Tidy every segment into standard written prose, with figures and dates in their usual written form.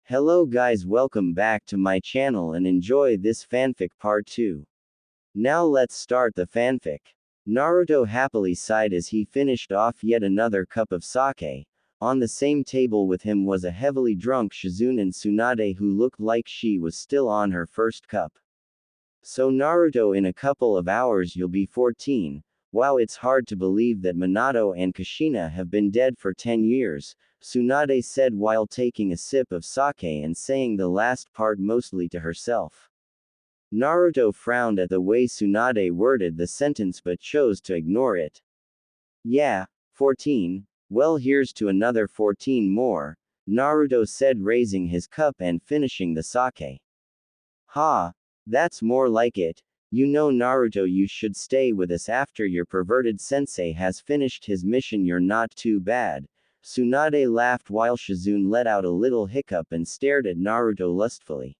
Hello guys, welcome back to my channel and enjoy this fanfic part 2. Now let's start the fanfic. Naruto happily sighed as he finished off yet another cup of sake. On the same table with him was a heavily drunk Shizune and Tsunade who looked like she was still on her first cup. So Naruto, in a couple of hours you'll be 14. Wow, it's hard to believe that Minato and Kushina have been dead for 10 years, Tsunade said while taking a sip of sake and saying the last part mostly to herself. Naruto frowned at the way Tsunade worded the sentence but chose to ignore it. Yeah, 14, well here's to another 14 more, Naruto said raising his cup and finishing the sake. Ha, that's more like it. You know Naruto, you should stay with us after your perverted sensei has finished his mission. You're not too bad. Tsunade laughed while Shizune let out a little hiccup and stared at Naruto lustfully.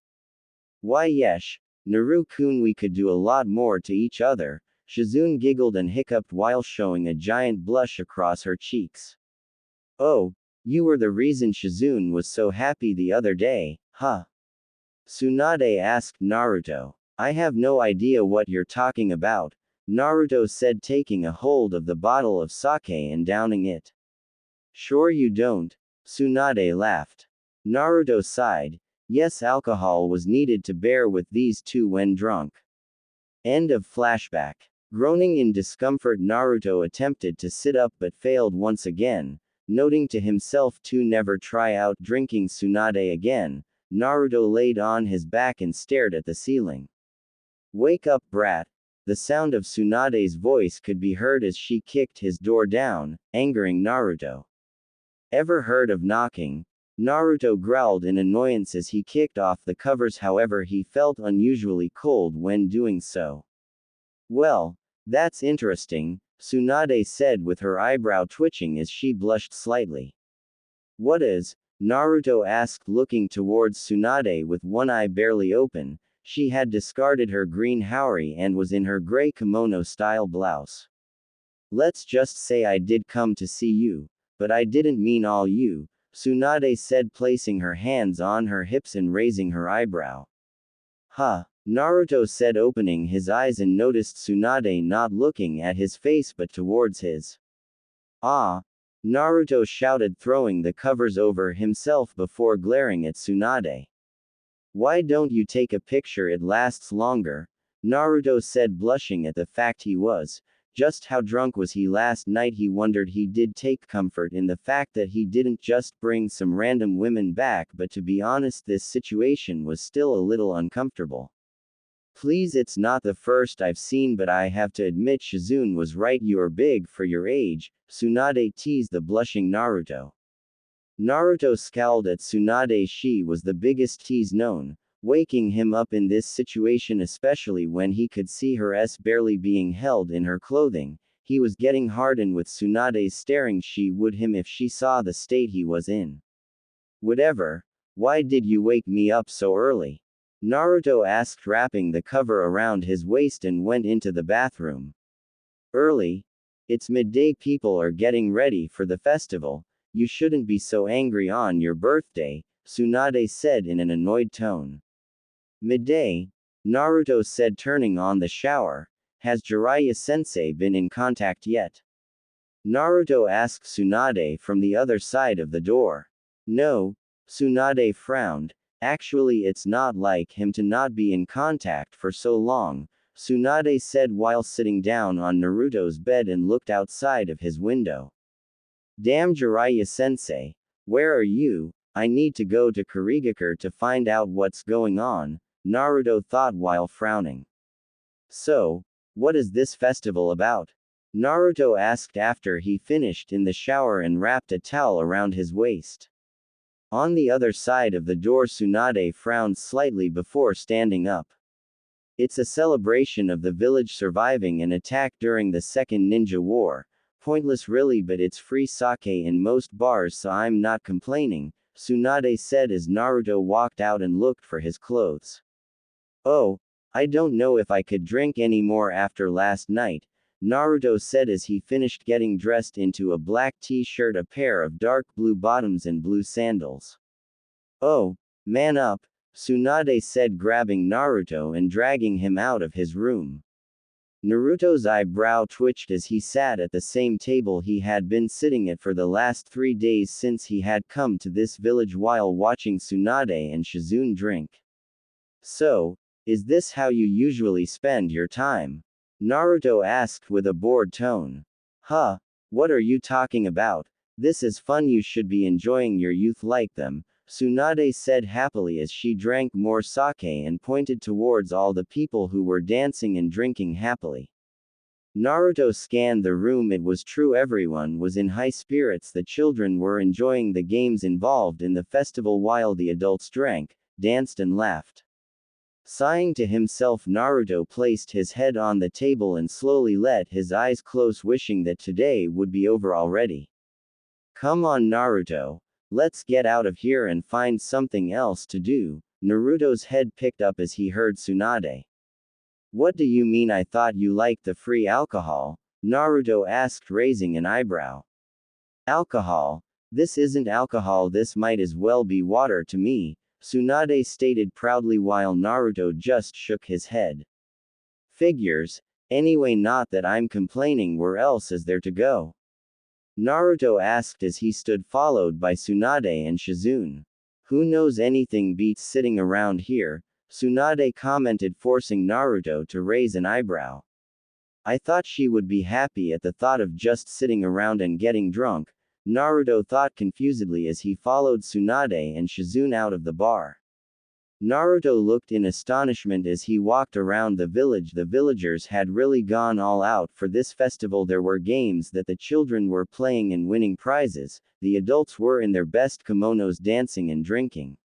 Why yesh, Naru-kun, we could do a lot more to each other. Shizune giggled and hiccuped while showing a giant blush across her cheeks. Oh, you were the reason Shizune was so happy the other day, huh? Tsunade asked Naruto. I have no idea what you're talking about, Naruto said, taking a hold of the bottle of sake and downing it. Sure you don't, Tsunade laughed. Naruto sighed. Yes, alcohol was needed to bear with these two when drunk. End of flashback. Groaning in discomfort, Naruto attempted to sit up but failed once again, noting to himself to never try out drinking Tsunade again. Naruto laid on his back and stared at the ceiling. Wake up, brat. The sound of Tsunade's voice could be heard as she kicked his door down, angering Naruto. Ever heard of knocking? Naruto growled in annoyance as he kicked off the covers, however he felt unusually cold when doing so. Well, that's interesting, Tsunade said with her eyebrow twitching as she blushed slightly. What is? Naruto asked, looking towards Tsunade with one eye barely open. She had discarded her green haori and was in her gray kimono-style blouse. Let's just say I did come to see you, but I didn't mean all you, Tsunade said, placing her hands on her hips and raising her eyebrow. Huh, Naruto said, opening his eyes and noticed Tsunade not looking at his face but towards his. Ah! Naruto shouted, throwing the covers over himself before glaring at Tsunade. Why don't you take a picture? It lasts longer, Naruto said, blushing at the fact he was. Just how drunk was he last night? He wondered. He did take comfort in the fact that he didn't just bring some random women back, but to be honest, this situation was still a little uncomfortable. Please, it's not the first I've seen, but I have to admit Shizune was right, you're big for your age, Tsunade teased the blushing Naruto. Naruto scowled at Tsunade. She was the biggest tease known, waking him up in this situation, especially when he could see her barely being held in her clothing. He was getting hardened with Tsunade's staring. She would him if she saw the state he was in. Whatever. Why did you wake me up so early? Naruto asked, wrapping the cover around his waist and went into the bathroom. Early? It's midday, people are getting ready for the festival. You shouldn't be so angry on your birthday, Tsunade said in an annoyed tone. Midday? Naruto said, turning on the shower. Has Jiraiya-sensei been in contact yet? Naruto asked Tsunade from the other side of the door. No, Tsunade frowned. Actually, it's not like him to not be in contact for so long, Tsunade said while sitting down on Naruto's bed and looked outside of his window. Damn, Jiraiya-sensei. Where are you? I need to go to Kurigakure to find out what's going on, Naruto thought while frowning. So, what is this festival about? Naruto asked after he finished in the shower and wrapped a towel around his waist. On the other side of the door, Tsunade frowned slightly before standing up. It's a celebration of the village surviving an attack during the Second Ninja War. Pointless really, but it's free sake in most bars, so I'm not complaining, Tsunade said as Naruto walked out and looked for his clothes. Oh, I don't know if I could drink any more after last night, Naruto said as he finished getting dressed into a black t-shirt, a pair of dark blue bottoms and blue sandals. Oh, Man up, Tsunade said, grabbing Naruto and dragging him out of his room. Naruto's eyebrow twitched as he sat at the same table he had been sitting at for the last 3 days since he had come to this village while watching Tsunade and Shizune drink. So, is this how you usually spend your time? Naruto asked with a bored tone. Huh, what are you talking about? This is fun, you should be enjoying your youth like them, Tsunade said happily as she drank more sake and pointed towards all the people who were dancing and drinking happily. Naruto scanned the room. It was true, everyone was in high spirits. The children were enjoying the games involved in the festival while the adults drank, danced and laughed. Sighing to himself, Naruto placed his head on the table and slowly let his eyes close, wishing that today would be over already. Come on, Naruto. Let's get out of here and find something else to do. Naruto's head picked up as he heard Tsunade. What do you mean? I thought you liked the free alcohol, Naruto asked, raising an eyebrow. Alcohol? This isn't alcohol, this might as well be water to me, Tsunade stated proudly while Naruto just shook his head. Figures. Anyway, not that I'm complaining, where else is there to go? Naruto asked as he stood followed by Tsunade and Shizune. Who knows, anything beats sitting around here, Tsunade commented, forcing Naruto to raise an eyebrow. I thought she would be happy at the thought of just sitting around and getting drunk, Naruto thought confusedly as he followed Tsunade and Shizune out of the bar. Naruto looked in astonishment as he walked around the village. The villagers had really gone all out for this festival. There were games that the children were playing and winning prizes, the adults were in their best kimonos dancing and drinking.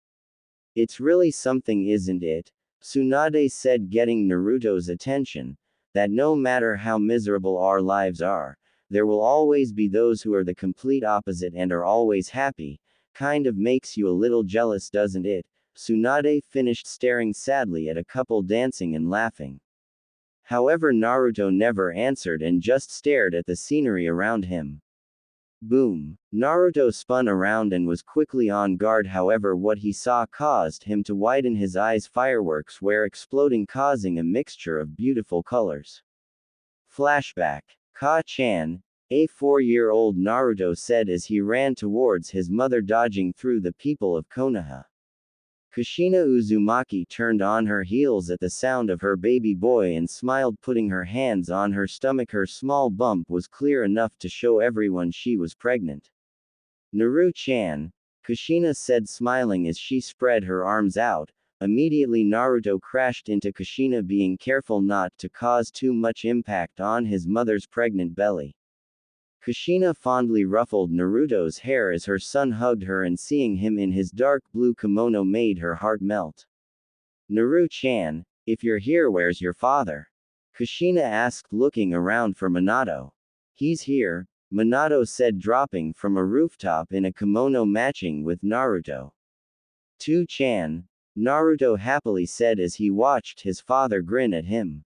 It's really something, isn't it? Tsunade said, getting Naruto's attention, that no matter how miserable our lives are, there will always be those who are the complete opposite and are always happy. Kind of makes you a little jealous, doesn't it? Tsunade finished, staring sadly at a couple dancing and laughing. However, Naruto never answered and just stared at the scenery around him. Boom! Naruto spun around and was quickly on guard. However, what he saw caused him to widen his eyes. Fireworks were exploding, causing a mixture of beautiful colors. Flashback. Ka-chan, a 4-year-old Naruto said as he ran towards his mother, dodging through the people of Konoha. Kushina Uzumaki turned on her heels at the sound of her baby boy and smiled, putting her hands on her stomach. Her small bump was clear enough to show everyone she was pregnant. Naru-chan, Kushina said, smiling as she spread her arms out. Immediately Naruto crashed into Kushina, being careful not to cause too much impact on his mother's pregnant belly. Kushina fondly ruffled Naruto's hair as her son hugged her, and seeing him in his dark blue kimono made her heart melt. Naru-chan, if you're here, where's your father? Kushina asked, looking around for Minato. He's here, Minato said, dropping from a rooftop in a kimono matching with Naruto. Tu-chan, Naruto happily said as he watched his father grin at him.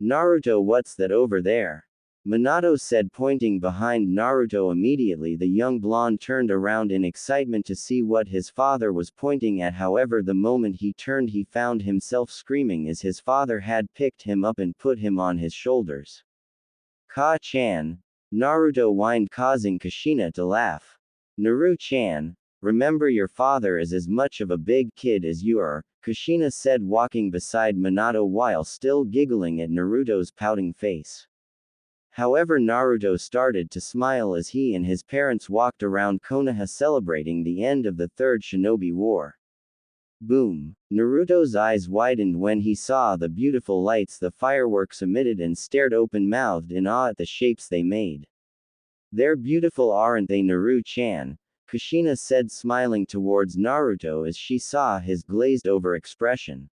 Naruto, what's that over there? Minato said, pointing behind Naruto. Immediately the young blonde turned around in excitement to see what his father was pointing at. However, the moment he turned, he found himself screaming as his father had picked him up and put him on his shoulders. Ka-chan, Naruto whined, causing Kushina to laugh. Naru-chan, remember, your father is as much of a big kid as you are, Kushina said, walking beside Minato while still giggling at Naruto's pouting face. However, Naruto started to smile as he and his parents walked around Konoha celebrating the end of the Third Shinobi War. Boom! Naruto's eyes widened when he saw the beautiful lights the fireworks emitted and stared open-mouthed in awe at the shapes they made. They're beautiful, aren't they, Naru-chan? Kushina said, smiling towards Naruto as she saw his glazed-over expression.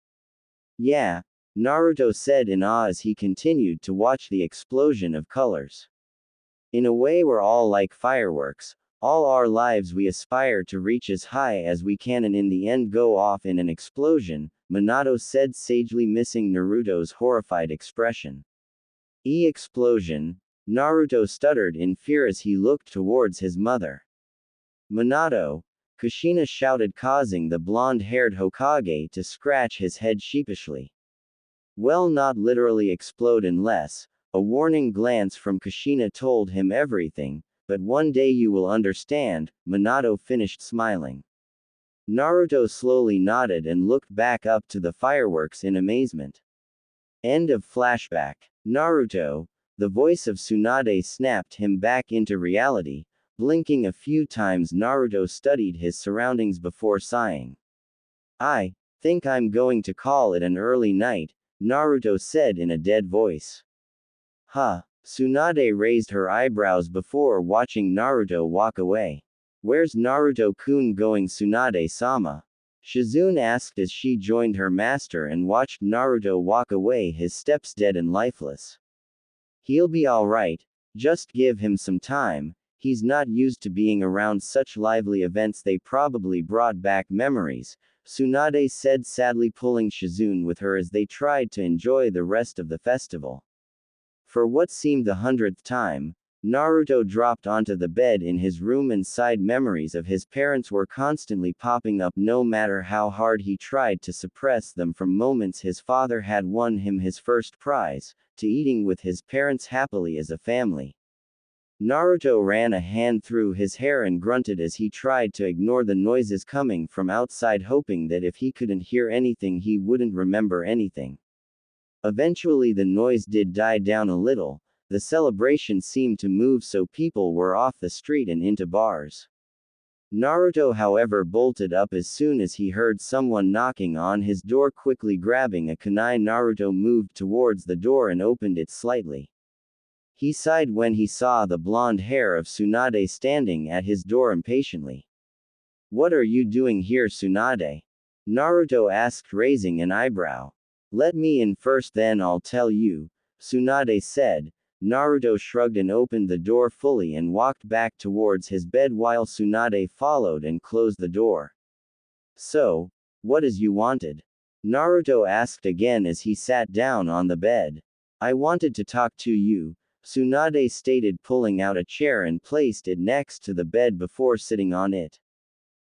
Yeah, Naruto said in awe as he continued to watch the explosion of colors. In a way, we're all like fireworks. All our lives we aspire to reach as high as we can and in the end go off in an explosion, Minato said sagely, missing Naruto's horrified expression. Explosion? Naruto stuttered in fear as he looked towards his mother. Minato, Kushina shouted, causing the blonde-haired Hokage to scratch his head sheepishly. Well, not literally explode unless, a warning glance from Kushina told him everything, but one day you will understand, Minato finished smiling. Naruto slowly nodded and looked back up to the fireworks in amazement. End of flashback. Naruto, the voice of Tsunade snapped him back into reality. Blinking a few times, Naruto studied his surroundings before sighing. I think I'm going to call it an early night, Naruto said in a dead voice. Huh. Tsunade raised her eyebrows before watching Naruto walk away. Where's Naruto-kun going, Tsunade-sama? Shizune asked as she joined her master and watched Naruto walk away, his steps dead and lifeless. He'll be alright, just give him some time, he's not used to being around such lively events. They probably brought back memories, Tsunade said sadly, pulling Shizune with her as they tried to enjoy the rest of the festival. For what seemed the 100th time, Naruto dropped onto the bed in his room and sighed. Memories of his parents were constantly popping up, no matter how hard he tried to suppress them, from moments his father had won him his first prize, to eating with his parents happily as a family. Naruto ran a hand through his hair and grunted as he tried to ignore the noises coming from outside, hoping that if he couldn't hear anything he wouldn't remember anything. Eventually the noise did die down a little. The celebration seemed to move, so people were off the street and into bars. Naruto, however, bolted up as soon as he heard someone knocking on his door. Quickly grabbing a kunai, Naruto moved towards the door and opened it slightly. He sighed when he saw the blonde hair of Tsunade standing at his door impatiently. What are you doing here, Tsunade? Naruto asked, raising an eyebrow. Let me in first, then I'll tell you, Tsunade said. Naruto shrugged and opened the door fully and walked back towards his bed while Tsunade followed and closed the door. So, what is you wanted? Naruto asked again as he sat down on the bed. I wanted to talk to you, Tsunade stated, pulling out a chair and placed it next to the bed before sitting on it.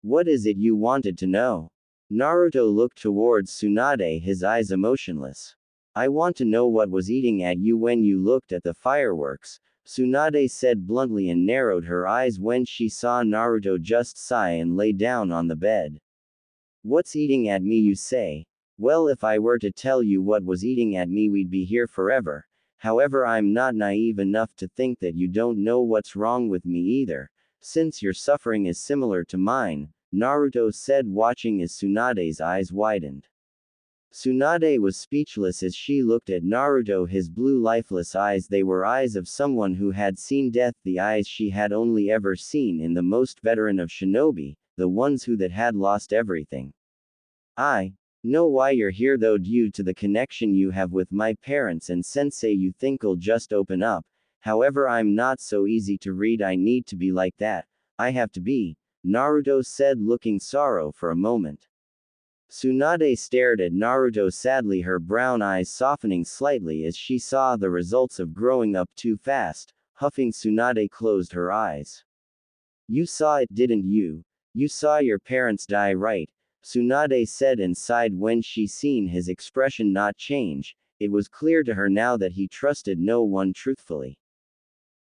What is it you wanted to know? Naruto looked towards Tsunade, his eyes emotionless. I want to know what was eating at you when you looked at the fireworks, Tsunade said bluntly and narrowed her eyes when she saw Naruto just sigh and lay down on the bed. What's eating at me, you say? Well, if I were to tell you what was eating at me, we'd be here forever. However, I'm not naive enough to think that you don't know what's wrong with me either, since your suffering is similar to mine, Naruto said, watching as Tsunade's eyes widened. Tsunade was speechless as she looked at Naruto, his blue lifeless eyes. They were eyes of someone who had seen death, the eyes she had only ever seen in the most veteran of shinobi, the ones who that had lost everything. I know why you're here though. Due to the connection you have with my parents and sensei, you think I'll just open up. However, I'm not so easy to read. I need to be like that. I have to be, Naruto said, looking sorrow for a moment. Tsunade stared at Naruto sadly, her brown eyes softening slightly as she saw the results of growing up too fast. Huffing, Tsunade closed her eyes. You saw it, didn't you? You saw your parents die, right? Tsunade said and sighed when she seen his expression not change. It was clear to her now that he trusted no one truthfully.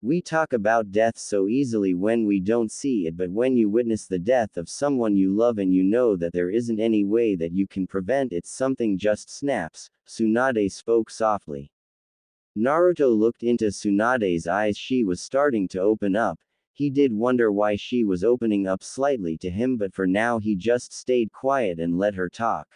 We talk about death so easily when we don't see it, but when you witness the death of someone you love and you know that there isn't any way that you can prevent it, something just snaps, Tsunade spoke softly. Naruto looked into Tsunade's eyes. She was starting to open up. He did wonder why she was opening up slightly to him, but for now he just stayed quiet and let her talk.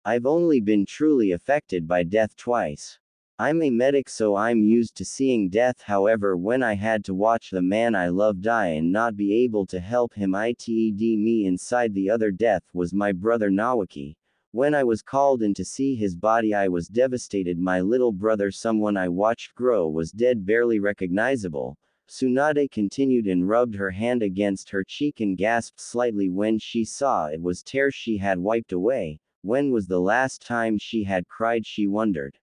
I've only been truly affected by death twice. I'm a medic, so I'm used to seeing death. However, when I had to watch the man I love die and not be able to help him, me inside, the other death was my brother Naoki. When I was called in to see his body, I was devastated. My little brother, someone I watched grow, was dead, barely recognizable. Tsunade continued and rubbed her hand against her cheek and gasped slightly when she saw it was tears she had wiped away. When was the last time she had cried, she wondered.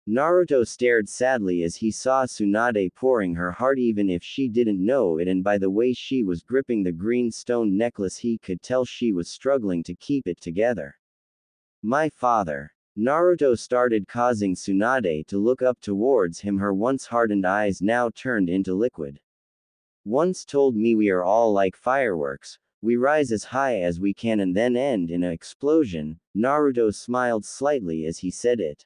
Naruto stared sadly as he saw Tsunade pouring her heart even if she didn't know it, and by the way she was gripping the green stone necklace he could tell she was struggling to keep it together. My father. Naruto started causing Tsunade to look up towards him, her once hardened eyes now turned into liquid. Once told me we are all like fireworks, we rise as high as we can and then end in an explosion. Naruto smiled slightly as he said it.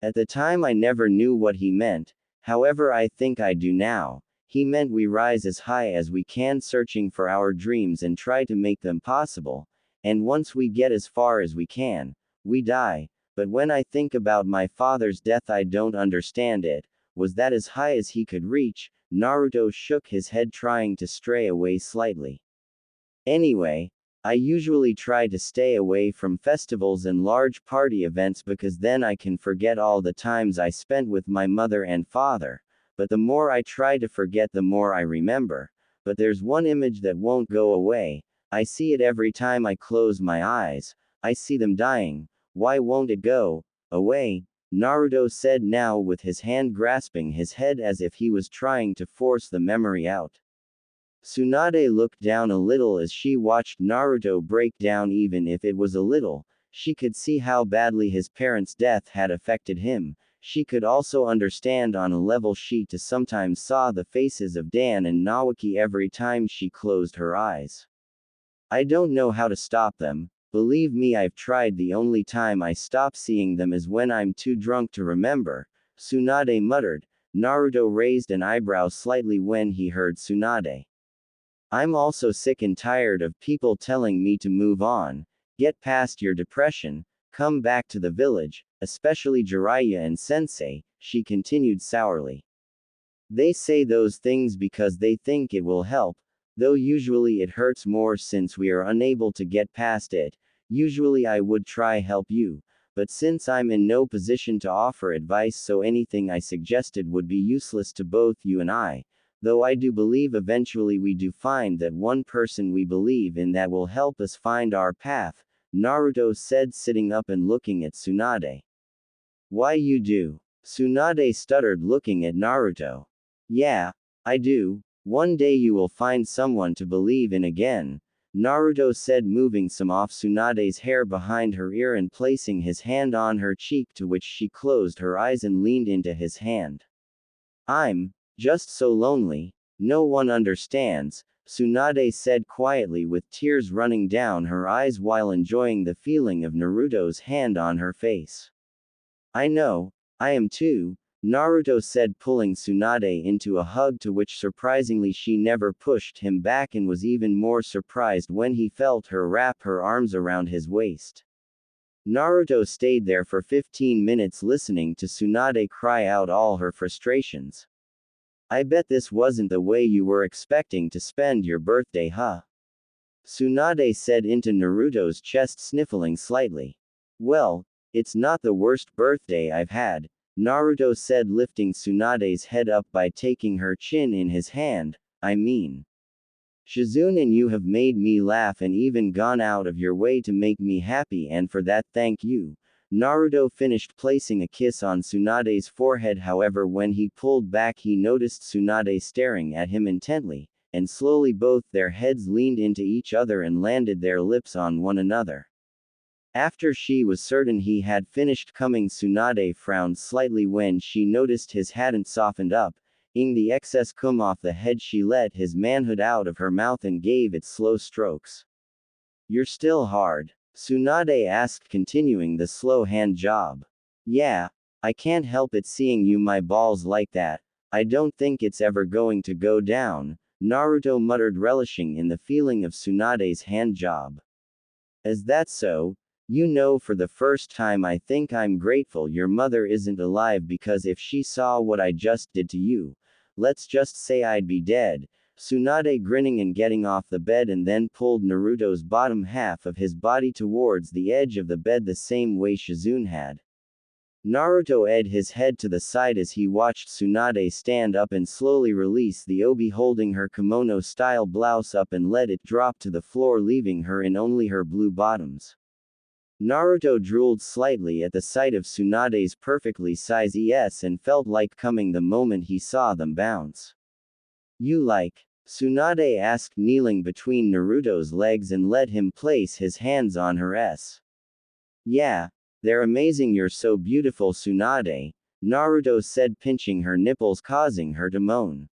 At the time I never knew what he meant, however I think I do now. He meant we rise as high as we can searching for our dreams and try to make them possible, and once we get as far as we can, we die. But when I think about my father's death I don't understand it. Was that as high as he could reach? Naruto shook his head trying to stray away slightly. Anyway, I usually try to stay away from festivals and large party events because then I can forget all the times I spent with my mother and father, but the more I try to forget the more I remember. But there's one image that won't go away. I see it every time I close my eyes. I see them dying. Why won't it go away? Naruto said now with his hand grasping his head as if he was trying to force the memory out. Tsunade looked down a little as she watched Naruto break down. Even if it was a little, she could see how badly his parents' death had affected him. She could also understand on a level she too sometimes saw the faces of Dan and Naoki every time she closed her eyes. I don't know how to stop them. Believe me, I've tried. The only time I stop seeing them is when I'm too drunk to remember, Tsunade muttered. Naruto raised an eyebrow slightly when he heard Tsunade. I'm also sick and tired of people telling me to move on, get past your depression, come back to the village, especially Jiraiya and Sensei, she continued sourly. They say those things because they think it will help, though usually it hurts more since we are unable to get past it. Usually I would try help you, but since I'm in no position to offer advice, so anything I suggested would be useless to both you and I. Though I do believe eventually we do find that one person we believe in that will help us find our path, Naruto said sitting up and looking at Tsunade. Why you do? Tsunade stuttered looking at Naruto. Yeah, I do. One day you will find someone to believe in again, Naruto said moving some off Tsunade's hair behind her ear and placing his hand on her cheek, to which she closed her eyes and leaned into his hand. I'm just so lonely, no one understands, Tsunade said quietly with tears running down her eyes while enjoying the feeling of Naruto's hand on her face. I know, I am too, Naruto said, pulling Tsunade into a hug, to which surprisingly she never pushed him back and was even more surprised when he felt her wrap her arms around his waist. Naruto stayed there for 15 minutes listening to Tsunade cry out all her frustrations. I bet this wasn't the way you were expecting to spend your birthday, huh? Tsunade said into Naruto's chest, sniffling slightly. Well, it's not the worst birthday I've had, Naruto said, lifting Tsunade's head up by taking her chin in his hand. I mean, Shizune and you have made me laugh and even gone out of your way to make me happy, and for that thank you. Naruto finished placing a kiss on Tsunade's forehead. However, when he pulled back he noticed Tsunade staring at him intently, and slowly both their heads leaned into each other and landed their lips on one another. After she was certain he had finished coming, Tsunade frowned slightly when she noticed his hadn't softened up. Ing the excess cum off the head, she let his manhood out of her mouth and gave it slow strokes. You're still hard? Tsunade asked, continuing the slow hand job. Yeah, I can't help it seeing you my balls like that. I don't think it's ever going to go down, Naruto muttered, relishing in the feeling of Tsunade's hand job. Is that so? You know, for the first time I think I'm grateful your mother isn't alive, because if she saw what I just did to you, let's just say I'd be dead. Tsunade grinning and getting off the bed and then pulled Naruto's bottom half of his body towards the edge of the bed the same way Shizune had. Naruto edged his head to the side as he watched Tsunade stand up and slowly release the obi holding her kimono-style blouse up and let it drop to the floor, leaving her in only her blue bottoms. Naruto drooled slightly at the sight of Tsunade's perfectly sized ES and felt like coming the moment he saw them bounce. You like? Tsunade asked, kneeling between Naruto's legs and let him place his hands on her S. Yeah, they're amazing, you're so beautiful, Tsunade, Naruto said, pinching her nipples, causing her to moan.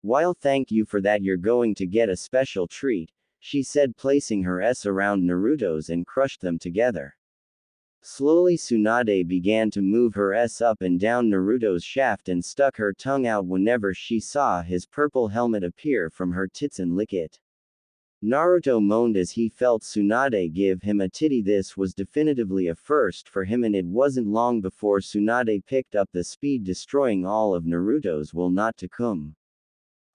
While thank you for that, you're going to get a special treat, she said, placing her S around Naruto's and crushed them together. Slowly Tsunade began to move her S up and down Naruto's shaft and stuck her tongue out whenever she saw his purple helmet appear from her tits and lick it. Naruto moaned as he felt Tsunade give him a titty. This was definitively a first for him, and it wasn't long before Tsunade picked up the speed, destroying all of Naruto's will not to come.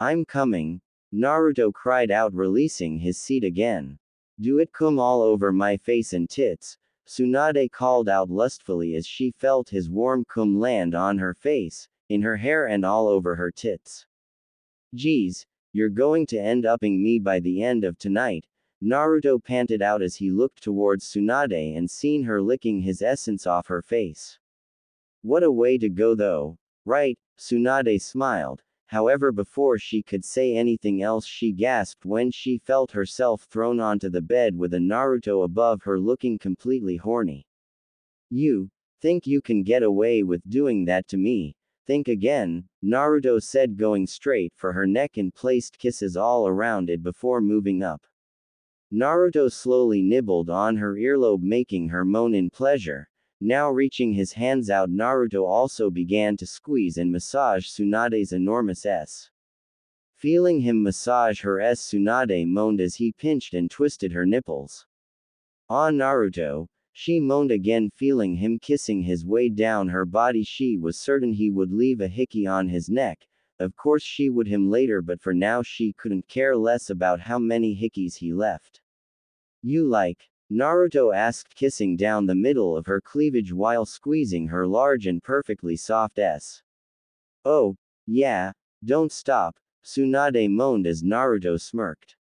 I'm coming, Naruto cried out, releasing his seat again. Do it come all over my face and tits, Tsunade called out lustfully as she felt his warm cum land on her face, in her hair and all over her tits. Geez, you're going to end upping me by the end of tonight, Naruto panted out as he looked towards Tsunade and seen her licking his essence off her face. What a way to go though, right? Tsunade smiled. However, before she could say anything else, she gasped when she felt herself thrown onto the bed with a Naruto above her, looking completely horny. You think you can get away with doing that to me? Think again, Naruto said, going straight for her neck and placed kisses all around it before moving up. Naruto slowly nibbled on her earlobe, making her moan in pleasure. Now reaching his hands out, Naruto also began to squeeze and massage Tsunade's enormous S. Feeling him massage her S, Tsunade moaned as he pinched and twisted her nipples. Ah, Naruto, she moaned again, feeling him kissing his way down her body. She was certain he would leave a hickey on his neck. Of course she would him later, but for now she couldn't care less about how many hickeys he left. You like? Naruto asked, kissing down the middle of her cleavage while squeezing her large and perfectly soft S. Oh, yeah, don't stop, Tsunade moaned as Naruto smirked.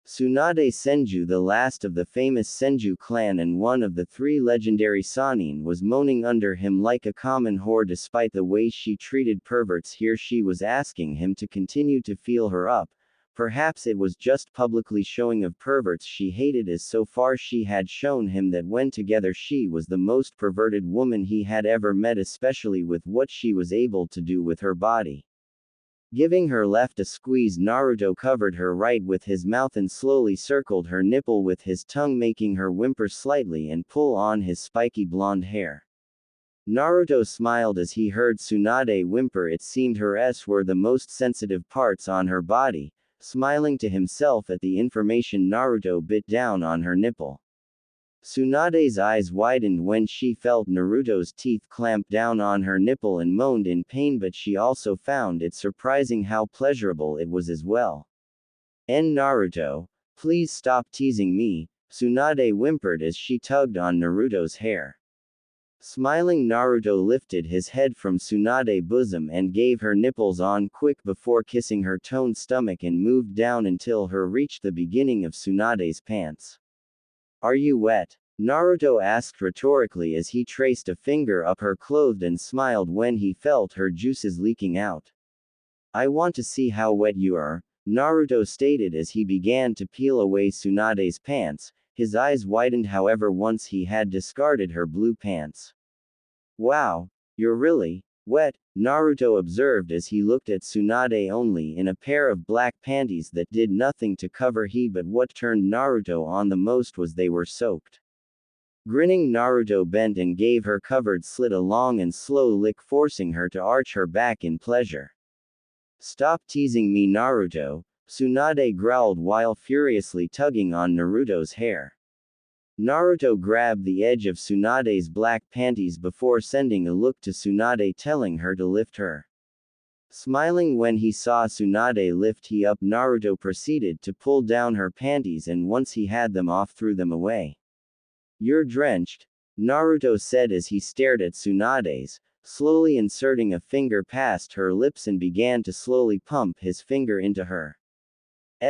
Tsunade Senju, the last of the famous Senju clan and one of the 3 legendary Sannin, was moaning under him like a common whore despite the way she treated perverts. Here she was asking him to continue to feel her up. Perhaps it was just publicly showing of perverts she hated, as so far she had shown him that when together she was the most perverted woman he had ever met, especially with what she was able to do with her body. Giving her left a squeeze, Naruto covered her right with his mouth and slowly circled her nipple with his tongue, making her whimper slightly and pull on his spiky blonde hair. Naruto smiled as he heard Tsunade whimper. It seemed her S were the most sensitive parts on her body. Smiling to himself at the information, Naruto bit down on her nipple. Tsunade's eyes widened when she felt Naruto's teeth clamp down on her nipple and moaned in pain, but she also found it surprising how pleasurable it was as well. Naruto, please stop teasing me, Tsunade whimpered as she tugged on Naruto's hair. Smiling, Naruto lifted his head from Tsunade's bosom and gave her nipples on quick before kissing her toned stomach and moved down until her reached the beginning of Tsunade's pants. Are you wet? Naruto asked rhetorically as he traced a finger up her clothes and smiled when he felt her juices leaking out. I want to see how wet you are, Naruto stated as he began to peel away Tsunade's pants. His eyes widened, however, once he had discarded her blue pants. Wow, you're really wet, Naruto observed as he looked at Tsunade only in a pair of black panties that did nothing to cover he, but what turned Naruto on the most was they were soaked. Grinning, Naruto bent and gave her covered slit a long and slow lick, forcing her to arch her back in pleasure. Stop teasing me, Naruto, Tsunade growled while furiously tugging on Naruto's hair. Naruto grabbed the edge of Tsunade's black panties before sending a look to Tsunade, telling her to lift her. Smiling when he saw Tsunade lift he up, Naruto proceeded to pull down her panties and once he had them off, threw them away. You're drenched, Naruto said as he stared at Tsunade's, slowly inserting a finger past her lips and began to slowly pump his finger into her.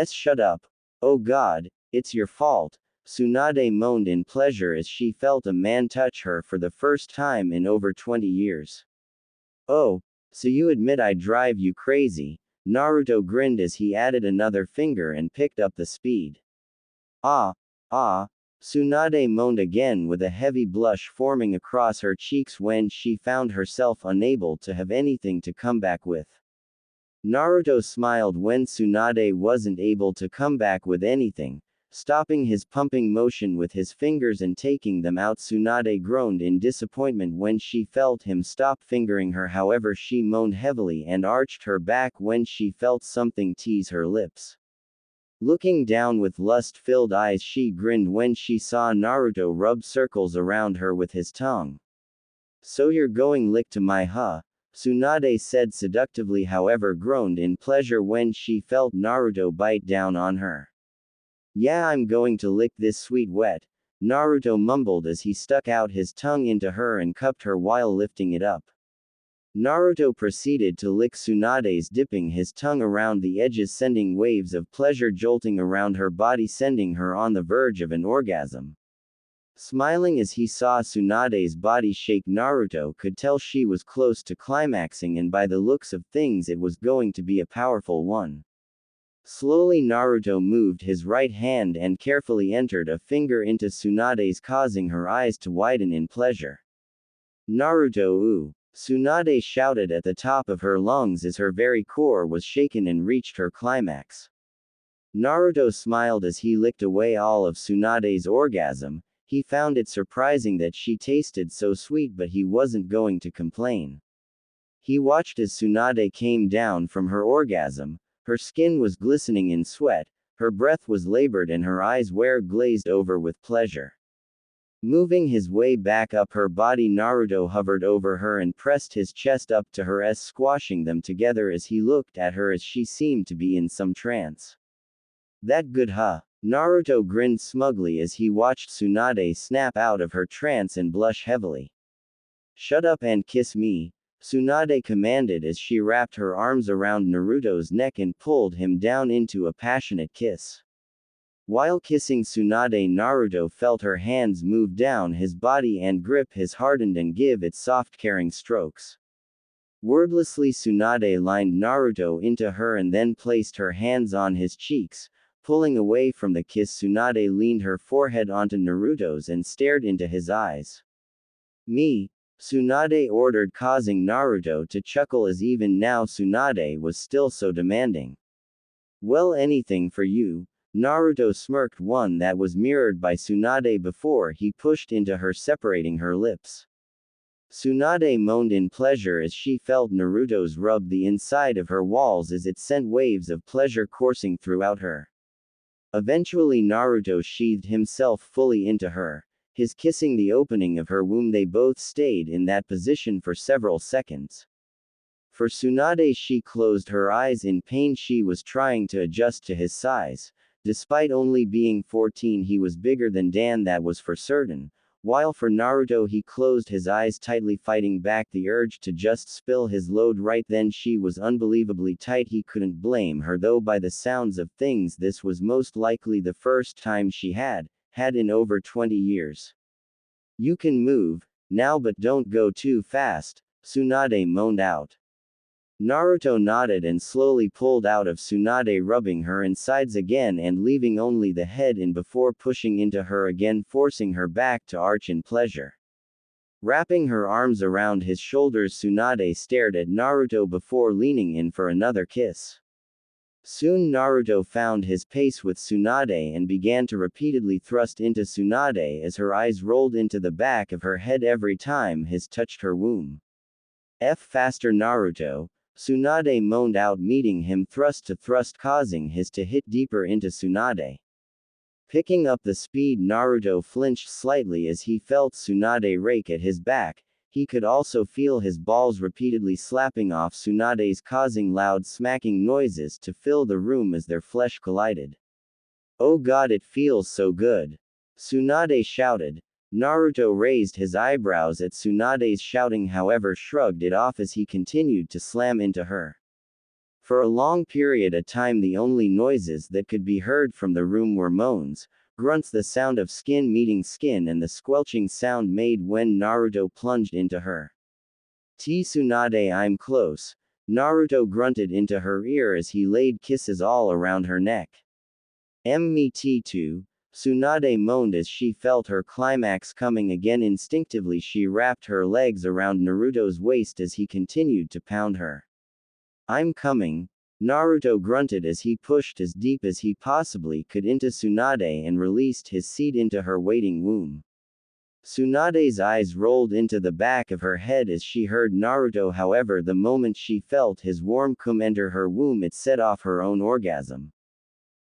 Shut up. Oh God, it's your fault, Tsunade moaned in pleasure as she felt a man touch her for the first time in over 20 years. Oh, so you admit I drive you crazy? Naruto grinned as he added another finger and picked up the speed. Ah, ah, Tsunade moaned again with a heavy blush forming across her cheeks when she found herself unable to have anything to come back with. Naruto smiled when Tsunade wasn't able to come back with anything, stopping his pumping motion with his fingers and taking them out. Tsunade groaned in disappointment when she felt him stop fingering her. However, she moaned heavily and arched her back when she felt something tease her lips. Looking down with lust-filled eyes, she grinned when she saw Naruto rub circles around her with his tongue. So you're going lick to my huh? Tsunade said seductively, however groaned in pleasure when she felt Naruto bite down on her. Yeah, I'm going to lick this sweet wet, Naruto mumbled as he stuck out his tongue into her and cupped her while lifting it up. Naruto proceeded to lick Tsunade's, dipping his tongue around the edges, sending waves of pleasure jolting around her body, sending her on the verge of an orgasm. Smiling as he saw Tsunade's body shake, Naruto could tell she was close to climaxing, and by the looks of things it was going to be a powerful one. Slowly Naruto moved his right hand and carefully entered a finger into Tsunade's, causing her eyes to widen in pleasure. Naruto, ooh! Tsunade shouted at the top of her lungs as her very core was shaken and reached her climax. Naruto smiled as he licked away all of Tsunade's orgasm. He found it surprising that she tasted so sweet, but he wasn't going to complain. He watched as Tsunade came down from her orgasm. Her skin was glistening in sweat, her breath was labored, and her eyes were glazed over with pleasure. Moving his way back up her body, Naruto hovered over her and pressed his chest up to her, squashing them together as he looked at her as she seemed to be in some trance. That good huh? Naruto grinned smugly as he watched Tsunade snap out of her trance and blush heavily. Shut up and kiss me, Tsunade commanded as she wrapped her arms around Naruto's neck and pulled him down into a passionate kiss. While kissing Tsunade, Naruto felt her hands move down his body and grip his hardened and give it soft caring strokes. Wordlessly, Tsunade lined Naruto into her and then placed her hands on his cheeks. Pulling away from the kiss, Tsunade leaned her forehead onto Naruto's and stared into his eyes. Me, Tsunade ordered, causing Naruto to chuckle as even now Tsunade was still so demanding. Well, anything for you, Naruto smirked, one that was mirrored by Tsunade before he pushed into her, separating her lips. Tsunade moaned in pleasure as she felt Naruto's rub the inside of her walls as it sent waves of pleasure coursing throughout her. Eventually Naruto sheathed himself fully into her, his kissing the opening of her womb. They both stayed in that position for several seconds. For Tsunade, she closed her eyes in pain. She was trying to adjust to his size. Despite only being 14, he was bigger than Dan, that was for certain. While for Naruto, he closed his eyes tightly, fighting back the urge to just spill his load right then. She was unbelievably tight. He couldn't blame her, though by the sounds of things this was most likely the first time she had in over 20 years. You can move now, but don't go too fast, Tsunade moaned out. Naruto nodded and slowly pulled out of Tsunade, rubbing her insides again and leaving only the head in before pushing into her again, forcing her back to arch in pleasure. Wrapping her arms around his shoulders, Tsunade stared at Naruto before leaning in for another kiss. Soon Naruto found his pace with Tsunade and began to repeatedly thrust into Tsunade as her eyes rolled into the back of her head every time his touched her womb. Faster, Naruto, Tsunade moaned out, meeting him thrust to thrust, causing his to hit deeper into Tsunade. Picking up the speed, Naruto flinched slightly as he felt Tsunade rake at his back. He could also feel his balls repeatedly slapping off Tsunade's, causing loud smacking noises to fill the room as their flesh collided. Oh god, it feels so good, Tsunade shouted. Naruto raised his eyebrows at Tsunade's shouting, however shrugged it off as he continued to slam into her. For a long period of time the only noises that could be heard from the room were moans, grunts, the sound of skin meeting skin, and the squelching sound made when Naruto plunged into her. Tsunade, I'm close. Naruto grunted into her ear as he laid kisses all around her neck. Me too. Tsunade moaned as she felt her climax coming again. Instinctively she wrapped her legs around Naruto's waist as he continued to pound her. I'm coming. Naruto grunted as he pushed as deep as he possibly could into Tsunade and released his seed into her waiting womb. Tsunade's eyes rolled into the back of her head as she heard Naruto. However, the moment she felt his warm cum enter her womb, it set off her own orgasm.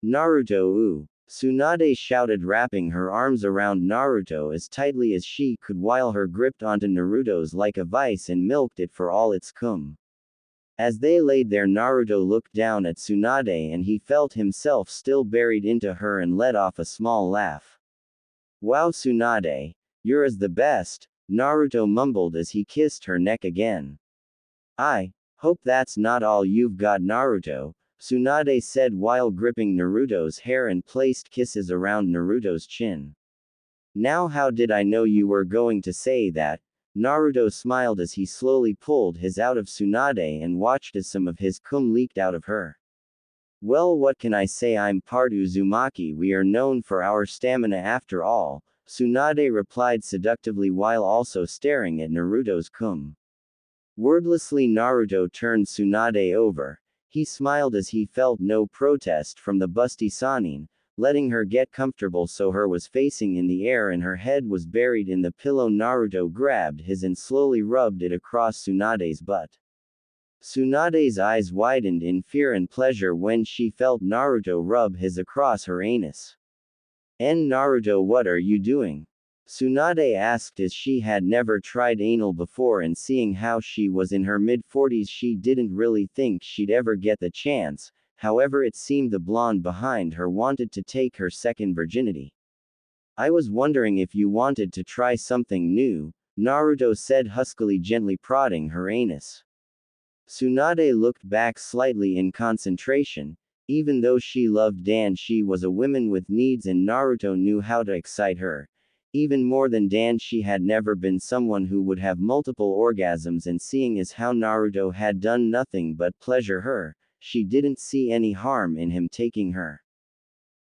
Naruto, ooh! Tsunade shouted, wrapping her arms around Naruto as tightly as she could while her gripped onto Naruto's like a vice and milked it for all its cum. As they laid there, Naruto looked down at Tsunade and he felt himself still buried into her and let off a small laugh. Wow, Tsunade! You're as the best, Naruto mumbled as he kissed her neck again. I hope that's not all you've got, Naruto, Tsunade said while gripping Naruto's hair and placed kisses around Naruto's chin. Now how did I know you were going to say that? Naruto smiled as he slowly pulled his out of Tsunade and watched as some of his cum leaked out of her. Well, what can I say, I'm part Uzumaki, we are known for our stamina after all, Tsunade replied seductively while also staring at Naruto's cum. Wordlessly Naruto turned Tsunade over. He smiled as he felt no protest from the busty Sanin, letting her get comfortable so her was facing in the air and her head was buried in the pillow. Naruto grabbed his and slowly rubbed it across Tsunade's butt. Tsunade's eyes widened in fear and pleasure when she felt Naruto rub his across her anus. Naruto, what are you doing? Tsunade asked as she had never tried anal before and seeing how she was in her mid-40s she didn't really think she'd ever get the chance. However, it seemed the blonde behind her wanted to take her second virginity. I was wondering if you wanted to try something new, Naruto said huskily, gently prodding her anus. Tsunade looked back slightly in concentration. Even though she loved Dan, she was a woman with needs and Naruto knew how to excite her. Even more than Dan, she had never been someone who would have multiple orgasms, and seeing as how Naruto had done nothing but pleasure her, she didn't see any harm in him taking her.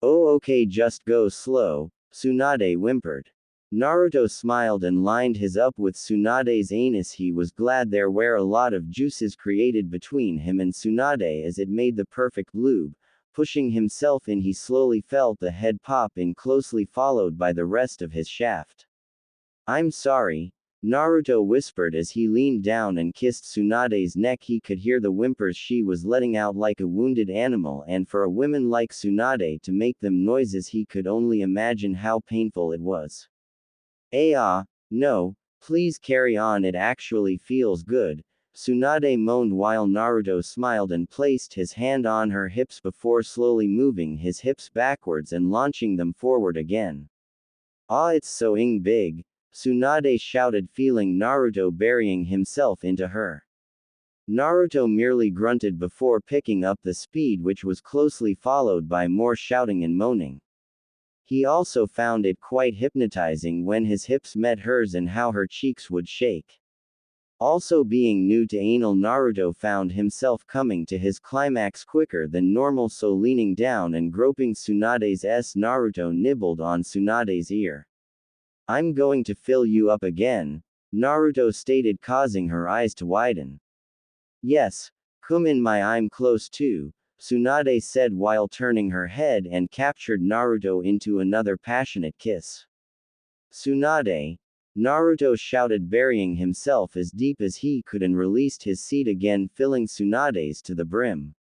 Oh, okay, just go slow, Tsunade whimpered. Naruto smiled and lined his up with Tsunade's anus. He was glad there were a lot of juices created between him and Tsunade as it made the perfect lube. Pushing himself in, he slowly felt the head pop in, closely followed by the rest of his shaft. I'm sorry, Naruto whispered as he leaned down and kissed Tsunade's neck. He could hear the whimpers she was letting out like a wounded animal, and for a woman like Tsunade to make them noises, he could only imagine how painful it was. No, please carry on, it actually feels good, Tsunade moaned while Naruto smiled and placed his hand on her hips before slowly moving his hips backwards and launching them forward again. It's so big, Tsunade shouted, feeling Naruto burying himself into her. Naruto merely grunted before picking up the speed, which was closely followed by more shouting and moaning. He also found it quite hypnotizing when his hips met hers and how her cheeks would shake. Also, being new to anal, Naruto found himself coming to his climax quicker than normal, so leaning down and groping Tsunade's Naruto nibbled on Tsunade's ear. I'm going to fill you up again, Naruto stated, causing her eyes to widen. Yes, come in my I'm close too, Tsunade said while turning her head and captured Naruto into another passionate kiss. Tsunade, Naruto shouted, burying himself as deep as he could and released his seed again, filling Tsunade's to the brim.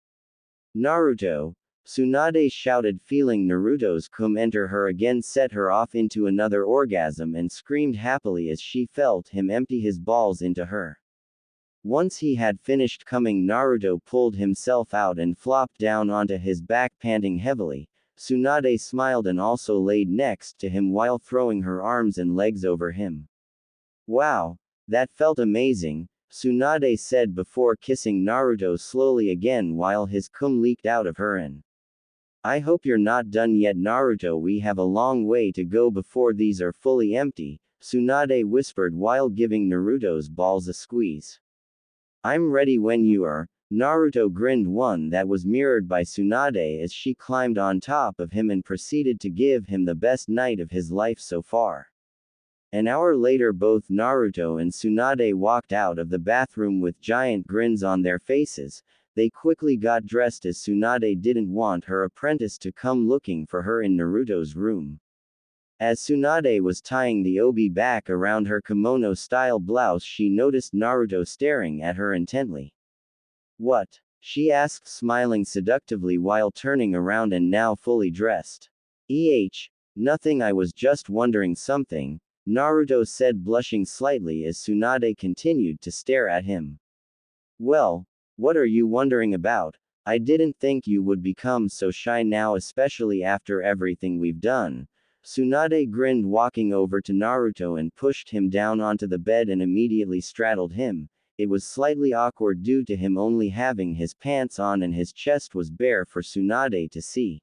Naruto, Tsunade shouted, feeling Naruto's cum enter her again, set her off into another orgasm and screamed happily as she felt him empty his balls into her. Once he had finished coming, Naruto pulled himself out and flopped down onto his back, panting heavily. Tsunade smiled and also laid next to him while throwing her arms and legs over him. Wow, that felt amazing, Tsunade said before kissing Naruto slowly again while his cum leaked out of her. And I hope you're not done yet, Naruto. We have a long way to go before these are fully empty, Tsunade whispered while giving Naruto's balls a squeeze. I'm ready when you are. Naruto grinned, one that was mirrored by Tsunade as she climbed on top of him and proceeded to give him the best night of his life so far. An hour later, both Naruto and Tsunade walked out of the bathroom with giant grins on their faces. They quickly got dressed as Tsunade didn't want her apprentice to come looking for her in Naruto's room. As Tsunade was tying the obi back around her kimono-style blouse, she noticed Naruto staring at her intently. What? She asked, smiling seductively while turning around and now fully dressed. Nothing, I was just wondering something, Naruto said, blushing slightly as Tsunade continued to stare at him. Well, what are you wondering about? I didn't think you would become so shy now, especially after everything we've done. Tsunade grinned, walking over to Naruto and pushed him down onto the bed and immediately straddled him. It was slightly awkward due to him only having his pants on and his chest was bare for Tsunade to see.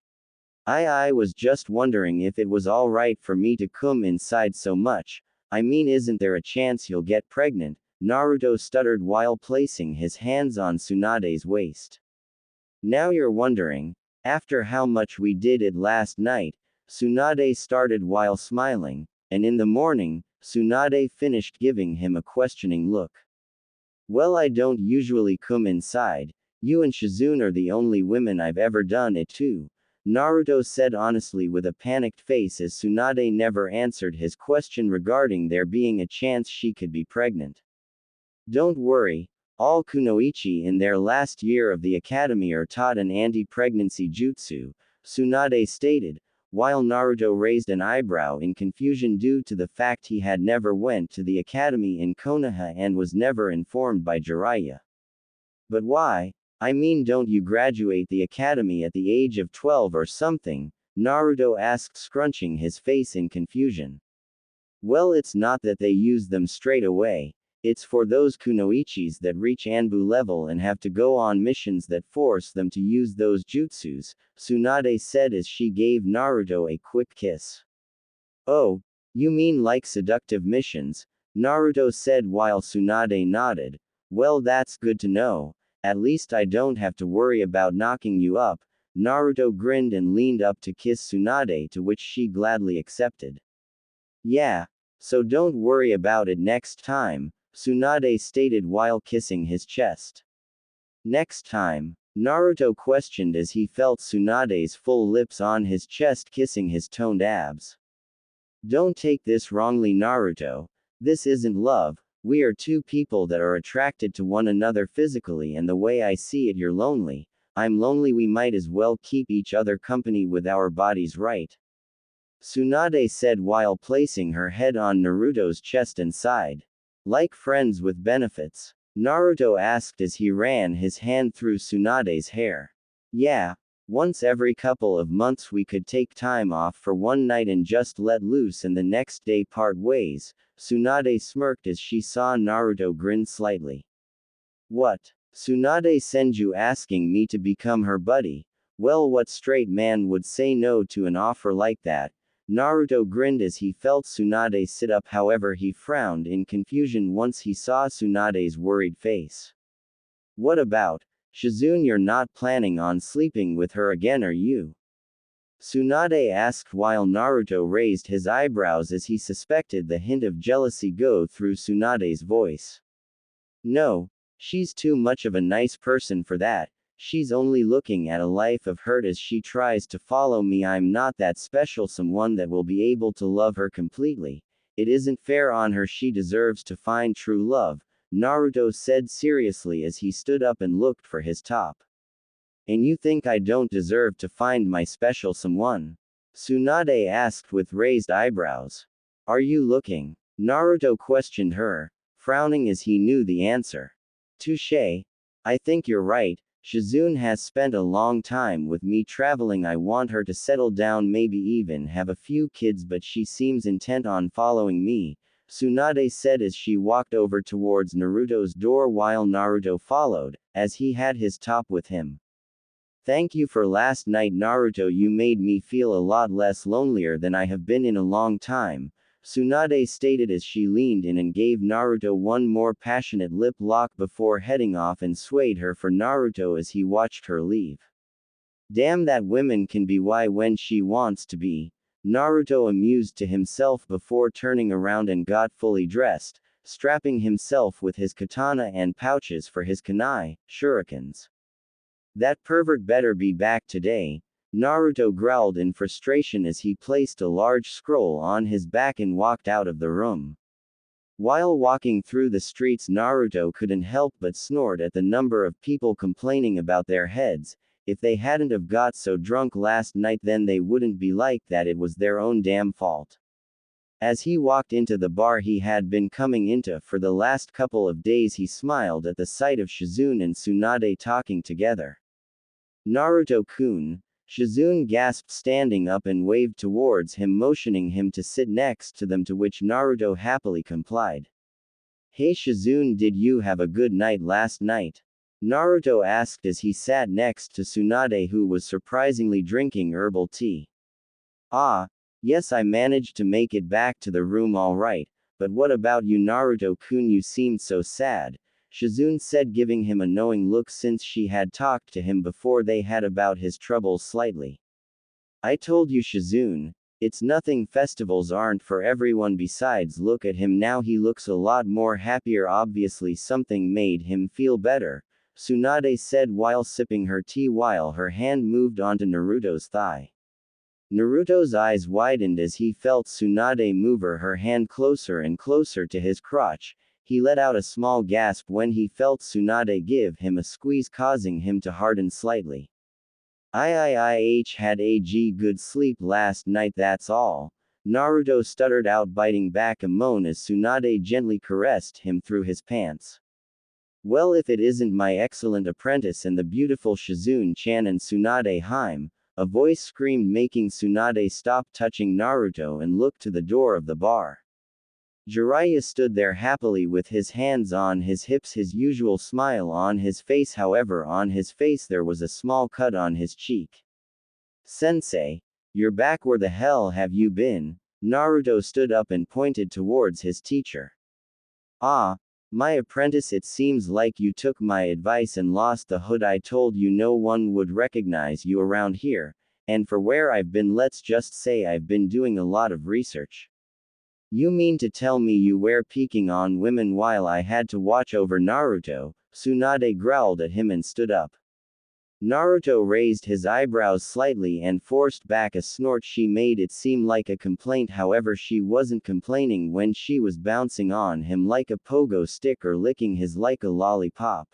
I was just wondering if it was alright for me to come inside so much. I mean, isn't there a chance you'll get pregnant? Naruto stuttered while placing his hands on Tsunade's waist. Now you're wondering? After how much we did it last night, Tsunade started while smiling, and in the morning, Tsunade finished, giving him a questioning look. Well, I don't usually come inside. You and Shizune are the only women I've ever done it to, Naruto said honestly with a panicked face as Tsunade never answered his question regarding there being a chance she could be pregnant. Don't worry, all kunoichi in their last year of the academy are taught an anti-pregnancy jutsu, Tsunade stated, while Naruto raised an eyebrow in confusion due to the fact he had never went to the academy in Konoha and was never informed by Jiraiya. But why? I mean, don't you graduate the academy at the age of 12 or something? Naruto asked, scrunching his face in confusion. Well, it's not that they use them straight away. It's for those kunoichis that reach Anbu level and have to go on missions that force them to use those jutsus, Tsunade said as she gave Naruto a quick kiss. Oh, you mean like seductive missions? Naruto said while Tsunade nodded. Well, that's good to know. At least I don't have to worry about knocking you up. Naruto grinned and leaned up to kiss Tsunade, to which she gladly accepted. Yeah, so don't worry about it next time, Tsunade stated while kissing his chest. Next time? Naruto questioned as he felt Tsunade's full lips on his chest kissing his toned abs. Don't take this wrongly, Naruto. This isn't love. We are two people that are attracted to one another physically, and the way I see it, you're lonely. I'm lonely. We might as well keep each other company with our bodies, right? Tsunade said while placing her head on Naruto's chest and sighed. Like friends with benefits? Naruto asked as he ran his hand through Tsunade's hair. Yeah. Once every couple of months we could take time off for one night and just let loose and the next day part ways, Tsunade smirked as she saw Naruto grin slightly. What? Tsunade Senju asking me to become her buddy? Well, what straight man would say no to an offer like that? Naruto grinned as he felt Tsunade sit up, however he frowned in confusion once he saw Tsunade's worried face. What about Shizune? You're not planning on sleeping with her again, are you? Tsunade asked while Naruto raised his eyebrows as he suspected the hint of jealousy go through Tsunade's voice. No, she's too much of a nice person for that. She's only looking at a life of hurt as she tries to follow me. I'm not that special someone that will be able to love her completely. It isn't fair on her. She deserves to find true love, Naruto said seriously as he stood up and looked for his top. And you think I don't deserve to find my special someone? Tsunade asked with raised eyebrows. Are you looking? Naruto questioned her, frowning as he knew the answer. Touché. I think you're right. Shizune has spent a long time with me traveling. I want her to settle down, maybe even have a few kids, but she seems intent on following me, Tsunade said as she walked over towards Naruto's door while Naruto followed, as he had his top with him. Thank you for last night, Naruto. You made me feel a lot less lonelier than I have been in a long time, Tsunade stated as she leaned in and gave Naruto one more passionate lip lock before heading off and swayed her for Naruto as he watched her leave. Damn, that woman can be why when she wants to be, Naruto amused to himself before turning around and got fully dressed, strapping himself with his katana and pouches for his kunai, shurikens. That pervert better be back today, Naruto growled in frustration as he placed a large scroll on his back and walked out of the room. While walking through the streets, Naruto couldn't help but snort at the number of people complaining about their heads. If they hadn't have got so drunk last night, then they wouldn't be like that. It was their own damn fault. As he walked into the bar he had been coming into for the last couple of days, he smiled at the sight of Shizune and Tsunade talking together. Naruto-kun, Shizune gasped, standing up and waved towards him, motioning him to sit next to them, to which Naruto happily complied. Hey Shizune, did you have a good night last night? Naruto asked as he sat next to Tsunade, who was surprisingly drinking herbal tea. Ah, yes, I managed to make it back to the room all right, but what about you, Naruto-kun? You seemed so sad, Shizune said, giving him a knowing look since she had talked to him before they had about his troubles slightly. I told you, Shizune, it's nothing. Festivals aren't for everyone. Besides, look at him now, he looks a lot more happier. Obviously something made him feel better, Tsunade said while sipping her tea while her hand moved onto Naruto's thigh. Naruto's eyes widened as he felt Tsunade move her hand closer and closer to his crotch. He let out a small gasp when he felt Tsunade give him a squeeze, causing him to harden slightly. I had a good sleep last night, that's all, Naruto stuttered out, biting back a moan as Tsunade gently caressed him through his pants. Well, if it isn't my excellent apprentice and the beautiful Shizune-chan and Tsunade Haim, a voice screamed, making Tsunade stop touching Naruto and look to the door of the bar. Jiraiya stood there happily with his hands on his hips, his usual smile on his face. However, on his face there was a small cut on his cheek. Sensei, you're back. Where the hell have you been? Naruto stood up and pointed towards his teacher. Ah, my apprentice, it seems like you took my advice and lost the hood. I told you no one would recognize you around here, and for where I've been, let's just say I've been doing a lot of research. You mean to tell me you were peeking on women while I had to watch over Naruto? Tsunade growled at him and stood up. Naruto raised his eyebrows slightly and forced back a snort. She made it seem like a complaint, however she wasn't complaining when she was bouncing on him like a pogo stick or licking his like a lollipop.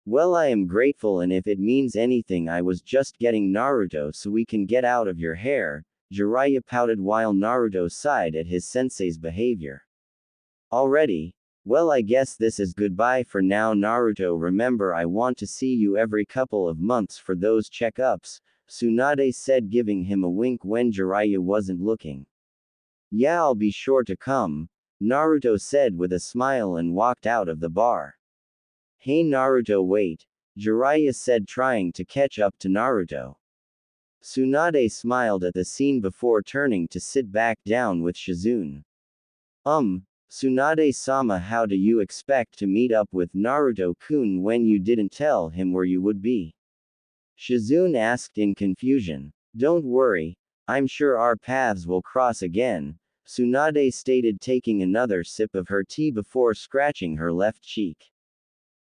Well, I am grateful, and if it means anything, I was just getting Naruto so we can get out of your hair, Jiraiya pouted while Naruto sighed at his sensei's behavior. Already? Well, I guess this is goodbye for now, Naruto. Remember, I want to see you every couple of months for those checkups, Tsunade said, giving him a wink when Jiraiya wasn't looking. Yeah, I'll be sure to come, Naruto said with a smile and walked out of the bar. Hey Naruto, wait, Jiraiya said, trying to catch up to Naruto. Tsunade smiled at the scene before turning to sit back down with Shizune. Tsunade-sama, how do you expect to meet up with Naruto-kun when you didn't tell him where you would be? Shizune asked in confusion. Don't worry, I'm sure our paths will cross again, Tsunade stated, taking another sip of her tea before scratching her left cheek.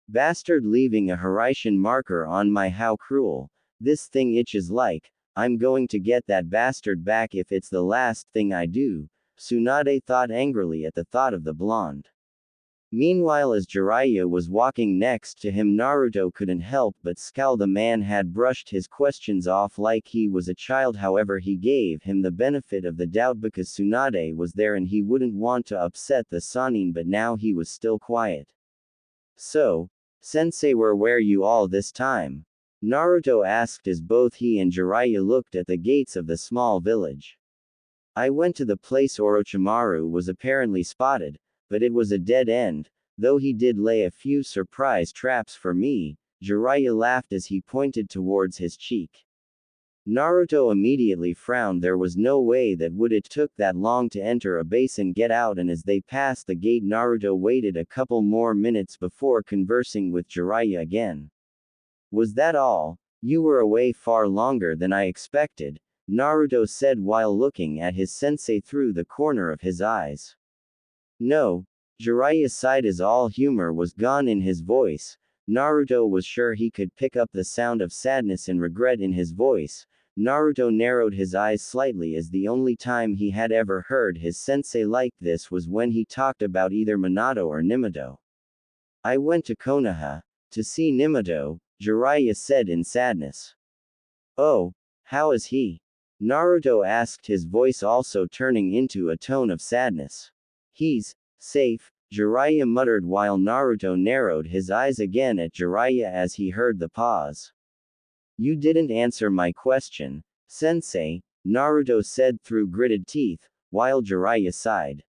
Bastard, leaving a Harishin marker on my, how cruel. This thing itches like, I'm going to get that bastard back if it's the last thing I do, Tsunade thought angrily at the thought of the blonde. Meanwhile, as Jiraiya was walking next to him, Naruto couldn't help but scowl. The man had brushed his questions off like he was a child. However, he gave him the benefit of the doubt because Tsunade was there and he wouldn't want to upset the Sannin, but now he was still quiet. So, Sensei, where were you all this time? Naruto asked as both he and Jiraiya looked at the gates of the small village. I went to the place Orochimaru was apparently spotted, but it was a dead end, though he did lay a few surprise traps for me, Jiraiya laughed as he pointed towards his cheek. Naruto immediately frowned. There was no way that it took that long to enter a base and get out, and as they passed the gate Naruto waited a couple more minutes before conversing with Jiraiya again. Was that all? You were away far longer than I expected, Naruto said while looking at his sensei through the corner of his eyes. No, Jiraiya sighed as all humor was gone in his voice. Naruto was sure he could pick up the sound of sadness and regret in his voice. Naruto narrowed his eyes slightly as the only time he had ever heard his sensei like this was when he talked about either Minato or Minato. I went to Konoha to see Minato, Jiraiya said in sadness. Oh, how is he? Naruto asked, his voice also turning into a tone of sadness. He's safe, Jiraiya muttered while Naruto narrowed his eyes again at Jiraiya as he heard the pause. You didn't answer my question, Sensei, Naruto said through gritted teeth, while Jiraiya sighed.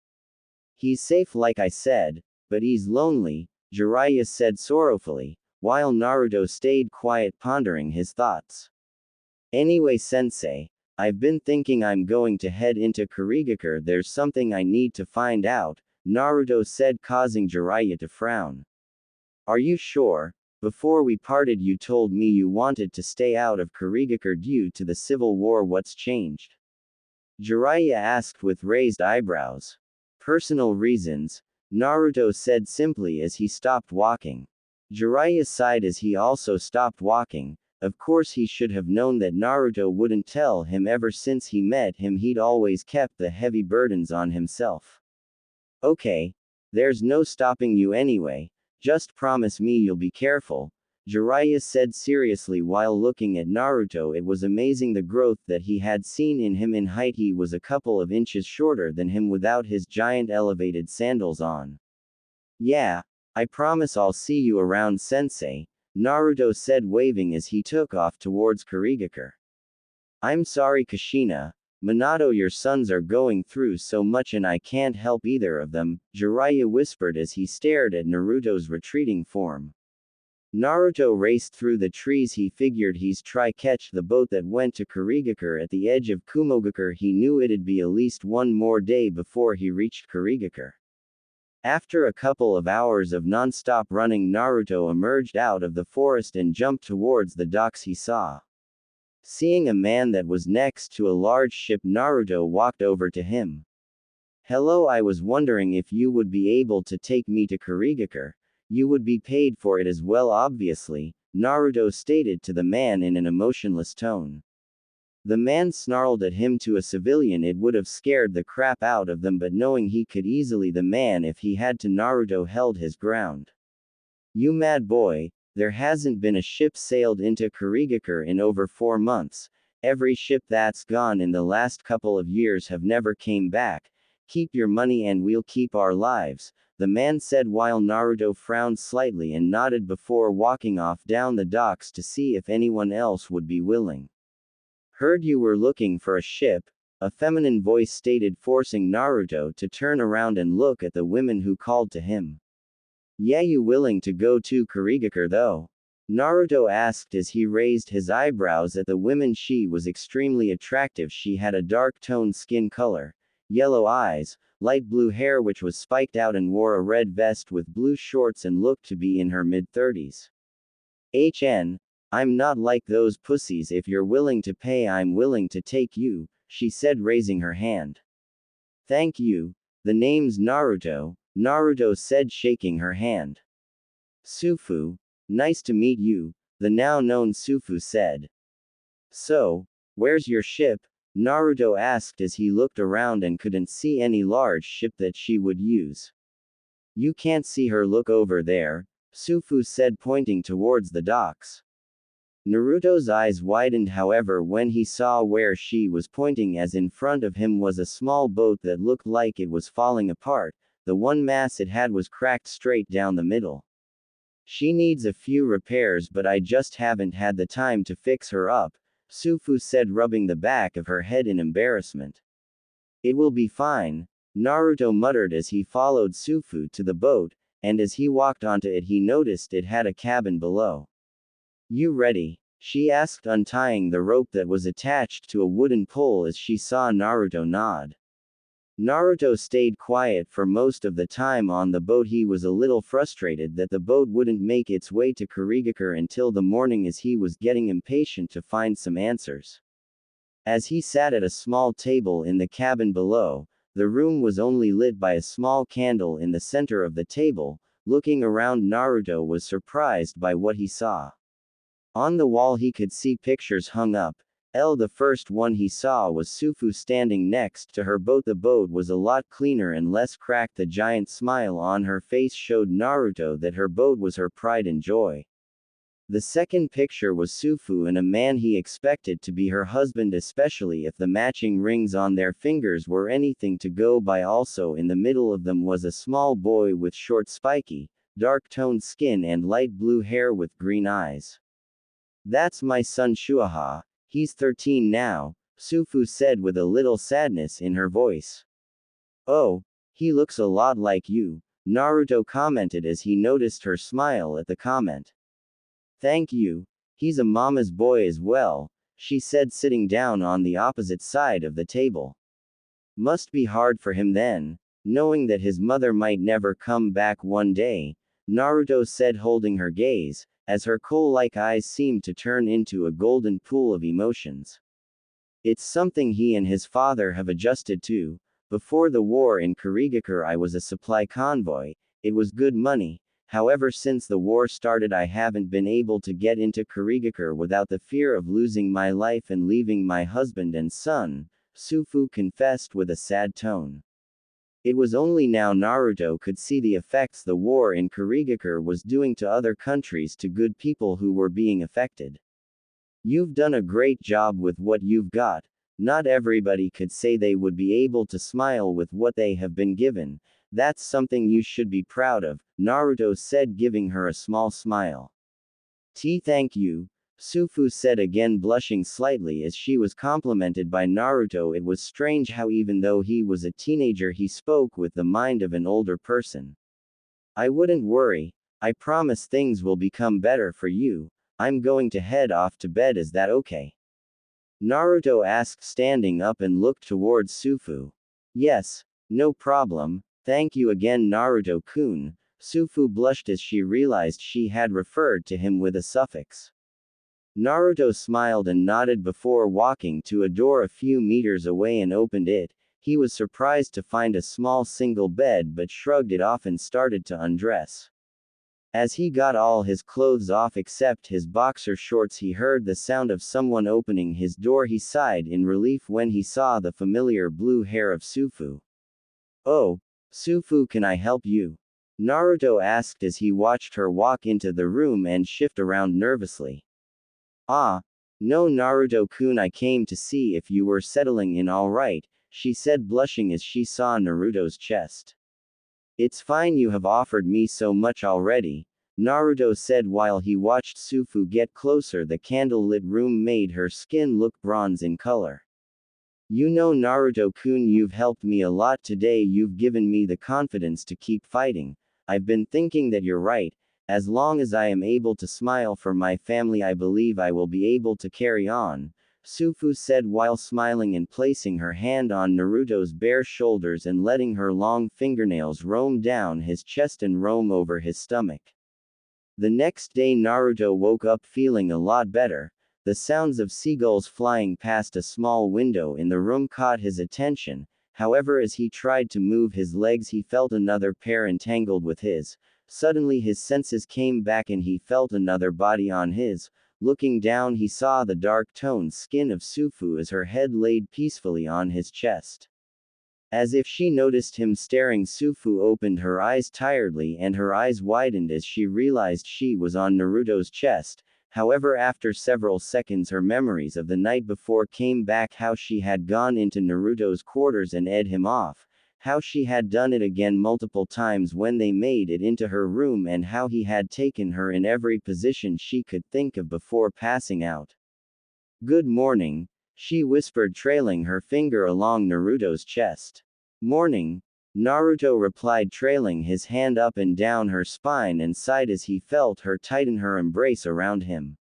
He's safe like I said, but he's lonely, Jiraiya said sorrowfully, while Naruto stayed quiet pondering his thoughts. Anyway Sensei, I've been thinking I'm going to head into Kurigakure. There's something I need to find out, Naruto said, causing Jiraiya to frown. Are you sure? Before we parted you told me you wanted to stay out of Kurigakure due to the civil war. What's changed? Jiraiya asked with raised eyebrows. Personal reasons, Naruto said simply as he stopped walking. Jiraiya sighed as he also stopped walking. Of course he should have known that Naruto wouldn't tell him. Ever since he met him he'd always kept the heavy burdens on himself. Okay. There's no stopping you anyway. Just promise me you'll be careful, Jiraiya said seriously while looking at Naruto. It was amazing the growth that he had seen in him. In height he was a couple of inches shorter than him without his giant elevated sandals on. Yeah, I promise I'll see you around Sensei, Naruto said waving as he took off towards Kurigakure. I'm sorry Kushina, Minato, your sons are going through so much and I can't help either of them, Jiraiya whispered as he stared at Naruto's retreating form. Naruto raced through the trees. He figured he's try catch the boat that went to Kurigakure at the edge of Kumogakure. He knew it'd be at least one more day before he reached Kurigakure. After a couple of hours of non-stop running Naruto emerged out of the forest and jumped towards the docks. He saw. Seeing a man that was next to a large ship, Naruto walked over to him. Hello, I was wondering if you would be able to take me to Kurigakure. You would be paid for it as well obviously, Naruto stated to the man in an emotionless tone. The man snarled at him. To a civilian it would have scared the crap out of them, but knowing he could easily the man if he had to, Naruto held his ground. You mad boy, there hasn't been a ship sailed into Kurigakure in over 4 months. Every ship that's gone in the last couple of years have never came back. Keep your money and we'll keep our lives, the man said while Naruto frowned slightly and nodded before walking off down the docks to see if anyone else would be willing. Heard you were looking for a ship, a feminine voice stated, forcing Naruto to turn around and look at the women who called to him. Yeah, you willing to go to Kurigakure though? Naruto asked as he raised his eyebrows at the women. She was extremely attractive. She had a dark-toned skin color, yellow eyes, light blue hair which was spiked out, and wore a red vest with blue shorts and looked to be in her mid-30s. I'm not like those pussies. If you're willing to pay I'm willing to take you, she said raising her hand. Thank you. The name's Naruto, Naruto said shaking her hand. Sufu. Nice to meet you, the now known Sufu said. So, where's your ship? Naruto asked as he looked around and couldn't see any large ship that she would use. You can't see her, look over there, Sufu said pointing towards the docks. Naruto's eyes widened however when he saw where she was pointing, as in front of him was a small boat that looked like it was falling apart. The one mast it had was cracked straight down the middle. She needs a few repairs but I just haven't had the time to fix her up, Sufu said rubbing the back of her head in embarrassment. It will be fine, Naruto muttered as he followed Sufu to the boat, and as he walked onto it he noticed it had a cabin below. You ready? She asked, untying the rope that was attached to a wooden pole as she saw Naruto nod. Naruto stayed quiet for most of the time on the boat. He was a little frustrated that the boat wouldn't make its way to Kurigakure until the morning, as he was getting impatient to find some answers. As he sat at a small table in the cabin below, the room was only lit by a small candle in the center of the table. Looking around, Naruto was surprised by what he saw. On the wall he could see pictures hung up. The first one he saw was Sufu standing next to her boat. The boat was a lot cleaner and less cracked. The giant smile on her face showed Naruto that her boat was her pride and joy. The second picture was Sufu and a man he expected to be her husband, especially if the matching rings on their fingers were anything to go by. Also in the middle of them was a small boy with short spiky, dark-toned skin and light blue hair with green eyes. That's my son Shuaha. He's 13 now, Sufu said with a little sadness in her voice. Oh, he looks a lot like you, Naruto commented as he noticed her smile at the comment. Thank you. He's a mama's boy as well, she said, sitting down on the opposite side of the table. Must be hard for him then, knowing that his mother might never come back one day, Naruto said, holding her gaze, as her coal-like eyes seemed to turn into a golden pool of emotions. It's something he and his father have adjusted to. Before the war in Kurigakure I was a supply convoy. It was good money. However, since the war started I haven't been able to get into Kurigakure without the fear of losing my life and leaving my husband and son, Sufu confessed with a sad tone. It was only now Naruto could see the effects the war in Kurigakure was doing to other countries, to good people who were being affected. You've done a great job with what you've got. Not everybody could say they would be able to smile with what they have been given. That's something you should be proud of, Naruto said, giving her a small smile. Thank you, Sufu said, again blushing slightly as she was complimented by Naruto. It was strange how even though he was a teenager he spoke with the mind of an older person. I wouldn't worry. I promise things will become better for you. I'm going to head off to bed. Is that okay? Naruto asked, standing up and looked towards Sufu. Yes, no problem. Thank you again, Naruto-kun. Sufu blushed as she realized she had referred to him with a suffix. Naruto smiled and nodded before walking to a door a few meters away and opened it. He was surprised to find a small single bed but shrugged it off and started to undress. As he got all his clothes off except his boxer shorts, he heard the sound of someone opening his door. He sighed in relief when he saw the familiar blue hair of Sufu. Oh, Sufu, can I help you? Naruto asked as he watched her walk into the room and shift around nervously. Ah, no, Naruto-kun, I came to see if you were settling in all right, she said, blushing as she saw Naruto's chest. It's fine, you have offered me so much already, Naruto said while he watched Sufu get closer. The candle-lit room made her skin look bronze in color. You know, Naruto-kun, you've helped me a lot today. You've given me the confidence to keep fighting. I've been thinking that you're right. As long as I am able to smile for my family, I believe I will be able to carry on, Sufu said while smiling and placing her hand on Naruto's bare shoulders and letting her long fingernails roam down his chest and roam over his stomach. The next day Naruto woke up feeling a lot better. The sounds of seagulls flying past a small window in the room caught his attention. However, as he tried to move his legs he felt another pair entangled with his. Suddenly his senses came back and he felt another body on his. Looking down he saw the dark-toned skin of Sufu as her head laid peacefully on his chest. As if she noticed him staring, Sufu opened her eyes tiredly and her eyes widened as she realized she was on Naruto's chest. However, after several seconds her memories of the night before came back, how she had gone into Naruto's quarters and ed him off. How she had done it again multiple times when they made it into her room, and how he had taken her in every position she could think of before passing out. Good morning, she whispered, trailing her finger along Naruto's chest. Morning, Naruto replied, trailing his hand up and down her spine, and sighed as he felt her tighten her embrace around him.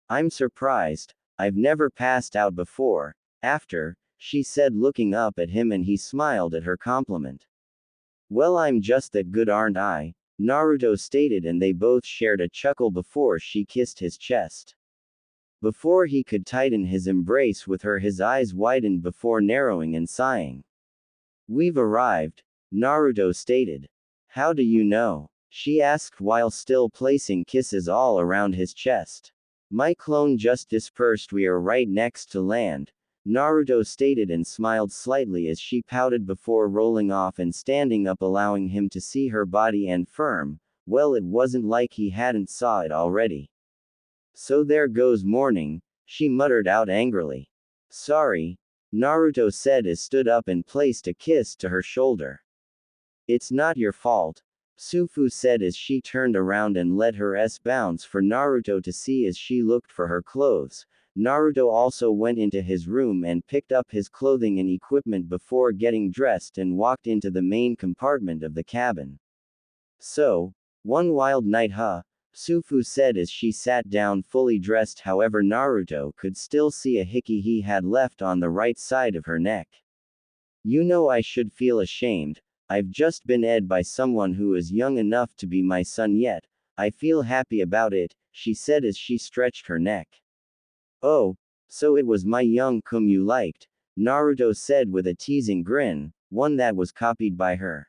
I'm surprised, I've never passed out before. After, she said, looking up at him, and he smiled at her compliment. Well, I'm just that good, aren't I? Naruto stated, and they both shared a chuckle before she kissed his chest. Before he could tighten his embrace with her, his eyes widened before narrowing and sighing. We've arrived, Naruto stated. How do you know? She asked while still placing kisses all around his chest. My clone just dispersed. We are right next to land, Naruto stated and smiled slightly as she pouted before rolling off and standing up, allowing him to see her body and firm. Well, it wasn't like he hadn't saw it already. So there goes morning, she muttered out angrily. Sorry, Naruto said as stood up and placed a kiss to her shoulder. It's not your fault, Sufu said as she turned around and let her bounce for Naruto to see as she looked for her clothes. Naruto also went into his room and picked up his clothing and equipment before getting dressed and walked into the main compartment of the cabin. So, one wild night, huh? Sufu said as she sat down fully dressed. However, Naruto could still see a hickey he had left on the right side of her neck. You know, I should feel ashamed. I've just been ed by someone who is young enough to be my son, yet I feel happy about it, she said as she stretched her neck. Oh, so it was my young cum you liked, Naruto said with a teasing grin, one that was copied by her.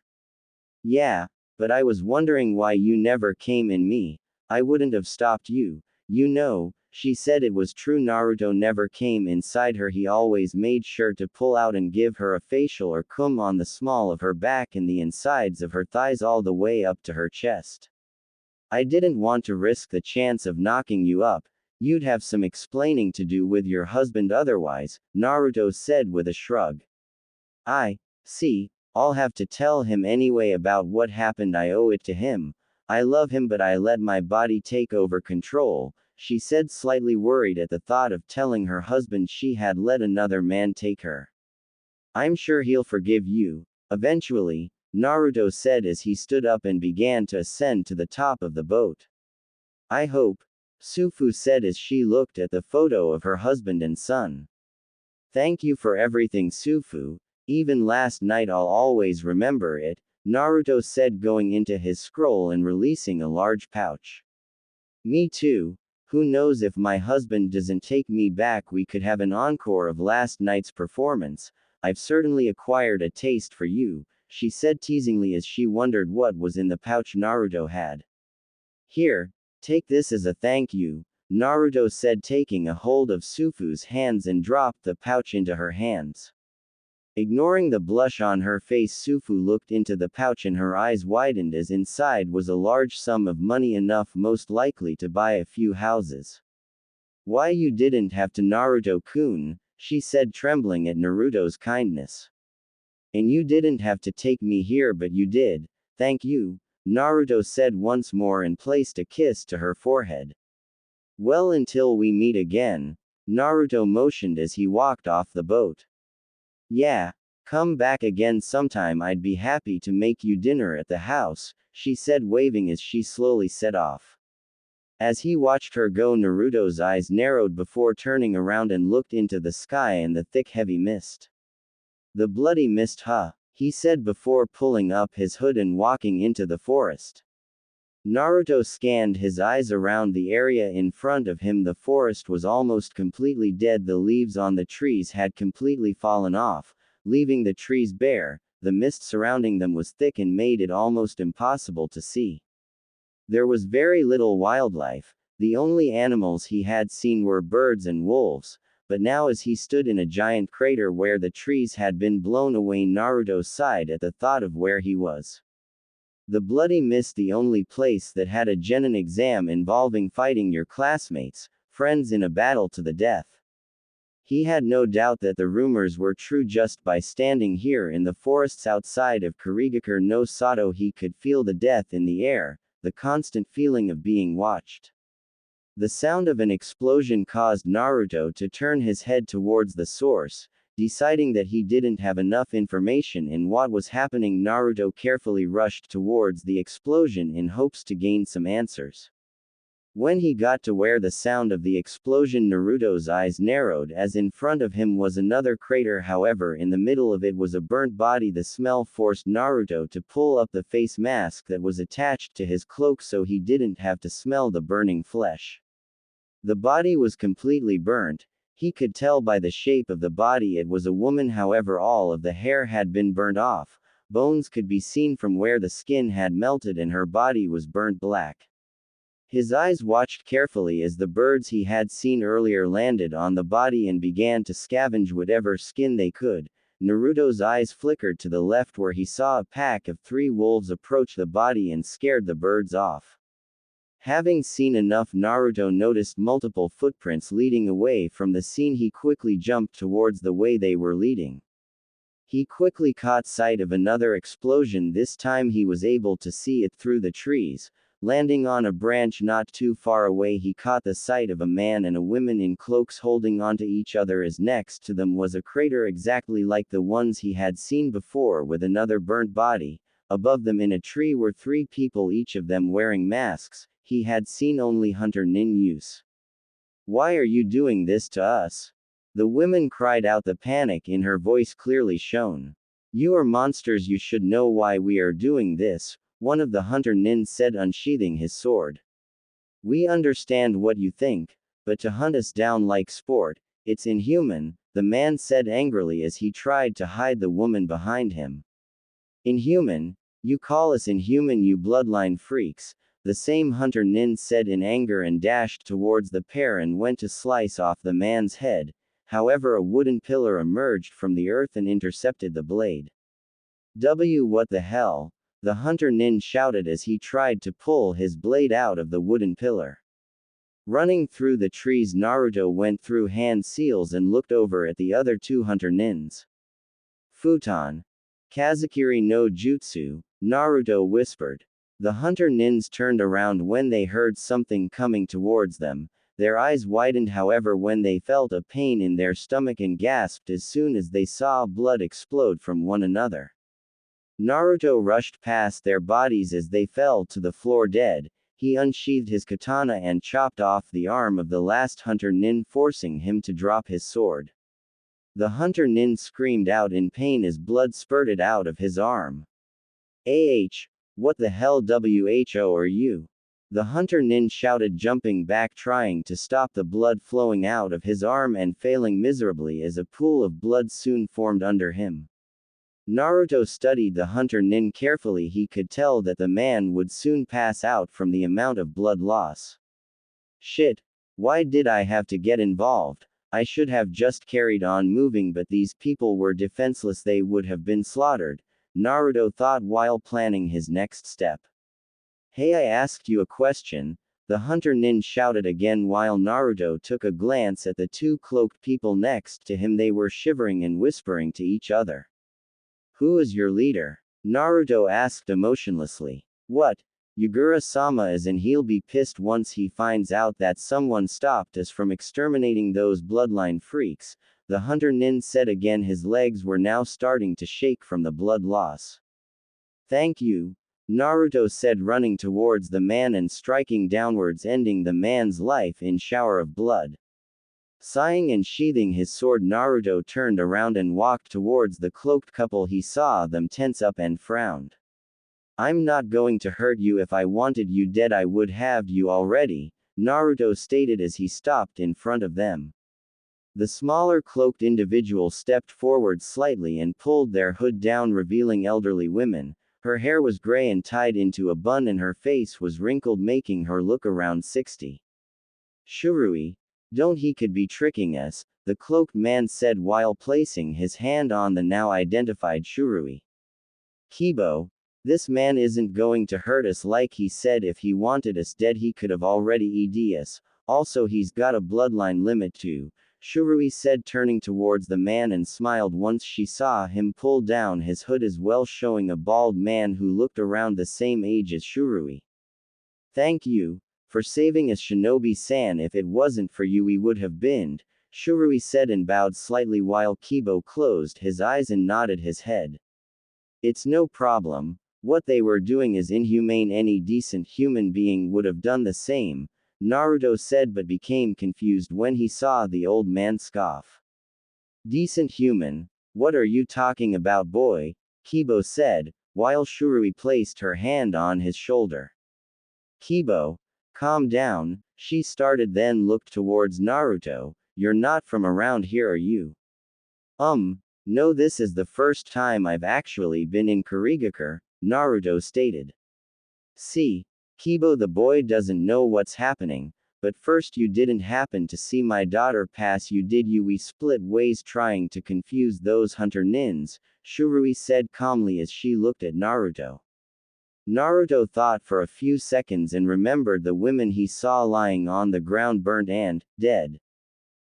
Yeah, but I was wondering why you never came in me. I wouldn't have stopped you, you know, she said. It was true, Naruto never came inside her. He always made sure to pull out and give her a facial or cum on the small of her back and the insides of her thighs all the way up to her chest. I didn't want to risk the chance of knocking you up. You'd have some explaining to do with your husband otherwise, Naruto said with a shrug. I see, I'll have to tell him anyway about what happened. I owe it to him. I love him, but I let my body take over control, she said, slightly worried at the thought of telling her husband she had let another man take her. I'm sure he'll forgive you, eventually, Naruto said as he stood up and began to ascend to the top of the boat. I hope, Sufu said as she looked at the photo of her husband and son. Thank you for everything, Sufu. Even last night I'll always remember it, Naruto said, going into his scroll and releasing a large pouch. Me too. Who knows, if my husband doesn't take me back, we could have an encore of last night's performance. I've certainly acquired a taste for you, she said teasingly as she wondered what was in the pouch Naruto had. Here, take this as a thank you, Naruto said, taking a hold of Sufu's hands and dropped the pouch into her hands. Ignoring the blush on her face, Sufu looked into the pouch and her eyes widened as inside was a large sum of money, enough most likely to buy a few houses. Why, you didn't have to, Naruto-kun, she said, trembling at Naruto's kindness. And you didn't have to take me here, but you did. Thank you, Naruto said once more and placed a kiss to her forehead. Well, until we meet again, Naruto motioned as he walked off the boat. Yeah, come back again sometime. I'd be happy to make you dinner at the house, she said, waving as she slowly set off. As he watched her go, Naruto's eyes narrowed before turning around and looked into the sky and the thick heavy mist. The bloody mist, huh? He said before pulling up his hood and walking into the forest. Naruto scanned his eyes around the area in front of him. The forest was almost completely dead. The leaves on the trees had completely fallen off, leaving the trees bare. The mist surrounding them was thick and made it almost impossible to see. There was very little wildlife. The only animals he had seen were birds and wolves, but now as he stood in a giant crater where the trees had been blown away, Naruto sighed at the thought of where he was. The bloody mist, the only place that had a genin exam involving fighting your classmates, friends in a battle to the death. He had no doubt that the rumors were true. Just by standing here in the forests outside of Kurigakure no Sato, he could feel the death in the air, the constant feeling of being watched. The sound of an explosion caused Naruto to turn his head towards the source. Deciding that he didn't have enough information in what was happening, Naruto carefully rushed towards the explosion in hopes to gain some answers. When he got to where the sound of the explosion, Naruto's eyes narrowed as in front of him was another crater. However, in the middle of it was a burnt body. The smell forced Naruto to pull up the face mask that was attached to his cloak so he didn't have to smell the burning flesh. The body was completely burnt. He could tell by the shape of the body it was a woman. However, all of the hair had been burnt off. Bones could be seen from where the skin had melted and her body was burnt black. His eyes watched carefully as the birds he had seen earlier landed on the body and began to scavenge whatever skin they could. Naruto's eyes flickered to the left where he saw a pack of 3 wolves approach the body and scared the birds off. Having seen enough, Naruto noticed multiple footprints leading away from the scene. He quickly jumped towards the way they were leading. He quickly caught sight of another explosion. This time he was able to see it through the trees. Landing on a branch not too far away, he caught the sight of a man and a woman in cloaks holding onto each other, as next to them was a crater exactly like the ones he had seen before with another burnt body. Above them in a tree were 3 people, each of them wearing masks. He had seen only Hunter Nin use. "Why are you doing this to us?" The woman cried out, the panic in her voice clearly shown. "You are monsters, you should know why we are doing this," one of the Hunter Nin said, unsheathing his sword. "We understand what you think, but to hunt us down like sport, it's inhuman," the man said angrily as he tried to hide the woman behind him. "Inhuman? You call us inhuman, you bloodline freaks," the same Hunter Nin said in anger and dashed towards the pair and went to slice off the man's head. However, a wooden pillar emerged from the earth and intercepted the blade. What the hell?" the Hunter Nin shouted as he tried to pull his blade out of the wooden pillar. Running through the trees, Naruto went through hand seals and looked over at the other 2 Hunter Nins. "Futon. Kazakiri no Jutsu," Naruto whispered. The Hunter Nins turned around when they heard something coming towards them. Their eyes widened, however, when they felt a pain in their stomach and gasped as soon as they saw blood explode from one another. Naruto rushed past their bodies as they fell to the floor dead. He unsheathed his katana and chopped off the arm of the last Hunter Nin, forcing him to drop his sword. The Hunter Nin screamed out in pain as blood spurted out of his arm. What the hell who are you?" the Hunter Nin shouted, jumping back trying to stop the blood flowing out of his arm and failing miserably as a pool of blood soon formed under him. Naruto studied the Hunter Nin carefully. He could tell that the man would soon pass out from the amount of blood loss. "Shit. Why did I have to get involved? I should have just carried on moving, but these people were defenseless, they would have been slaughtered," Naruto thought while planning his next step. "Hey, I asked you a question," the Hunter Nin shouted again while Naruto took a glance at the 2 cloaked people next to him. They were shivering and whispering to each other. "Who is your leader?" Naruto asked emotionlessly. "What? Yugura-sama is, and he'll be pissed once he finds out that someone stopped us from exterminating those bloodline freaks," the Hunter Nin said again. His legs were now starting to shake from the blood loss. "Thank you," Naruto said, running towards the man and striking downwards, ending the man's life in shower of blood. Sighing and sheathing his sword, Naruto turned around and walked towards the cloaked couple. He saw them tense up and frowned. "I'm not going to hurt you. If I wanted you dead I would have you already," Naruto stated as he stopped in front of them. The smaller cloaked individual stepped forward slightly and pulled their hood down, revealing elderly women. Her hair was gray and tied into a bun and her face was wrinkled, making her look around 60. "Shurui. Don't, he could be tricking us," the cloaked man said while placing his hand on the now identified Shurui. "Kibo. This man isn't going to hurt us like he said. If he wanted us dead he could have already ED us. Also, he's got a bloodline limit too," Shurui said, turning towards the man and smiled once she saw him pull down his hood as well, showing a bald man who looked around the same age as Shurui. "Thank you for saving us, Shinobi-san. If it wasn't for you we would have been," Shurui said and bowed slightly while Kibo closed his eyes and nodded his head. "It's no problem. What they were doing is inhumane. Any decent human being would have done the same," Naruto said, but became confused when he saw the old man scoff. Decent human, what are you talking about, boy? Kibo said, while Shurui placed her hand on his shoulder. Kibo, calm down, she started, then looked towards Naruto. You're not from around here, are you? No, this is the first time I've actually been in Kurigakure, Naruto stated. See, Kibo, the boy doesn't know what's happening, but first, you didn't happen to see my daughter pass you, did you? We split ways trying to confuse those hunter nins, Shurui said calmly as she looked at Naruto. Naruto thought for a few seconds and remembered the women he saw lying on the ground, burnt and dead.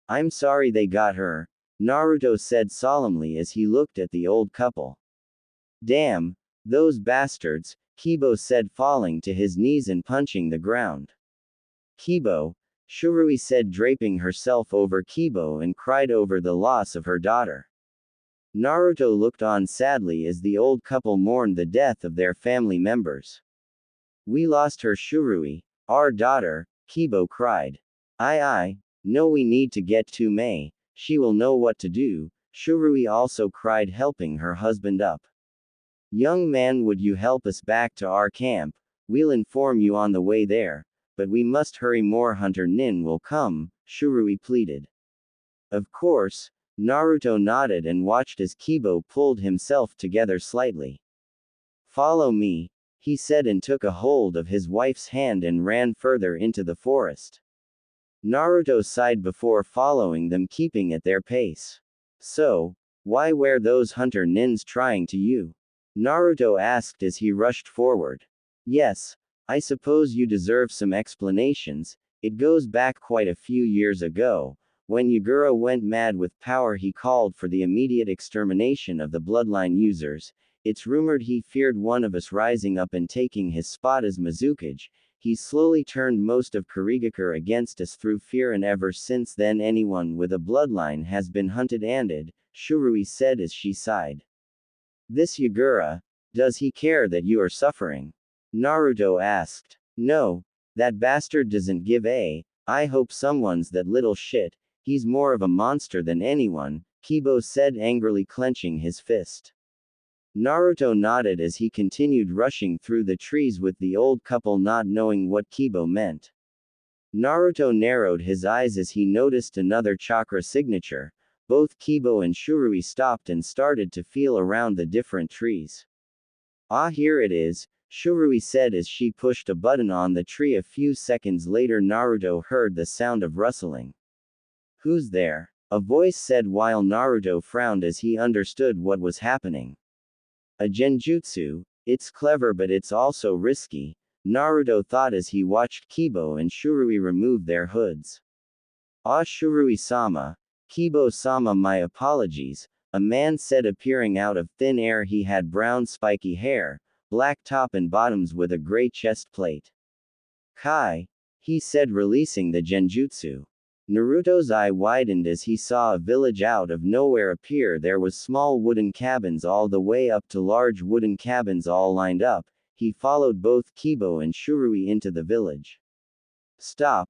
I'm sorry they got her, Naruto said solemnly as he looked at the old couple. Damn, those bastards, Kibo said, falling to his knees and punching the ground. Kibo, Shurui said, draping herself over Kibo, and cried over the loss of her daughter. Naruto looked on sadly as the old couple mourned the death of their family members. We lost her, Shurui, our daughter, Kibo cried. No, we need to get to Mei, she will know what to do, Shurui also cried, helping her husband up. Young man, would you help us back to our camp? We'll inform you on the way there, but we must hurry, more hunter nin will come, Shurui pleaded. Of course, Naruto nodded and watched as Kibo pulled himself together slightly. Follow me, he said, and took a hold of his wife's hand and ran further into the forest. Naruto sighed before following them, keeping at their pace. So, why were those hunter nins trying to you? Naruto asked as he rushed forward. Yes, I suppose you deserve some explanations. It goes back quite a few years ago. When Yagura went mad with power, he called for the immediate extermination of the bloodline users. It's rumored he feared one of us rising up and taking his spot as Mizukage. He slowly turned most of Kurigakure against us through fear, and ever since then anyone with a bloodline has been hunted and ended, Shurui said as she sighed. This Yagura, does he care that you are suffering? Naruto asked. No, that bastard doesn't give a. I hope someone's that little shit. He's more of a monster than anyone, Kibo said angrily, clenching his fist. Naruto nodded as he continued rushing through the trees with the old couple, not knowing what Kibo meant. Naruto narrowed his eyes as he noticed another chakra signature. Both Kibo and Shurui stopped and started to feel around the different trees. Ah, here it is, Shurui said as she pushed a button on the tree. A few seconds later, Naruto heard the sound of rustling. Who's there? A voice said while Naruto frowned as he understood what was happening. A genjutsu, it's clever but it's also risky, Naruto thought as he watched Kibo and Shurui remove their hoods. Ah, Shurui-sama, Kibo-sama, my apologies, a man said, appearing out of thin air. He had brown spiky hair, black top and bottoms with a gray chest plate. Kai, he said, releasing the genjutsu. Naruto's eye widened as he saw a village out of nowhere appear. There was small wooden cabins all the way up to large wooden cabins all lined up. He followed both Kibo and Shurui into the village. Stop.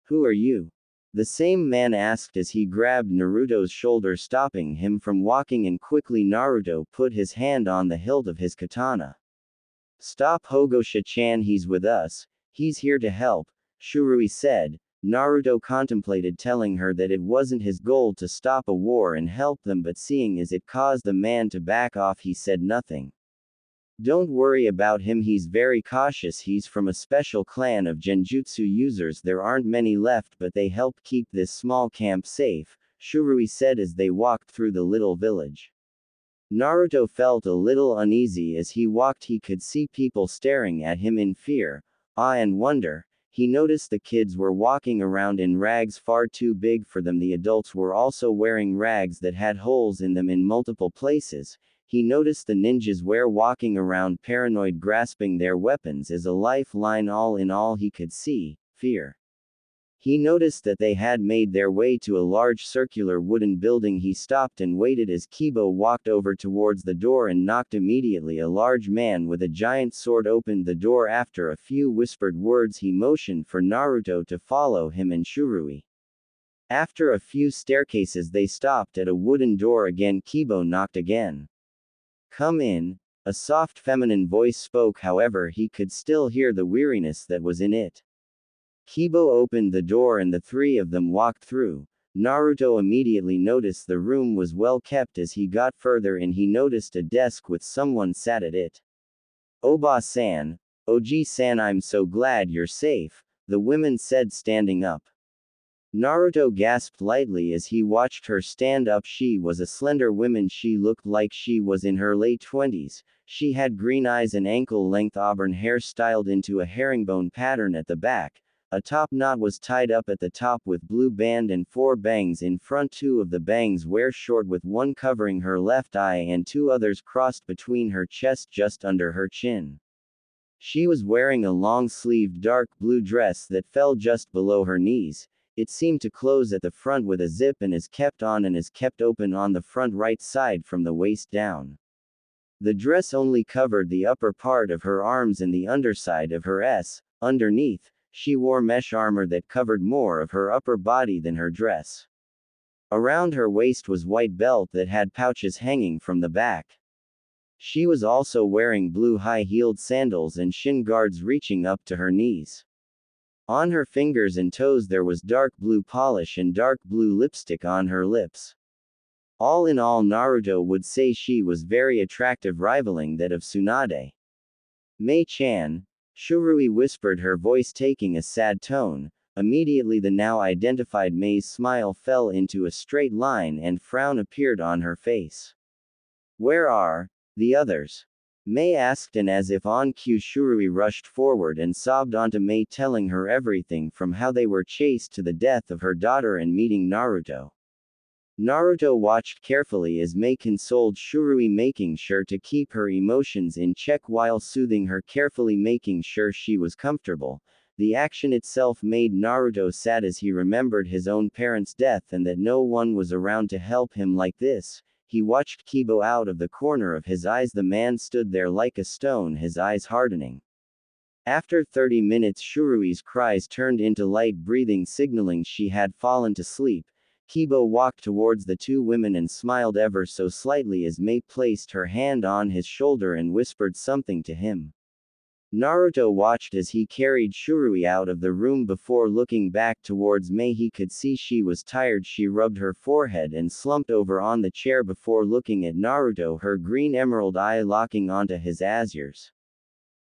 Who are you? The same man asked as he grabbed Naruto's shoulder, stopping him from walking, and quickly Naruto put his hand on the hilt of his katana. Stop, Hogosha-chan, he's with us, he's here to help, Shurui said. Naruto contemplated telling her that it wasn't his goal to stop a war and help them, but seeing as it caused the man to back off, he said nothing. Don't worry about him, he's very cautious. He's from a special clan of genjutsu users. There aren't many left, but they help keep this small camp safe, Shurui said as they walked through the little village. Naruto felt a little uneasy as he walked. He could see people staring at him in fear, awe and wonder. He noticed the kids were walking around in rags far too big for them. The adults were also wearing rags that had holes in them in multiple places. He noticed the ninjas were walking around paranoid, grasping their weapons as a lifeline. All in all, he could see fear. He noticed that they had made their way to a large circular wooden building. He stopped and waited as Kibo walked over towards the door and knocked immediately. A large man with a giant sword opened the door. After a few whispered words he motioned for Naruto to follow him and Shurui. After a few staircases they stopped at a wooden door again. Kibo knocked again. "Come in." A soft feminine voice spoke, however he could still hear the weariness that was in it. Kibo opened the door and the three of them walked through. Naruto immediately noticed the room was well kept. As he got further in he noticed a desk with someone sat at it. "Oba-san, Oji-san, I'm so glad you're safe," the woman said, standing up. Naruto gasped lightly as he watched her stand up. She was a slender woman. She looked like she was in her late 20s. She had green eyes and ankle-length auburn hair styled into a herringbone pattern at the back. A top knot was tied up at the top with blue band and 4 bangs in front. 2 of the bangs were short, with one covering her left eye and 2 others crossed between her chest just under her chin. She was wearing a long-sleeved dark blue dress that fell just below her knees. It seemed to close at the front with a zip and is kept on and is kept open on the front right side from the waist down. The dress only covered the upper part of her arms and the underside of her s. Underneath, she wore mesh armor that covered more of her upper body than her dress. Around her waist was white belt that had pouches hanging from the back. She was also wearing blue high-heeled sandals and shin guards reaching up to her knees. On her fingers and toes there was dark blue polish and dark blue lipstick on her lips. All in all, Naruto would say she was very attractive, rivaling that of Tsunade. "Mei-chan," Shurui whispered, her voice taking a sad tone. Immediately the now identified Mei's smile fell into a straight line and frown appeared on her face. "Where are the others?" Mei asked, and as if on cue Shurui rushed forward and sobbed onto Mei, telling her everything from how they were chased to the death of her daughter and meeting Naruto. Naruto watched carefully as Mei consoled Shurui, making sure to keep her emotions in check while soothing her carefully, making sure she was comfortable. The action itself made Naruto sad as he remembered his own parents' death and that no one was around to help him like this. He watched Kibo out of the corner of his eyes. The man stood there like a stone, his eyes hardening. After 30 minutes, Shurui's cries turned into light breathing, signaling she had fallen to sleep. Kibo walked towards the 2 women and smiled ever so slightly as Mei placed her hand on his shoulder and whispered something to him. Naruto watched as he carried Shurui out of the room. Before looking back towards Mei, he could see she was tired. She rubbed her forehead and slumped over on the chair before looking at Naruto, her green emerald eye locking onto his azures.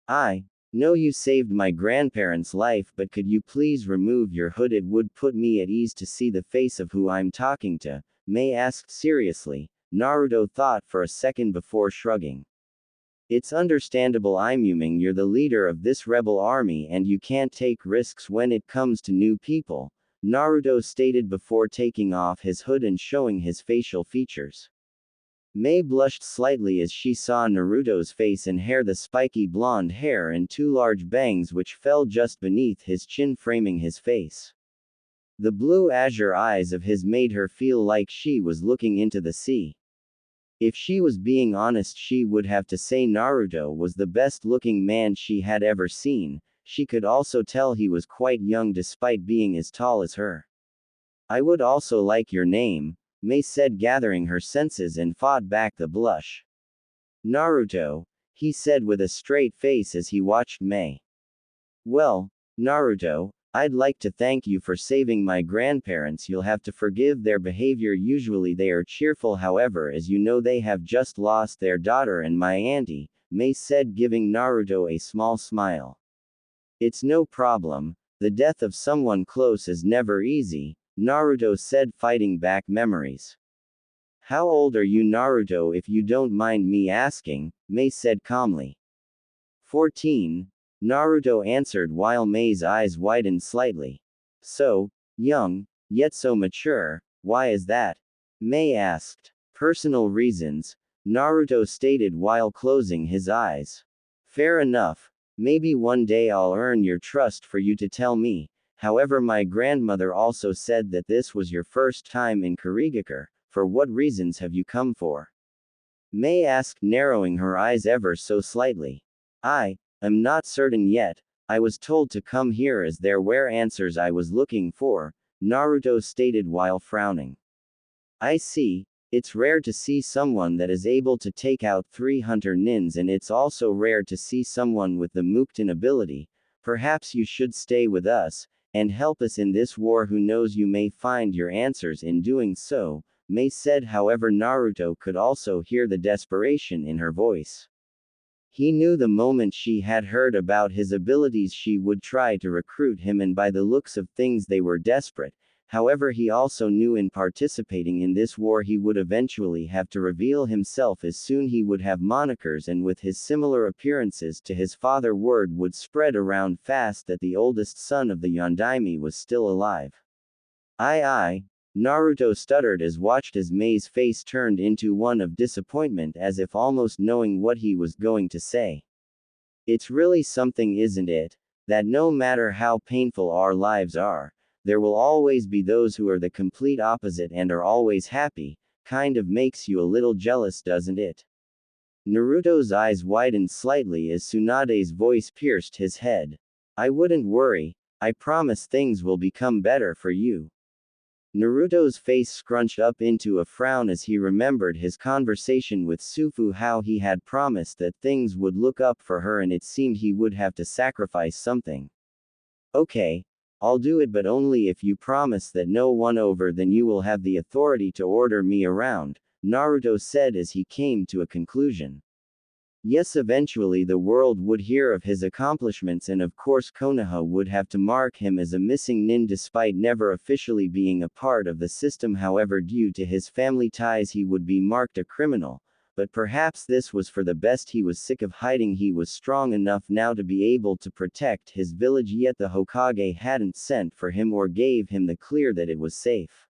"I know you saved my grandparents' life, but could you please remove your hood? It would put me at ease to see the face of who I'm talking to," Mei asked seriously. Naruto thought for a second before shrugging. "It's understandable. I'm assuming you're the leader of this rebel army and you can't take risks when it comes to new people," Naruto stated before taking off his hood and showing his facial features. Mei blushed slightly as she saw Naruto's face and hair, the spiky blonde hair and 2 large bangs which fell just beneath his chin, framing his face. The blue azure eyes of his made her feel like she was looking into the sea. If she was being honest, she would have to say Naruto was the best-looking man she had ever seen. She could also tell he was quite young despite being as tall as her. "I would also like your name," Mei said, gathering her senses and fought back the blush. "Naruto," he said with a straight face as he watched Mei. "Well, Naruto, I'd like to thank you for saving my grandparents. You'll have to forgive their behavior. Usually they are cheerful, however, as you know, they have just lost their daughter and my auntie," Mei said, giving Naruto a small smile. "It's no problem. The death of someone close is never easy," Naruto said, fighting back memories. "How old are you, Naruto, if you don't mind me asking?" Mei said calmly. 14. Naruto answered while Mei's eyes widened slightly. "So young, yet so mature, why is that?" Mei asked. "Personal reasons," Naruto stated while closing his eyes. "Fair enough. Maybe one day I'll earn your trust for you to tell me," however my grandmother also said that this was your first time in Kurigakure. For what reasons have you come for? May asked, narrowing her eyes ever so slightly. I am not certain yet. I was told to come here as there were answers I was looking for, Naruto stated while frowning. I see. It's rare to see someone that is able to take out 3 hunter nins, and it's also rare to see someone with the Mukten ability. Perhaps you should stay with us, and help us in this war. Who knows, you may find your answers in doing so, May said. However, Naruto could also hear the desperation in her voice. He knew the moment she had heard about his abilities she would try to recruit him, and by the looks of things they were desperate. However, he also knew in participating in this war he would eventually have to reveal himself, as soon he would have monikers, and with his similar appearances to his father, word would spread around fast that the oldest son of the Yondaime was still alive. I, Naruto stuttered as watched as May's face turned into one of disappointment, as if almost knowing what he was going to say. It's really something, isn't it, that no matter how painful our lives are, there will always be those who are the complete opposite and are always happy. Kind of makes you a little jealous, doesn't it? Naruto's eyes widened slightly as Tsunade's voice pierced his head. I wouldn't worry. I promise things will become better for you. Naruto's face scrunched up into a frown as he remembered his conversation with Sufu, how he had promised that things would look up for her, and it seemed he would have to sacrifice something. Okay. I'll do it, but only if you promise that no one over than you will have the authority to order me around, Naruto said as he came to a conclusion. Yes, eventually the world would hear of his accomplishments, and of course Konoha would have to mark him as a missing nin despite never officially being a part of the system. However, due to his family ties he would be marked a criminal. But perhaps this was for the best. He was sick of hiding. He was strong enough now to be able to protect his village, yet the Hokage hadn't sent for him or gave him the clear that it was safe.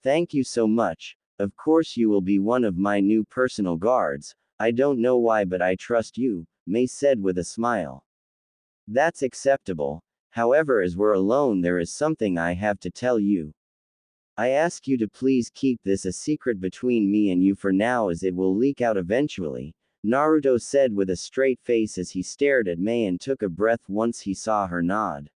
Thank you so much. Of course you will be one of my new personal guards. I don't know why, but I trust you, May said with a smile. That's acceptable. However, as we're alone, there is something I have to tell you. I ask you to please keep this a secret between me and you for now, as it will leak out eventually, Naruto said with a straight face as he stared at May and took a breath once he saw her nod.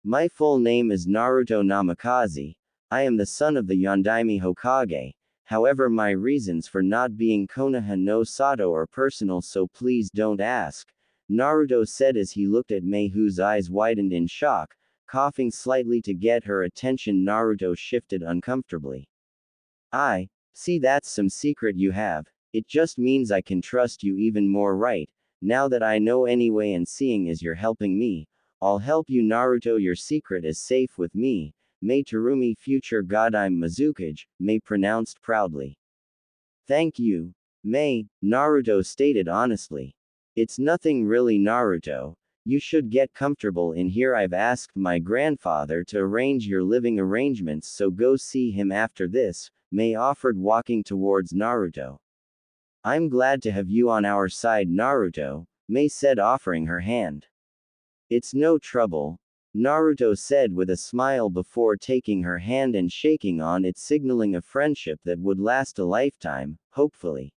My full name is Naruto Namikaze. I am the son of the Yondaime Hokage. However, my reasons for not being Konoha no Sato are personal, so please don't ask, Naruto said as he looked at May, whose eyes widened in shock. Coughing slightly to get her attention, Naruto shifted uncomfortably. I see, that's some secret you have. It just means I can trust you even more, right? Now that I know anyway, and seeing as you're helping me, I'll help you, Naruto. Your secret is safe with me, May Terumi, future Godime Mizukage, May pronounced proudly. Thank you, May, Naruto stated honestly. It's nothing really, Naruto. You should get comfortable in here. I've asked my grandfather to arrange your living arrangements, so go see him after this, May offered, walking towards Naruto. I'm glad to have you on our side, Naruto, May said, offering her hand. It's no trouble, Naruto said with a smile before taking her hand and shaking on it, signaling a friendship that would last a lifetime, hopefully.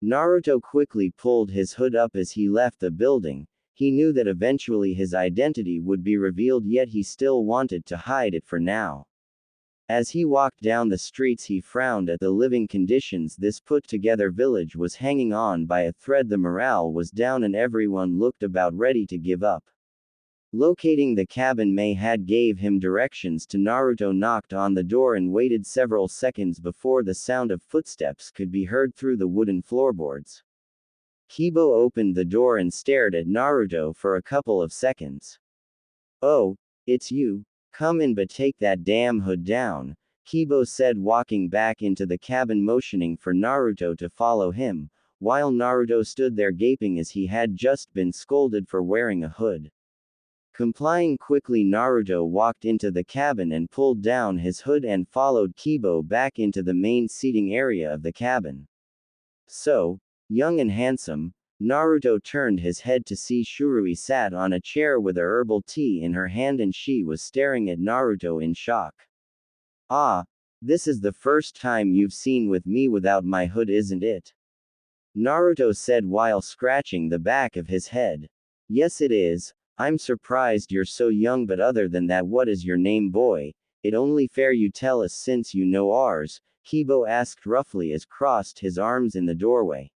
Naruto quickly pulled his hood up as he left the building. He knew that eventually his identity would be revealed, yet he still wanted to hide it for now. As he walked down the streets, he frowned at the living conditions this put-together village was hanging on by a thread. The morale was down and everyone looked about ready to give up. Locating the cabin, May had gave him directions to Naruto, knocked on the door and waited several seconds before the sound of footsteps could be heard through the wooden floorboards. Kibo opened the door and stared at Naruto for a couple of seconds. Oh, it's you. Come in, but take that damn hood down, Kibo said, walking back into the cabin, motioning for Naruto to follow him, while Naruto stood there gaping as he had just been scolded for wearing a hood. Complying quickly, Naruto walked into the cabin and pulled down his hood and followed Kibo back into the main seating area of the cabin. So, young and handsome, Naruto turned his head to see Shurui sat on a chair with a herbal tea in her hand and she was staring at Naruto in shock. Ah, this is the first time you've seen with me without my hood, isn't it? Naruto said while scratching the back of his head. Yes, it is. I'm surprised you're so young, but other than that, what is your name, boy? It only fair you tell us since you know ours, Kibo asked roughly as crossed his arms in the doorway.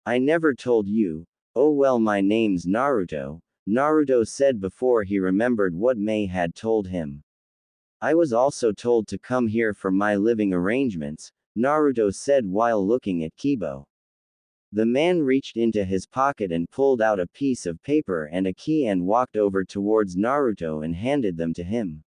I never told you. Oh well, my name's Naruto, Naruto said before he remembered what May had told him. I was also told to come here for my living arrangements, Naruto said while looking at Kibo. The man reached into his pocket and pulled out a piece of paper and a key and walked over towards Naruto and handed them to him.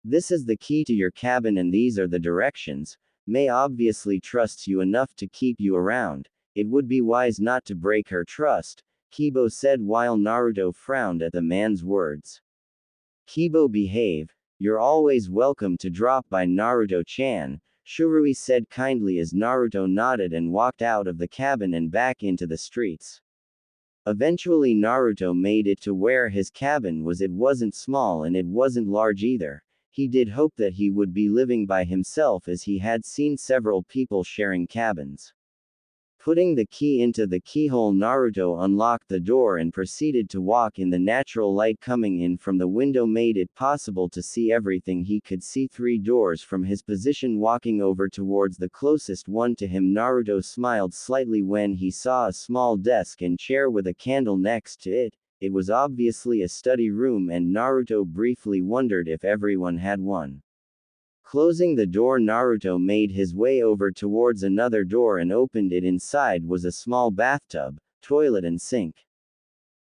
This is the key to your cabin and these are the directions. May obviously trusts you enough to keep you around. It would be wise not to break her trust, Kibo said while Naruto frowned at the man's words. Kibo, behave. You're always welcome to drop by, Naruto-chan, Shurui said kindly as Naruto nodded and walked out of the cabin and back into the streets. Eventually Naruto made it to where his cabin was. It wasn't small and it wasn't large either. He did hope that he would be living by himself as he had seen several people sharing cabins. Putting the key into the keyhole, Naruto unlocked the door and proceeded to walk in. The natural light coming in from the window made it possible to see everything. He could see 3 doors from his position. Walking over towards the closest one to him, Naruto smiled slightly when he saw a small desk and chair with a candle next to it. It was obviously a study room and Naruto briefly wondered if everyone had one. Closing the door, Naruto made his way over towards another door and opened it. Inside was a small bathtub, toilet and sink.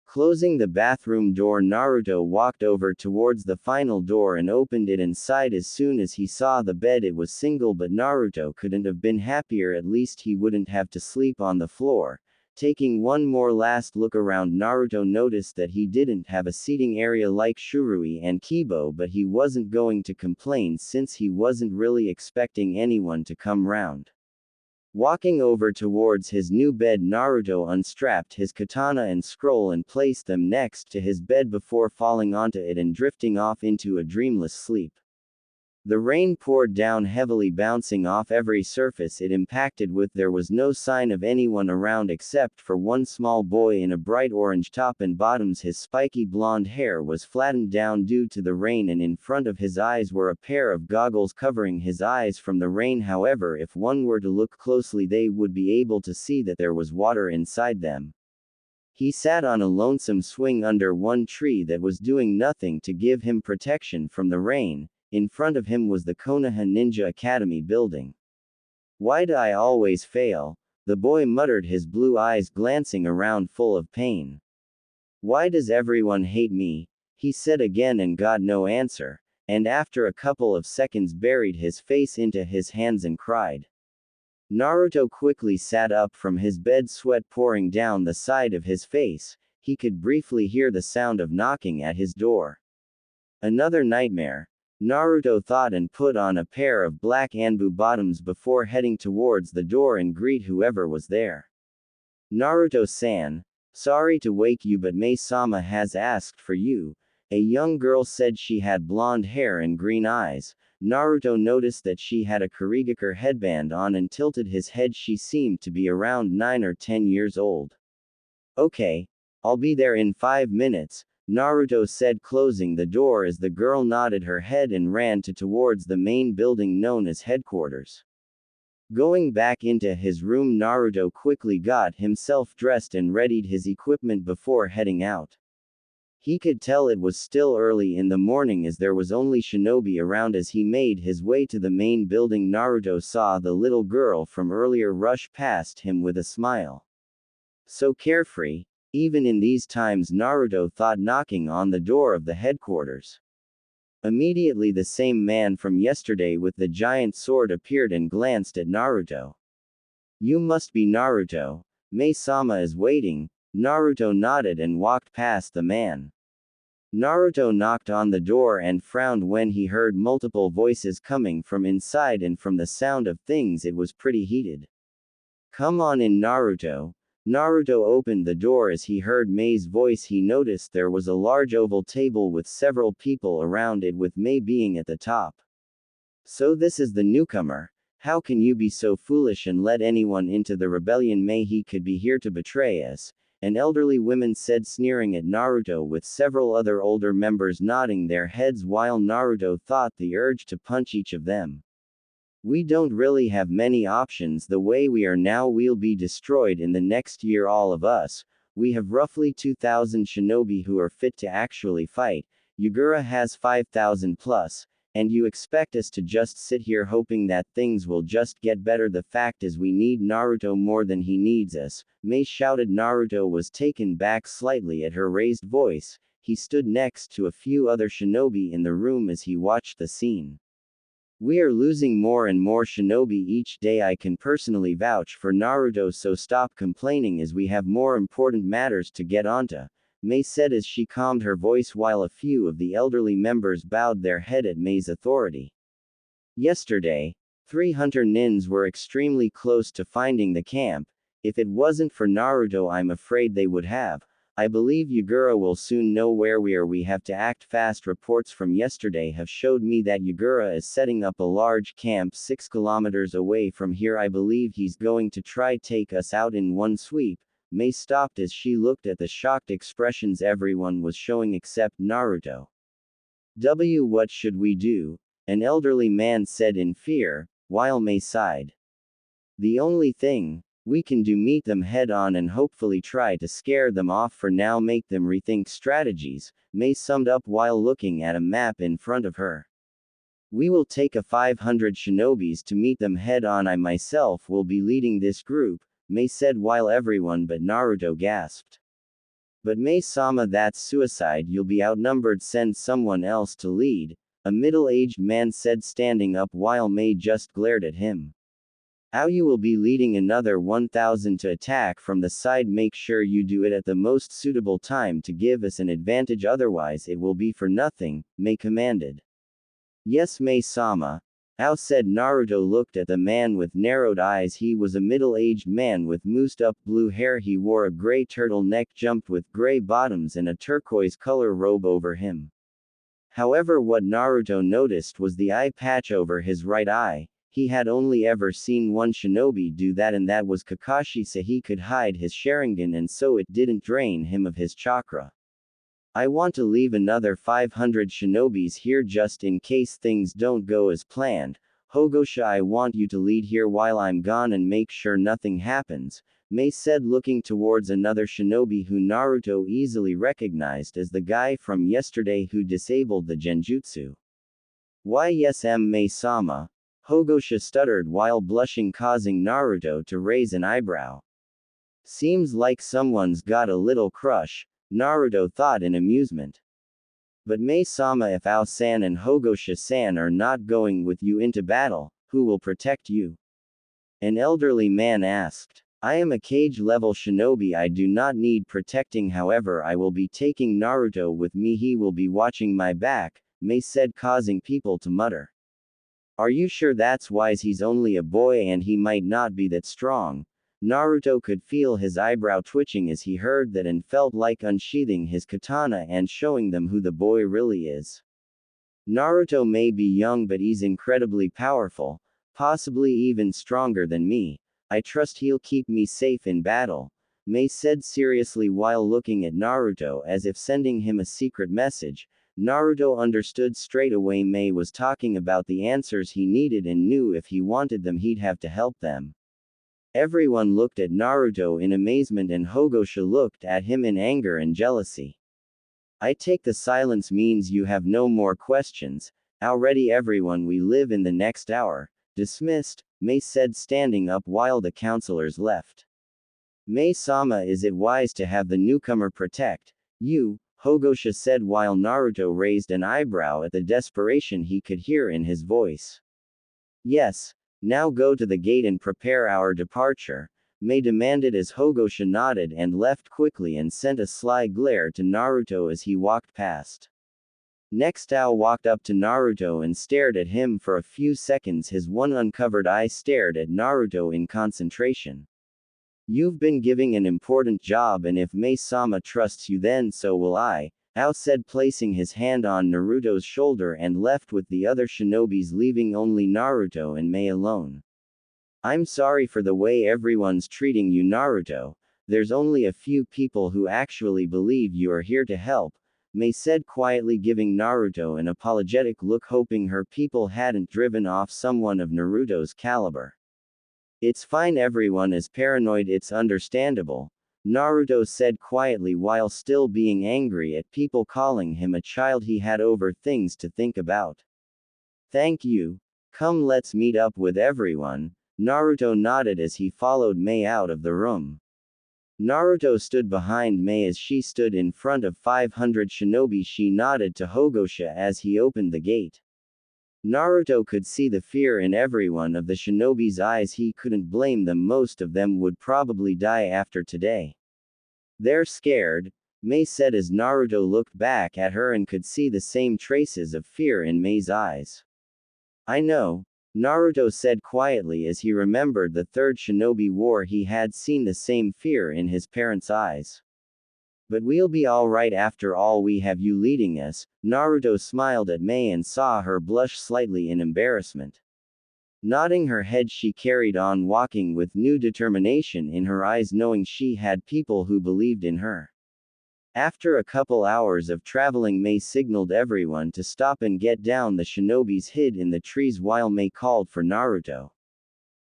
Closing the bathroom door, Naruto walked over towards the final door and opened it inside. As soon as he saw the bed, it was single, but Naruto couldn't have been happier. At least he wouldn't have to sleep on the floor. Taking one more last look around, Naruto noticed that he didn't have a seating area like Shurui and Kibo, but he wasn't going to complain since he wasn't really expecting anyone to come round. Walking over towards his new bed, Naruto unstrapped his katana and scroll and placed them next to his bed before falling onto it and drifting off into a dreamless sleep. The rain poured down heavily, bouncing off every surface it impacted with. There was no sign of anyone around except for one small boy in a bright orange top and bottoms. His spiky blonde hair was flattened down due to the rain and in front of his eyes were a pair of goggles covering his eyes from the rain. However, if one were to look closely, they would be able to see that there was water inside them. He sat on a lonesome swing under one tree that was doing nothing to give him protection from the rain. In front of him was the Konoha Ninja Academy building. Why do I always fail? The boy muttered, his blue eyes glancing around full of pain. Why does everyone hate me? He said again and got no answer, and after a couple of seconds buried his face into his hands and cried. Naruto quickly sat up from his bed, sweat pouring down the side of his face. He could briefly hear the sound of knocking at his door. Another nightmare, Naruto thought, and put on a pair of black Anbu bottoms before heading towards the door and greet whoever was there. Naruto-san, sorry to wake you, but Mai-sama has asked for you, a young girl said. She had blonde hair and green eyes. Naruto noticed that she had a Kurigakure headband on and tilted his head. She seemed to be around 9 or 10 years old. Okay, I'll be there in 5 minutes. Naruto said, closing the door as the girl nodded her head and ran towards the main building known as headquarters. Going back into his room, Naruto quickly got himself dressed and readied his equipment before heading out. He could tell it was still early in the morning as there was only shinobi around. As he made his way to the main building, Naruto saw the little girl from earlier rush past him with a smile. So carefree. Even in these times, Naruto thought, knocking on the door of the headquarters. Immediately the same man from yesterday with the giant sword appeared and glanced at Naruto. You must be Naruto. Mai-sama is waiting. Naruto nodded and walked past the man. Naruto knocked on the door and frowned when he heard multiple voices coming from inside, and from the sound of things it was pretty heated. Come on in, Naruto. Naruto opened the door as he heard Mei's voice. He noticed there was a large oval table with several people around it, with Mei being at the top. So this is the newcomer. How can you be so foolish and let anyone into the rebellion? Mei, he could be here to betray us, an elderly woman said, sneering at Naruto, with several other older members nodding their heads while Naruto thought the urge to punch each of them. We don't really have many options. The way we are now, we'll be destroyed in the next year, all of us. We have roughly 2,000 shinobi who are fit to actually fight. Yagura has 5,000 plus. And you expect us to just sit here hoping that things will just get better? The fact is we need Naruto more than he needs us, Mei shouted. Naruto was taken back slightly at her raised voice. He stood next to a few other shinobi in the room as he watched the scene. We are losing more and more shinobi each day. I can personally vouch for Naruto, so stop complaining as we have more important matters to get onto, Mei said as she calmed her voice while a few of the elderly members bowed their head at Mei's authority. Yesterday, 3 hunter nins were extremely close to finding the camp. If it wasn't for Naruto, I'm afraid they would have. I believe Yagura will soon know where we are. We have to act fast. Reports from yesterday have showed me that Yagura is setting up a large camp 6 kilometers away from here. I believe he's going to try take us out in one sweep. Mei stopped as she looked at the shocked expressions everyone was showing except Naruto. What should we do? An elderly man said in fear, while Mei sighed. The only thing we can do, meet them head on and hopefully try to scare them off. For now, make them rethink strategies, Mei summed up while looking at a map in front of her. We will take a 500 shinobis to meet them head on. I myself will be leading this group, Mei said while everyone but Naruto gasped. But Mei-sama, that's suicide. You'll be outnumbered. Send someone else to lead, a middle-aged man said, standing up while Mei just glared at him. You will be leading another 1,000 to attack from the side. Make sure you do it at the most suitable time to give us an advantage, otherwise it will be for nothing, Mei commanded. Yes, Mei-sama. Said. Naruto looked at the man with narrowed eyes. He was a middle-aged man with moosed-up blue hair. He wore a gray turtleneck jumped with gray bottoms and a turquoise-color robe over him. However, what Naruto noticed was the eye patch over his right eye. He had only ever seen one shinobi do that, and that was Kakashi, so he could hide his Sharingan and so it didn't drain him of his chakra. I want to leave another 500 shinobis here just in case things don't go as planned. Hogosha, I want you to lead here while I'm gone and make sure nothing happens, Mei said, looking towards another shinobi who Naruto easily recognized as the guy from yesterday who disabled the genjutsu. Why yes, Mei-sama, Hogosha stuttered while blushing, causing Naruto to raise an eyebrow. Seems like someone's got a little crush, Naruto thought in amusement. But Mei-sama, if Ao-san and Hogosha-san are not going with you into battle, who will protect you? An elderly man asked. I am a cage-level shinobi. I do not need protecting. However, I will be taking Naruto with me. He will be watching my back, Mei said, causing people to mutter. Are you sure that's wise? He's only a boy and he might not be that strong. Naruto could feel his eyebrow twitching as he heard that and felt like unsheathing his katana and showing them who the boy really is. Naruto may be young, but he's incredibly powerful, possibly even stronger than me. I trust he'll keep me safe in battle, Mei said seriously while looking at Naruto as if sending him a secret message. Naruto understood straight away Mei was talking about the answers he needed and knew if he wanted them he'd have to help them. Everyone looked at Naruto in amazement and Hogosha looked at him in anger and jealousy. I take the silence means you have no more questions. Already everyone, we live in the next hour. Dismissed, Mei said, standing up while the counselors left. Mei-sama, is it wise to have the newcomer protect you? Hogosha said while Naruto raised an eyebrow at the desperation he could hear in his voice. Yes. Now go to the gate and prepare our departure, Mei demanded as Hogosha nodded and left quickly and sent a sly glare to Naruto as he walked past. Next, Ao walked up to Naruto and stared at him for a few seconds. His one uncovered eye stared at Naruto in concentration. You've been giving an important job, and if Mei-sama trusts you, then so will I, Ao said, placing his hand on Naruto's shoulder and left with the other shinobis, leaving only Naruto and Mei alone. I'm sorry for the way everyone's treating you, Naruto. There's only a few people who actually believe you are here to help, Mei said quietly, giving Naruto an apologetic look, hoping her people hadn't driven off someone of Naruto's caliber. It's fine, everyone is paranoid, it's understandable, Naruto said quietly while still being angry at people calling him a child. He had over things to think about. Thank you. Come, let's meet up with everyone, Naruto nodded as he followed Mei out of the room. Naruto stood behind Mei as she stood in front of 500 shinobi. She nodded to Hogosha as he opened the gate. Naruto could see the fear in every one of the shinobi's eyes. He couldn't blame them, most of them would probably die after today. They're scared, Mei said as Naruto looked back at her and could see the same traces of fear in Mei's eyes. I know, Naruto said quietly as he remembered the third shinobi war. He had seen the same fear in his parents' eyes. But we'll be alright, after all we have you leading us. Naruto smiled at Mei and saw her blush slightly in embarrassment. Nodding her head, she carried on walking with new determination in her eyes, knowing she had people who believed in her. After a couple hours of traveling, Mei signaled everyone to stop and get down. The shinobis hid in the trees while Mei called for Naruto.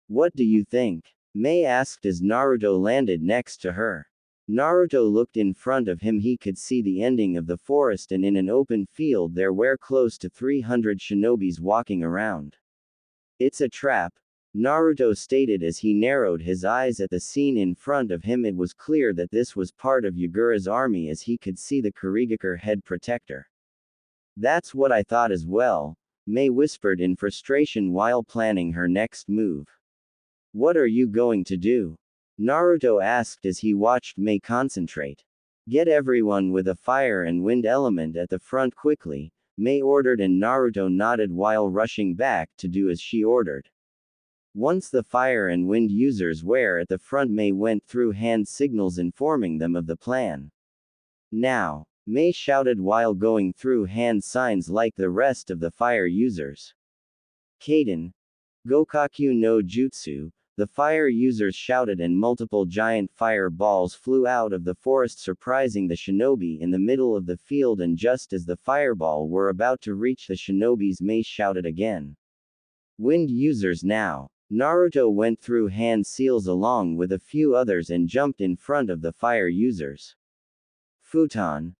What do you think? Mei asked as Naruto landed next to her. Naruto looked in front of him. He could see the ending of the forest, and in an open field there were close to 300 shinobis walking around. It's a trap, Naruto stated as he narrowed his eyes at the scene in front of him. It was clear that this was part of Yagura's army, as he could see the Kurigakure head protector. That's what I thought as well, Mei whispered in frustration while planning her next move. What are you going to do? Naruto asked as he watched Mei concentrate. Get everyone with a fire and wind element at the front quickly, Mei ordered, and Naruto nodded while rushing back to do as she ordered. Once the fire and wind users were at the front, Mei went through hand signals informing them of the plan. Now, Mei shouted while going through hand signs like the rest of the fire users. Kaden. Gokaku no Jutsu, the fire users shouted, and multiple giant fire balls flew out of the forest, surprising the shinobi in the middle of the field. And just as the fireball were about to reach the shinobis, Mei shouted again. Wind users now. Naruto went through hand seals along with a few others and jumped in front of the fire users. Futon.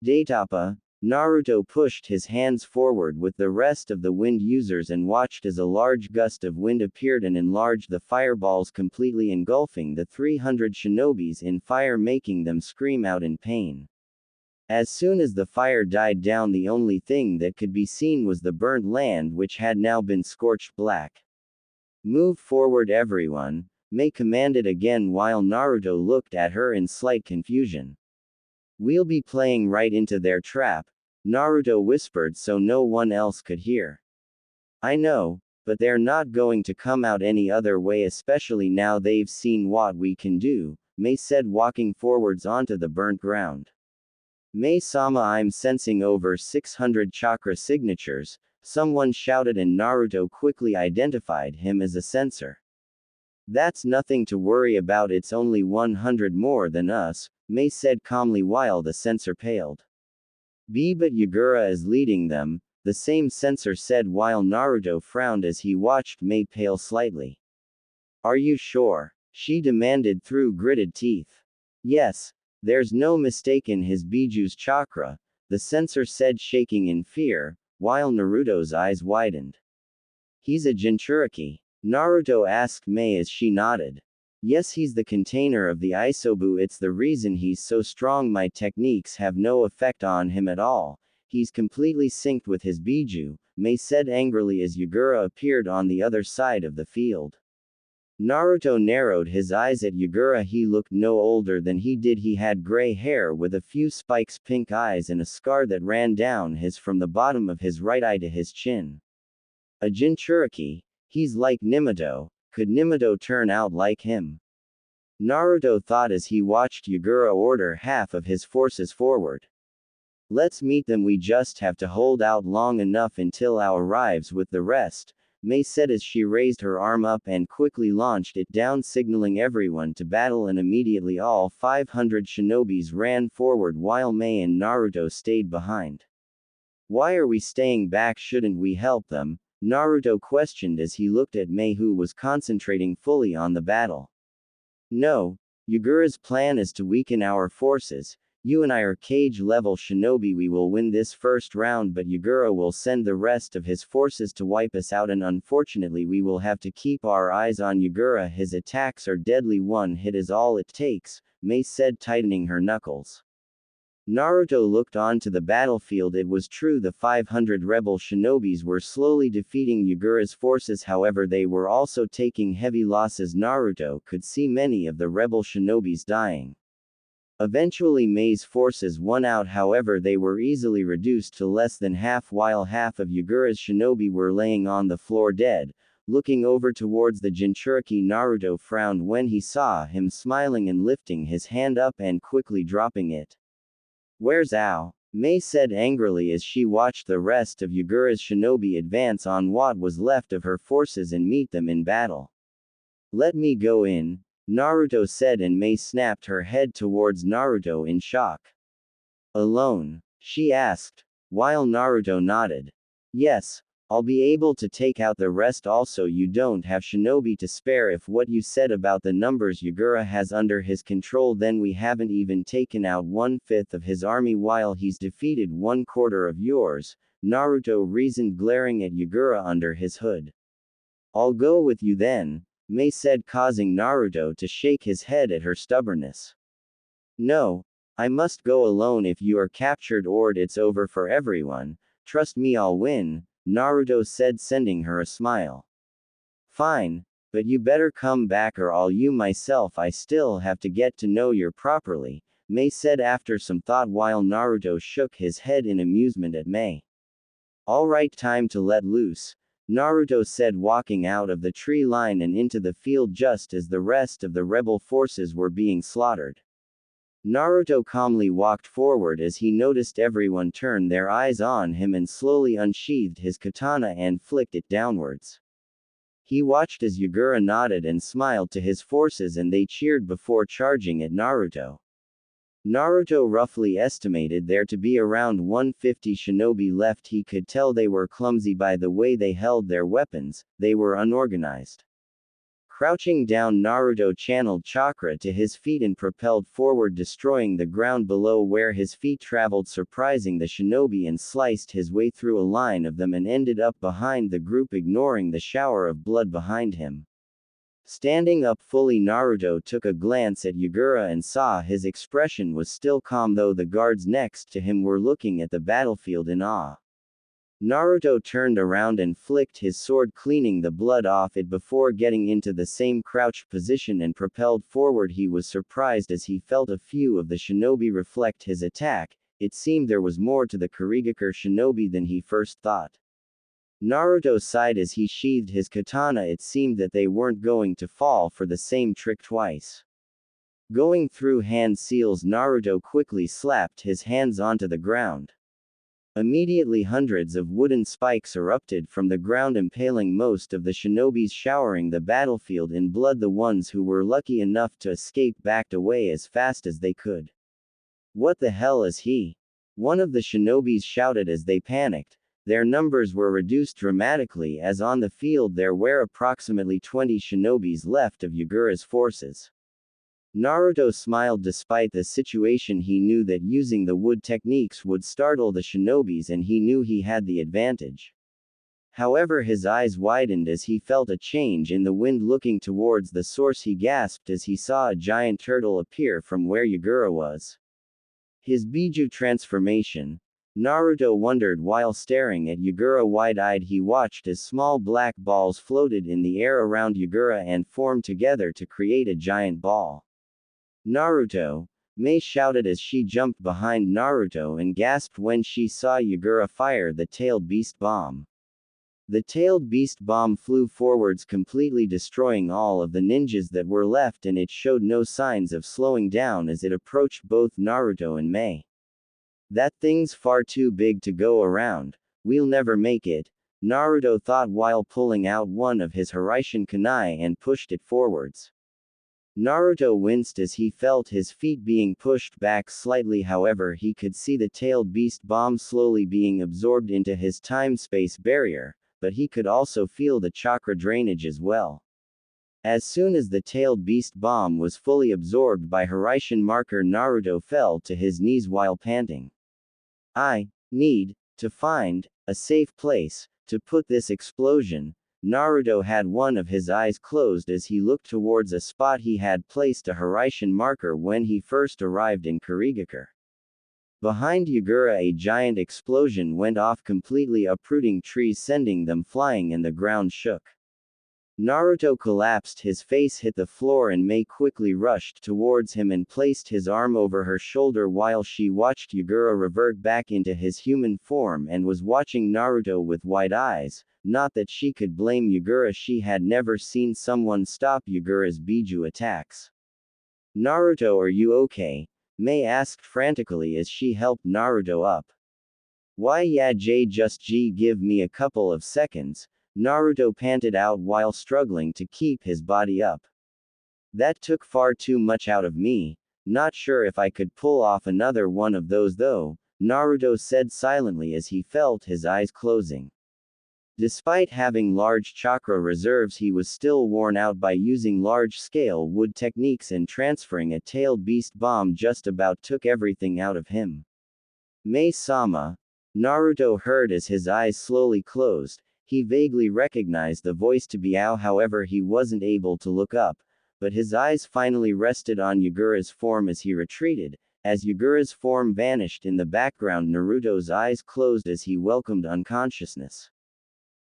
Daitapa. Naruto pushed his hands forward with the rest of the wind users and watched as a large gust of wind appeared and enlarged the fireballs, completely engulfing the 300 shinobis in fire, making them scream out in pain. As soon as the fire died down, the only thing that could be seen was the burnt land, which had now been scorched black. Move forward, everyone, Mei commanded again while Naruto looked at her in slight confusion. We'll be playing right into their trap, Naruto whispered so no one else could hear. I know, but they're not going to come out any other way, especially now they've seen what we can do, Mei said, walking forwards onto the burnt ground. Mei-sama, I'm sensing over 600 chakra signatures, someone shouted, and Naruto quickly identified him as a sensor. That's nothing to worry about, it's only 100 more than us, Mei said calmly while the sensor paled. But Yagura is leading them, the same sensor said while Naruto frowned as he watched Mei pale slightly. Are you sure? She demanded through gritted teeth. Yes, there's no mistake in his Biju's chakra, the sensor said, shaking in fear, while Naruto's eyes widened. He's a Jinchuriki? Naruto asked Mei as she nodded. Yes, he's the container of the Isobu, it's the reason he's so strong. My techniques have no effect on him at all, he's completely synced with his Biju, Mei said angrily as Yagura appeared on the other side of the field. Naruto narrowed his eyes at Yagura. He looked no older than he did. He had gray hair with a few spikes, pink eyes, and a scar that ran down from the bottom of his right eye to his chin. A Jinchuriki? He's like Minato. Could Minato turn out like him? Naruto thought as he watched Yagura order half of his forces forward. Let's meet them, we just have to hold out long enough until Ao arrives with the rest, Mei said as she raised her arm up and quickly launched it down, signaling everyone to battle, and immediately all 500 shinobis ran forward while Mei and Naruto stayed behind. Why are we staying back? Shouldn't we help them? Naruto questioned as he looked at Mei, who was concentrating fully on the battle. No, Yagura's plan is to weaken our forces. You and I are cage-level shinobi, we will win this first round, but Yagura will send the rest of his forces to wipe us out, and unfortunately we will have to keep our eyes on Yagura. His attacks are deadly, one hit is all it takes, Mei said, tightening her knuckles. Naruto looked onto the battlefield. It was true the 500 rebel shinobis were slowly defeating Yagura's forces, however they were also taking heavy losses. Naruto could see many of the rebel shinobis dying. Eventually Mei's forces won out, however they were easily reduced to less than half, while half of Yagura's shinobi were laying on the floor dead. Looking over towards the Jinchuriki, Naruto frowned when he saw him smiling and lifting his hand up and quickly dropping it. Where's Ao? Mei said angrily as she watched the rest of Yagura's shinobi advance on what was left of her forces and meet them in battle. Let me go in, Naruto said, and Mei snapped her head towards Naruto in shock. Alone? She asked, while Naruto nodded. Yes, I'll be able to take out the rest. Also, you don't have shinobi to spare. If what you said about the numbers Yagura has under his control, then we haven't even taken out 1/5 of his army while he's defeated 1/4 of yours, Naruto reasoned, glaring at Yagura under his hood. I'll go with you then, Mei said, causing Naruto to shake his head at her stubbornness. No, I must go alone. If you are captured or it's over for everyone. Trust me, I'll win, Naruto said, sending her a smile. Fine, but you better come back or I'll you myself. I still have to get to know you properly, Mei said after some thought, while Naruto shook his head in amusement at Mei. Alright, time to let loose, Naruto said, walking out of the tree line and into the field just as the rest of the rebel forces were being slaughtered. Naruto calmly walked forward as he noticed everyone turn their eyes on him and slowly unsheathed his katana and flicked it downwards. He watched as Yagura nodded and smiled to his forces and they cheered before charging at Naruto. Naruto roughly estimated there to be around 150 shinobi left. He could tell they were clumsy by the way they held their weapons, they were unorganized. Crouching down, Naruto channeled chakra to his feet and propelled forward, destroying the ground below where his feet traveled, surprising the shinobi, and sliced his way through a line of them and ended up behind the group, ignoring the shower of blood behind him. Standing up fully, Naruto took a glance at Yagura and saw his expression was still calm, though the guards next to him were looking at the battlefield in awe. Naruto turned around and flicked his sword, cleaning the blood off it before getting into the same crouched position and propelled forward. He was surprised as he felt a few of the shinobi reflect his attack. It seemed there was more to the Kurigakure shinobi than he first thought. Naruto sighed as he sheathed his katana. It seemed that they weren't going to fall for the same trick twice. Going through hand seals, Naruto quickly slapped his hands onto the ground. Immediately hundreds of wooden spikes erupted from the ground, impaling most of the shinobis, showering the battlefield in blood. The ones who were lucky enough to escape backed away as fast as they could. What the hell is he? One of the shinobis shouted as they panicked. Their numbers were reduced dramatically as on the field there were approximately 20 shinobis left of Yagura's forces. Naruto smiled. Despite the situation, he knew that using the wood techniques would startle the shinobis and he knew he had the advantage. However, his eyes widened as he felt a change in the wind. Looking towards the source, he gasped as he saw a giant turtle appear from where Yagura was. His Biju transformation. Naruto wondered while staring at Yagura wide-eyed. He watched as small black balls floated in the air around Yagura and formed together to create a giant ball. Naruto! Mei shouted as she jumped behind Naruto and gasped when she saw Yagura fire the tailed beast bomb. The tailed beast bomb flew forwards, completely destroying all of the ninjas that were left, and it showed no signs of slowing down as it approached both Naruto and Mei. That thing's far too big to go around. We'll never make it, Naruto thought while pulling out one of his Hiraishin kunai and pushed it forwards. Naruto winced as he felt his feet being pushed back slightly, however he could see the tailed beast bomb slowly being absorbed into his time-space barrier, but he could also feel the chakra drainage as well. As soon as the tailed beast bomb was fully absorbed by Hiraishin marker, Naruto fell to his knees while panting. I need to find a safe place to put this explosion. Naruto had one of his eyes closed as he looked towards a spot he had placed a Hiraishin marker when he first arrived in Kurigakure. Behind Yagura, a giant explosion went off, completely uprooting trees, sending them flying, and the ground shook. Naruto collapsed, his face hit the floor, and Mei quickly rushed towards him and placed his arm over her shoulder while she watched Yagura revert back into his human form and was watching Naruto with wide eyes. Not that she could blame Yagura, she had never seen someone stop Yagura's Biju attacks. Naruto, are you okay? Mei asked frantically as she helped Naruto up. Why yeah, just give me a couple of seconds, Naruto panted out while struggling to keep his body up. That took far too much out of me, not sure if I could pull off another one of those though, Naruto said silently as he felt his eyes closing. Despite having large chakra reserves, he was still worn out by using large-scale wood techniques, and transferring a tailed beast bomb just about took everything out of him. Mei-sama, Naruto heard as his eyes slowly closed. He vaguely recognized the voice to be Ao, however he wasn't able to look up, but his eyes finally rested on Yagura's form as he retreated. As Yagura's form vanished in the background, Naruto's eyes closed as he welcomed unconsciousness.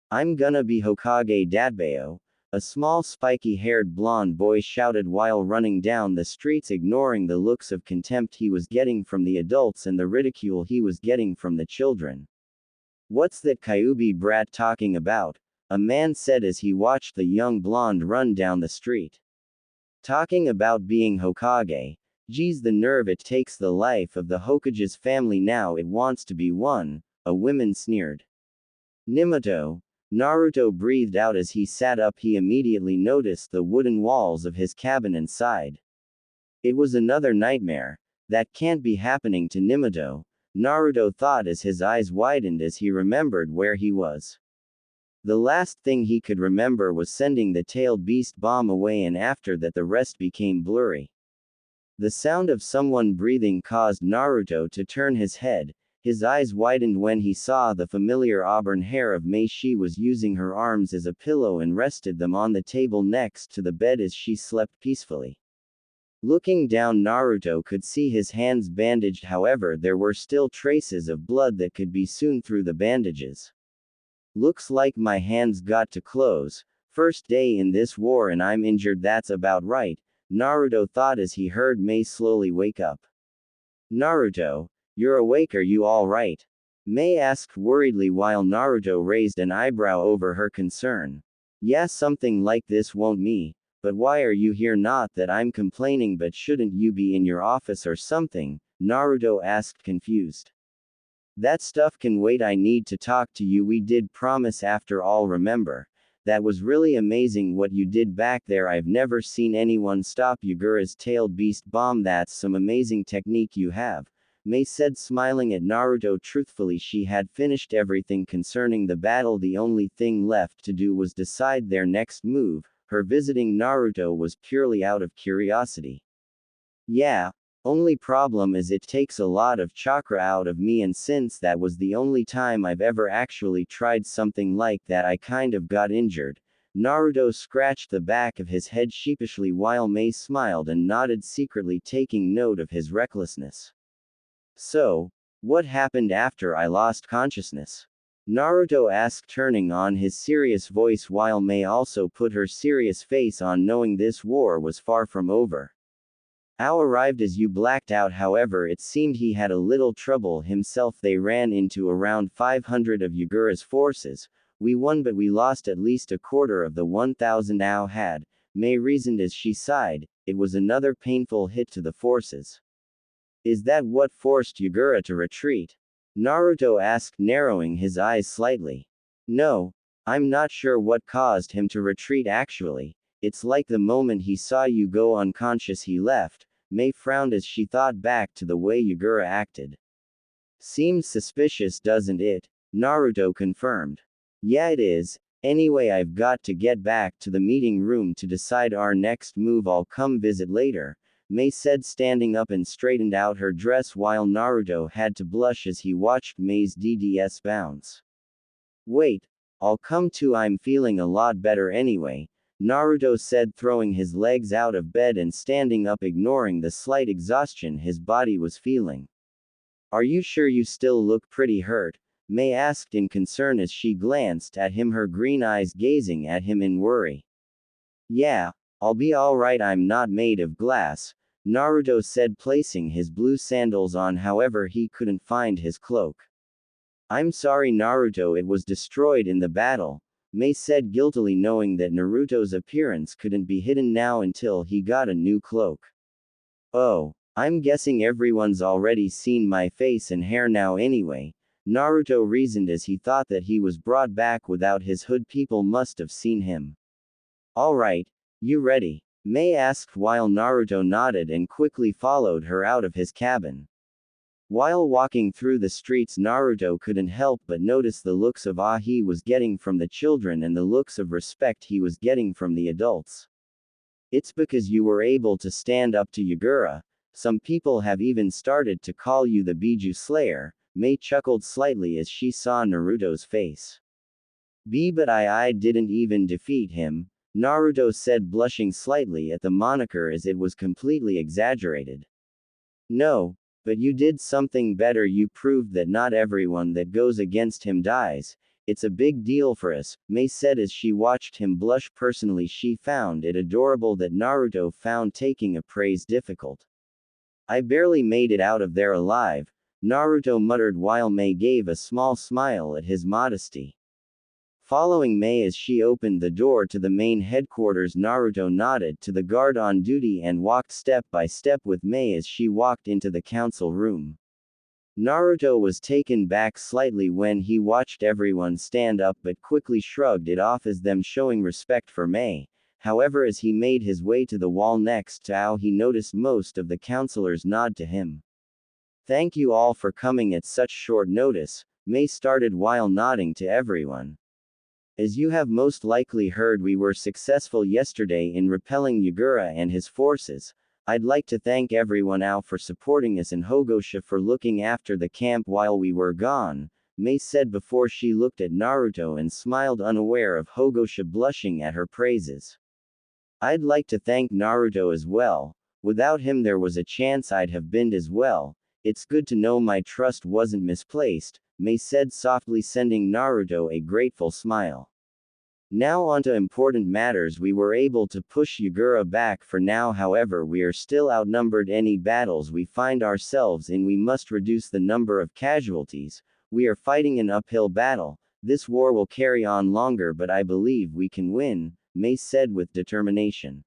I'm gonna be Hokage Dadbao, a small spiky-haired blonde boy shouted while running down the streets, ignoring the looks of contempt he was getting from the adults and the ridicule he was getting from the children. What's that Kyuubi brat talking about? A man said as he watched the young blonde run down the street. Talking about being Hokage? Geez, the nerve, it takes the life of the Hokage's family now it wants to be one, a woman sneered. Nimato. Naruto breathed out as he sat up. He immediately noticed the wooden walls of his cabin and sighed. It was another nightmare. That can't be happening to Nimato, Naruto thought as his eyes widened as he remembered where he was. The last thing he could remember was sending the tailed beast bomb away, and after that the rest became blurry. The sound of someone breathing caused Naruto to turn his head. His eyes widened when he saw the familiar auburn hair of Mei. She was using her arms as a pillow and rested them on the table next to the bed as she slept peacefully. Looking down, Naruto could see his hands bandaged, however there were still traces of blood that could be seen through the bandages. Looks like my hands got to close. First day in this war and I'm injured, that's about right, Naruto thought as he heard Mei slowly wake up. Naruto, you're awake, are you all right? Mei asked worriedly while Naruto raised an eyebrow over her concern. Yeah, something like this won't me, but why are you here? Not that I'm complaining, but shouldn't you be in your office or something? Naruto asked confused. That stuff can wait, I need to talk to you. We did promise after all, remember? That was really amazing what you did back there. I've never seen anyone stop Yagura's tailed beast bomb. That's some amazing technique you have, Mei said, smiling at Naruto. Truthfully, she had finished everything concerning the battle. The only thing left to do was decide their next move. Her visiting Naruto was purely out of curiosity. Yeah, only problem is it takes a lot of chakra out of me, and since that was the only time I've ever actually tried something like that, I kind of got injured. Naruto scratched the back of his head sheepishly while Mei smiled and nodded, secretly taking note of his recklessness. So, what happened after I lost consciousness? Naruto asked, turning on his serious voice while Mei also put her serious face on, knowing this war was far from over. Ao arrived as you blacked out, however it seemed he had a little trouble himself. They ran into around 500 of Yagura's forces, We won but we lost at least a quarter of the 1,000 Ao had, Mei reasoned as she sighed. It was another painful hit to the forces. Is that what forced Yagura to retreat? Naruto asked, narrowing his eyes slightly. No, I'm not sure what caused him to retreat actually. It's like the moment he saw you go unconscious he left. Mei frowned as she thought back to the way Yagura acted. Seems suspicious, doesn't it? Naruto confirmed. Yeah, it is. Anyway, I've got to get back to the meeting room to decide our next move. I'll come visit later, Mei said, standing up and straightened out her dress while Naruto had to blush as he watched Mei's DDS bounce. Wait, I'll come too. I'm feeling a lot better anyway, Naruto said, throwing his legs out of bed and standing up, ignoring the slight exhaustion his body was feeling. Are you sure? You still look pretty hurt, Mei asked in concern as she glanced at him, her green eyes gazing at him in worry. Yeah, I'll be alright. I'm not made of glass, Naruto said, placing his blue sandals on. However, he couldn't find his cloak. I'm sorry, Naruto, it was destroyed in the battle, Mei said guiltily, knowing that Naruto's appearance couldn't be hidden now until he got a new cloak. Oh, I'm guessing everyone's already seen my face and hair now anyway, Naruto reasoned as he thought that he was brought back without his hood. People must have seen him. Alright, you ready? Mei asked while Naruto nodded and quickly followed her out of his cabin. While walking through the streets, Naruto couldn't help but notice the looks of awe he was getting from the children and the looks of respect he was getting from the adults. It's because you were able to stand up to Yagura. Some people have even started to call you the Biju Slayer, Mei chuckled slightly as she saw Naruto's face. But I didn't even defeat him, Naruto said, blushing slightly at the moniker as it was completely exaggerated. No, but you did something better. You proved that not everyone that goes against him dies. It's a big deal for us, Mei said as she watched him blush. Personally, she found it adorable that Naruto found taking a praise difficult. I barely made it out of there alive, Naruto muttered while Mei gave a small smile at his modesty. Following Mei as she opened the door to the main headquarters, Naruto nodded to the guard on duty and walked step by step with Mei as she walked into the council room. Naruto was taken back slightly when he watched everyone stand up but quickly shrugged it off as them showing respect for Mei. However, as he made his way to the wall next to Ao, he noticed most of the counselors nod to him. Thank you all for coming at such short notice, Mei started while nodding to everyone. As you have most likely heard, we were successful yesterday in repelling Yagura and his forces. I'd like to thank everyone Ao for supporting us and Hogosha for looking after the camp while we were gone, Mei said before she looked at Naruto and smiled, unaware of Hogosha blushing at her praises. I'd like to thank Naruto as well. Without him there was a chance I'd have been as well. It's good to know my trust wasn't misplaced, Mei said softly, sending Naruto a grateful smile. Now onto important matters. We were able to push Yagura back for now, however we are still outnumbered. Any battles we find ourselves in, we must reduce the number of casualties. We are fighting an uphill battle. This war will carry on longer but I believe we can win, Mei said with determination.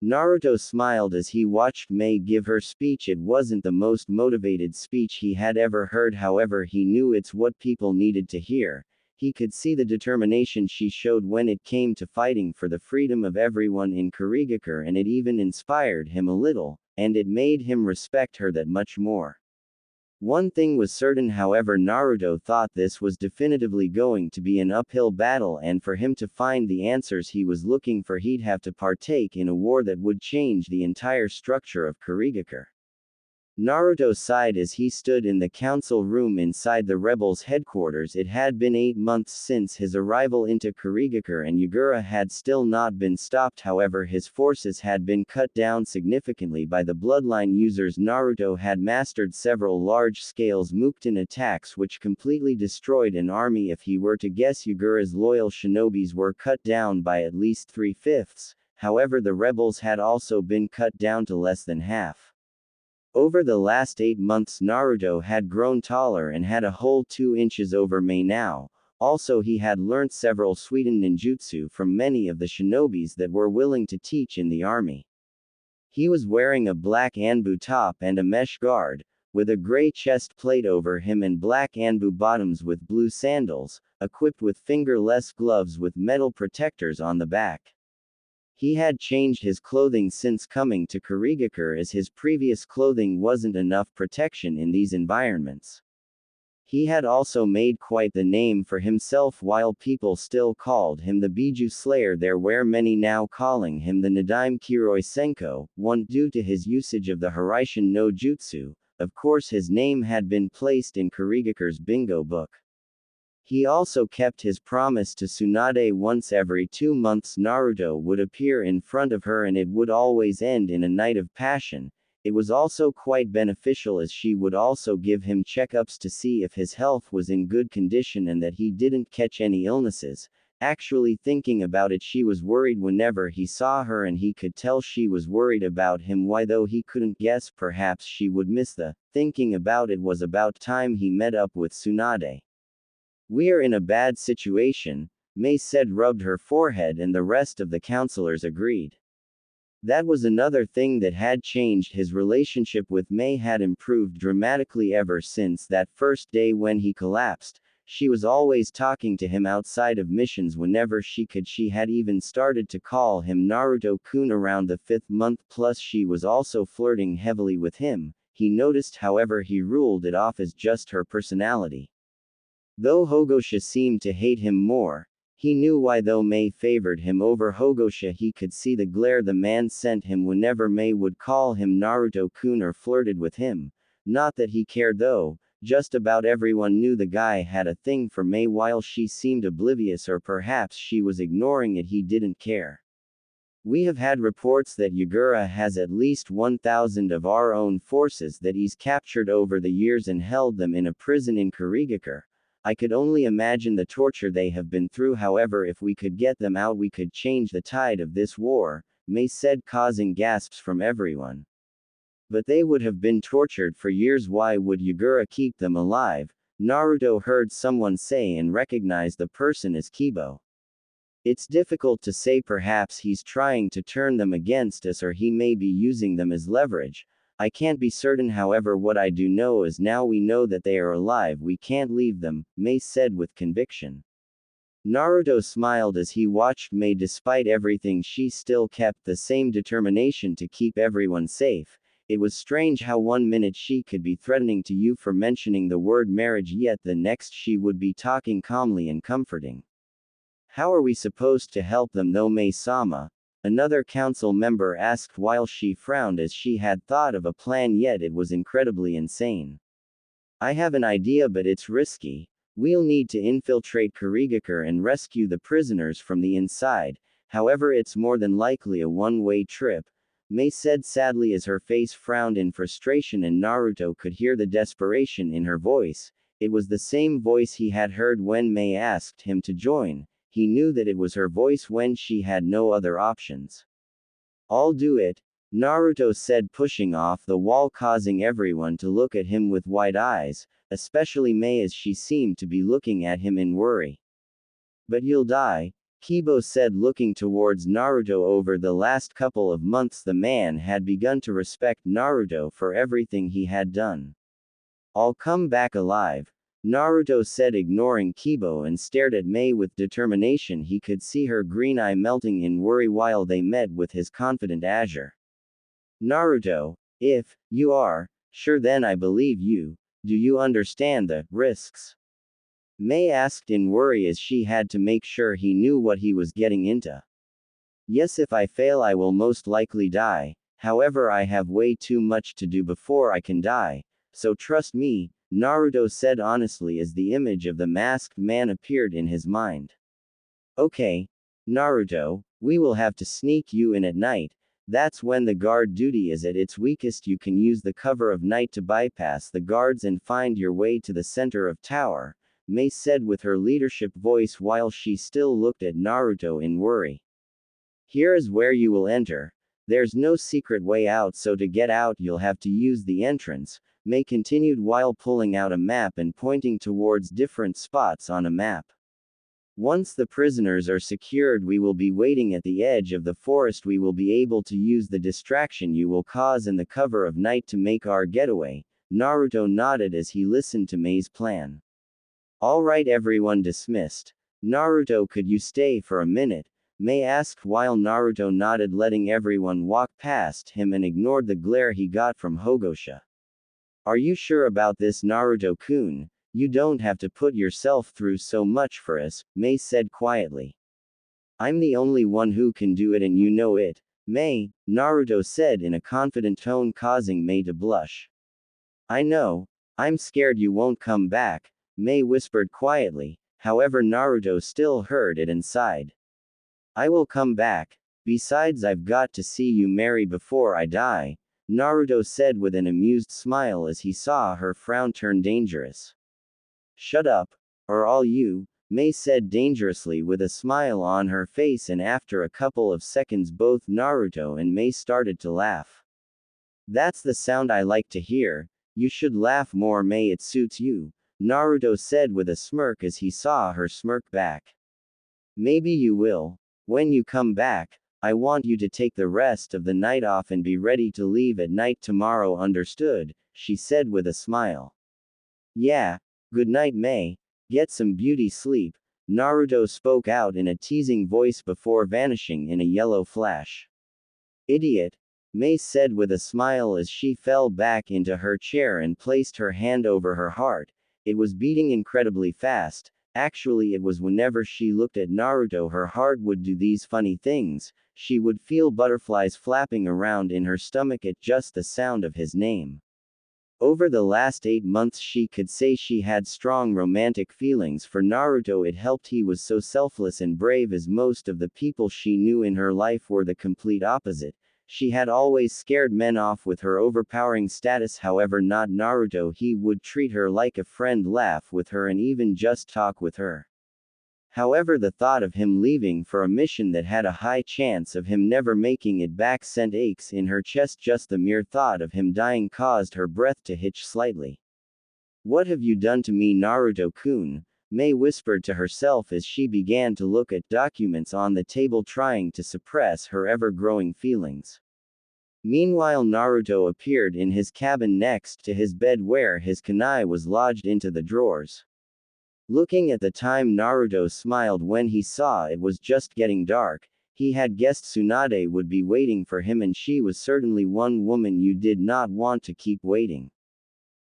Naruto smiled as he watched Mei give her speech. It wasn't the most motivated speech he had ever heard, however he knew it's what people needed to hear. He could see the determination she showed when it came to fighting for the freedom of everyone in Kurigakure, and it even inspired him a little, and it made him respect her that much more. One thing was certain, however, Naruto thought this was definitively going to be an uphill battle, and for him to find the answers he was looking for, he'd have to partake in a war that would change the entire structure of Kurigakure. Naruto sighed as he stood in the council room inside the rebels' headquarters. It had been 8 months since his arrival into Kurigakure and Yagura had still not been stopped. However, his forces had been cut down significantly by the bloodline users. Naruto had mastered several large-scale Mukten attacks which completely destroyed an army. If he were to guess, Yagura's loyal shinobis were cut down by at least 3/5. However, the rebels had also been cut down to less than half. Over the last 8 months, Naruto had grown taller and had a whole 2 inches over Mei now. Also he had learnt several Suiten ninjutsu from many of the shinobis that were willing to teach in the army. He was wearing a black anbu top and a mesh guard, with a gray chest plate over him and black anbu bottoms with blue sandals, equipped with fingerless gloves with metal protectors on the back. He had changed his clothing since coming to Kurigakure, as his previous clothing wasn't enough protection in these environments. He had also made quite the name for himself, while people still called him the Biju Slayer there were many now calling him the Nadaime Kiroi Senko, one due to his usage of the Hiraishin no Jutsu. Of course his name had been placed in Kurigakure's bingo book. He also kept his promise to Tsunade. Once every 2 months Naruto would appear in front of her and it would always end in a night of passion. It was also quite beneficial as she would also give him checkups to see if his health was in good condition and that he didn't catch any illnesses. Actually thinking about it, she was worried whenever he saw her and he could tell she was worried about him. Why though he couldn't guess, perhaps she would miss the thinking about it was about time he met up with Tsunade. "We are in a bad situation," Mei said, rubbed her forehead, and the rest of the counselors agreed. That was another thing that had changed. His relationship with Mei had improved dramatically ever since that first day when he collapsed. She was always talking to him outside of missions whenever she could. She had even started to call him Naruto-kun around the 5th month, plus she was also flirting heavily with him. He noticed, however he ruled it off as just her personality. Though Hogosha seemed to hate him more, he knew why. Though Mei favored him over Hogosha, he could see the glare the man sent him whenever Mei would call him Naruto-kun or flirted with him. Not that he cared though, just about everyone knew the guy had a thing for Mei. While she seemed oblivious, or perhaps she was ignoring it, he didn't care. "We have had reports that Yagura has at least 1,000 of our own forces that he's captured over the years and held them in a prison in Kurigakure. I could only imagine the torture they have been through. However, if we could get them out, we could change the tide of this war," Mei said, causing gasps from everyone. "But they would have been tortured for years. Why would Yagura keep them alive?" Naruto heard someone say and recognized the person as Kibo. "It's difficult to say. Perhaps he's trying to turn them against us, or he may be using them as leverage. I can't be certain. However, what I do know is now we know that they are alive, we can't leave them," Mei said with conviction. Naruto smiled as he watched Mei. Despite everything, she still kept the same determination to keep everyone safe. It was strange how 1 minute she could be threatening to you for mentioning the word marriage, yet the next she would be talking calmly and comforting. "How are we supposed to help them though, Mei-sama?" Another council member asked while she frowned, as she had thought of a plan, yet it was incredibly insane. "I have an idea, but it's risky. We'll need to infiltrate Kurigakure and rescue the prisoners from the inside. However, it's more than likely a one-way trip," Mei said sadly as her face frowned in frustration, and Naruto could hear the desperation in her voice. It was the same voice he had heard when Mei asked him to join. He knew that it was her voice when she had no other options. "I'll do it," Naruto said, pushing off the wall, causing everyone to look at him with wide eyes, especially Mei, as she seemed to be looking at him in worry. "But you'll die," Kibo said, looking towards Naruto. Over the last couple of months the man had begun to respect Naruto for everything he had done. "I'll come back alive," Naruto said, ignoring Kibo, and stared at Mei with determination. He could see her green eye melting in worry while they met with his confident azure. "Naruto, if you are sure, then I believe you. Do you understand the risks?" Mei asked in worry, as she had to make sure he knew what he was getting into. "Yes, if I fail I will most likely die. However, I have way too much to do before I can die, so trust me," Naruto said honestly as the image of the masked man appeared in his mind. "Okay, Naruto, we will have to sneak you in at night. That's when the guard duty is at its weakest. You can use the cover of night to bypass the guards and find your way to the center of tower," Mei said with her leadership voice while she still looked at Naruto in worry. "Here is where you will enter. There's no secret way out, so to get out you'll have to use the entrance," Mei continued while pulling out a map and pointing towards different spots on a map. Once the prisoners are secured, we will be waiting at the edge of the forest. We will be able to use the distraction you will cause in the cover of night to make our getaway." Naruto nodded as he listened to Mei's plan. "All right, everyone dismissed. Naruto, could you stay for a minute?" Mei asked while Naruto nodded, letting everyone walk past him and ignored the glare he got from Hogosha. "Are you sure about this, Naruto-kun? You don't have to put yourself through so much for us," Mei said quietly. "I'm the only one who can do it and you know it, Mei," Naruto said in a confident tone, causing Mei to blush. "I know. I'm scared you won't come back," Mei whispered quietly, however Naruto still heard it and sighed. "I will come back. Besides, I've got to see you marry before I die," Naruto said with an amused smile as he saw her frown turn dangerous. "Shut up, or I'll you," Mei said dangerously with a smile on her face, and after a couple of seconds both Naruto and Mei started to laugh. "That's the sound I like to hear. You should laugh more, Mei, it suits you," Naruto said with a smirk as he saw her smirk back. "Maybe you will. When you come back, I want you to take the rest of the night off and be ready to leave at night tomorrow, understood?" she said with a smile. "Yeah. Good night, Mei. Get some beauty sleep," Naruto spoke out in a teasing voice before vanishing in a yellow flash. "Idiot," Mei said with a smile as she fell back into her chair and placed her hand over her heart. It was beating incredibly fast. Actually, it was whenever she looked at Naruto her heart would do these funny things. She would feel butterflies flapping around in her stomach at just the sound of his name. Over the last 8 months she could say she had strong romantic feelings for Naruto. It helped he was so selfless and brave, as most of the people she knew in her life were the complete opposite. She had always scared men off with her overpowering status, however not Naruto. He would treat her like a friend, laugh with her and even just talk with her. However, the thought of him leaving for a mission that had a high chance of him never making it back sent aches in her chest. Just the mere thought of him dying caused her breath to hitch slightly. "What have you done to me, Naruto-kun?" Mei whispered to herself as she began to look at documents on the table, trying to suppress her ever-growing feelings. Meanwhile, Naruto appeared in his cabin next to his bed where his kunai was lodged into the drawers. Looking at the time, Naruto smiled when he saw it was just getting dark. He had guessed Tsunade would be waiting for him, and she was certainly one woman you did not want to keep waiting.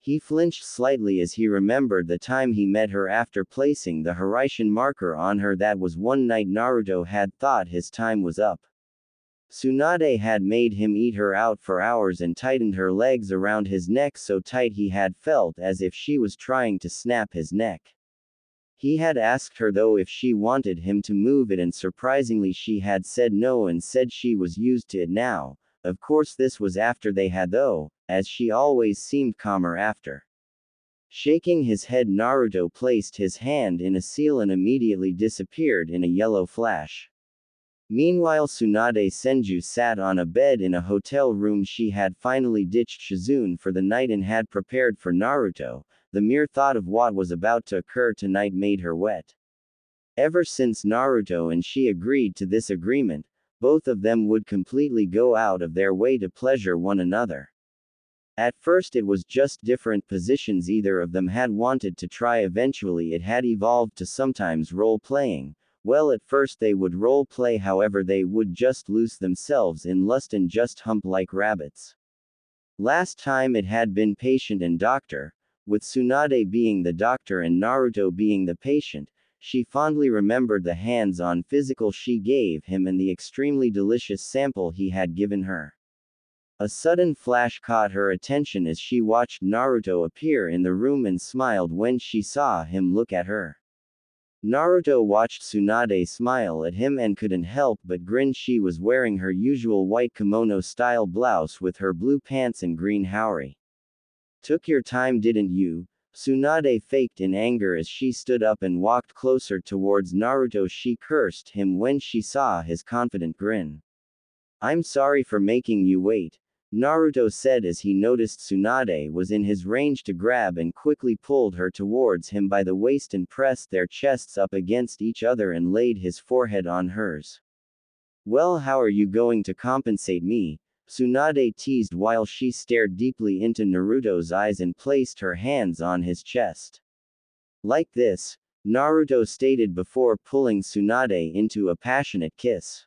He flinched slightly as he remembered the time he met her after placing the Hiraishin marker on her. That was one night Naruto had thought his time was up. Tsunade had made him eat her out for hours and tightened her legs around his neck so tight he had felt as if she was trying to snap his neck. He had asked her though if she wanted him to move it, and surprisingly she had said no and said she was used to it now. Of course this was after they had though, as she always seemed calmer after. Shaking his head, Naruto placed his hand in a seal and immediately disappeared in a yellow flash. Meanwhile, Tsunade Senju sat on a bed in a hotel room. She had finally ditched Shizune for the night and had prepared for Naruto. The mere thought of what was about to occur tonight made her wet. Ever since Naruto and she agreed to this agreement, both of them would completely go out of their way to pleasure one another. At first it was just different positions either of them had wanted to try. Eventually it had evolved to sometimes role-playing. Well, at first they would role-play, however they would just lose themselves in lust and just hump like rabbits. Last time it had been patient and doctor, with Tsunade being the doctor and Naruto being the patient. She fondly remembered the hands-on physical she gave him and the extremely delicious sample he had given her. A sudden flash caught her attention as she watched Naruto appear in the room and smiled when she saw him look at her. Naruto watched Tsunade smile at him and couldn't help but grin. She was wearing her usual white kimono-style blouse with her blue pants and green haori. "Took your time, didn't you?" Tsunade faked in anger as she stood up and walked closer towards Naruto. She cursed him when she saw his confident grin. "I'm sorry for making you wait." Naruto said as he noticed Tsunade was in his range to grab and quickly pulled her towards him by the waist and pressed their chests up against each other and laid his forehead on hers. Well, how are you going to compensate me? Tsunade teased while she stared deeply into Naruto's eyes and placed her hands on his chest. Like this, Naruto stated before pulling Tsunade into a passionate kiss.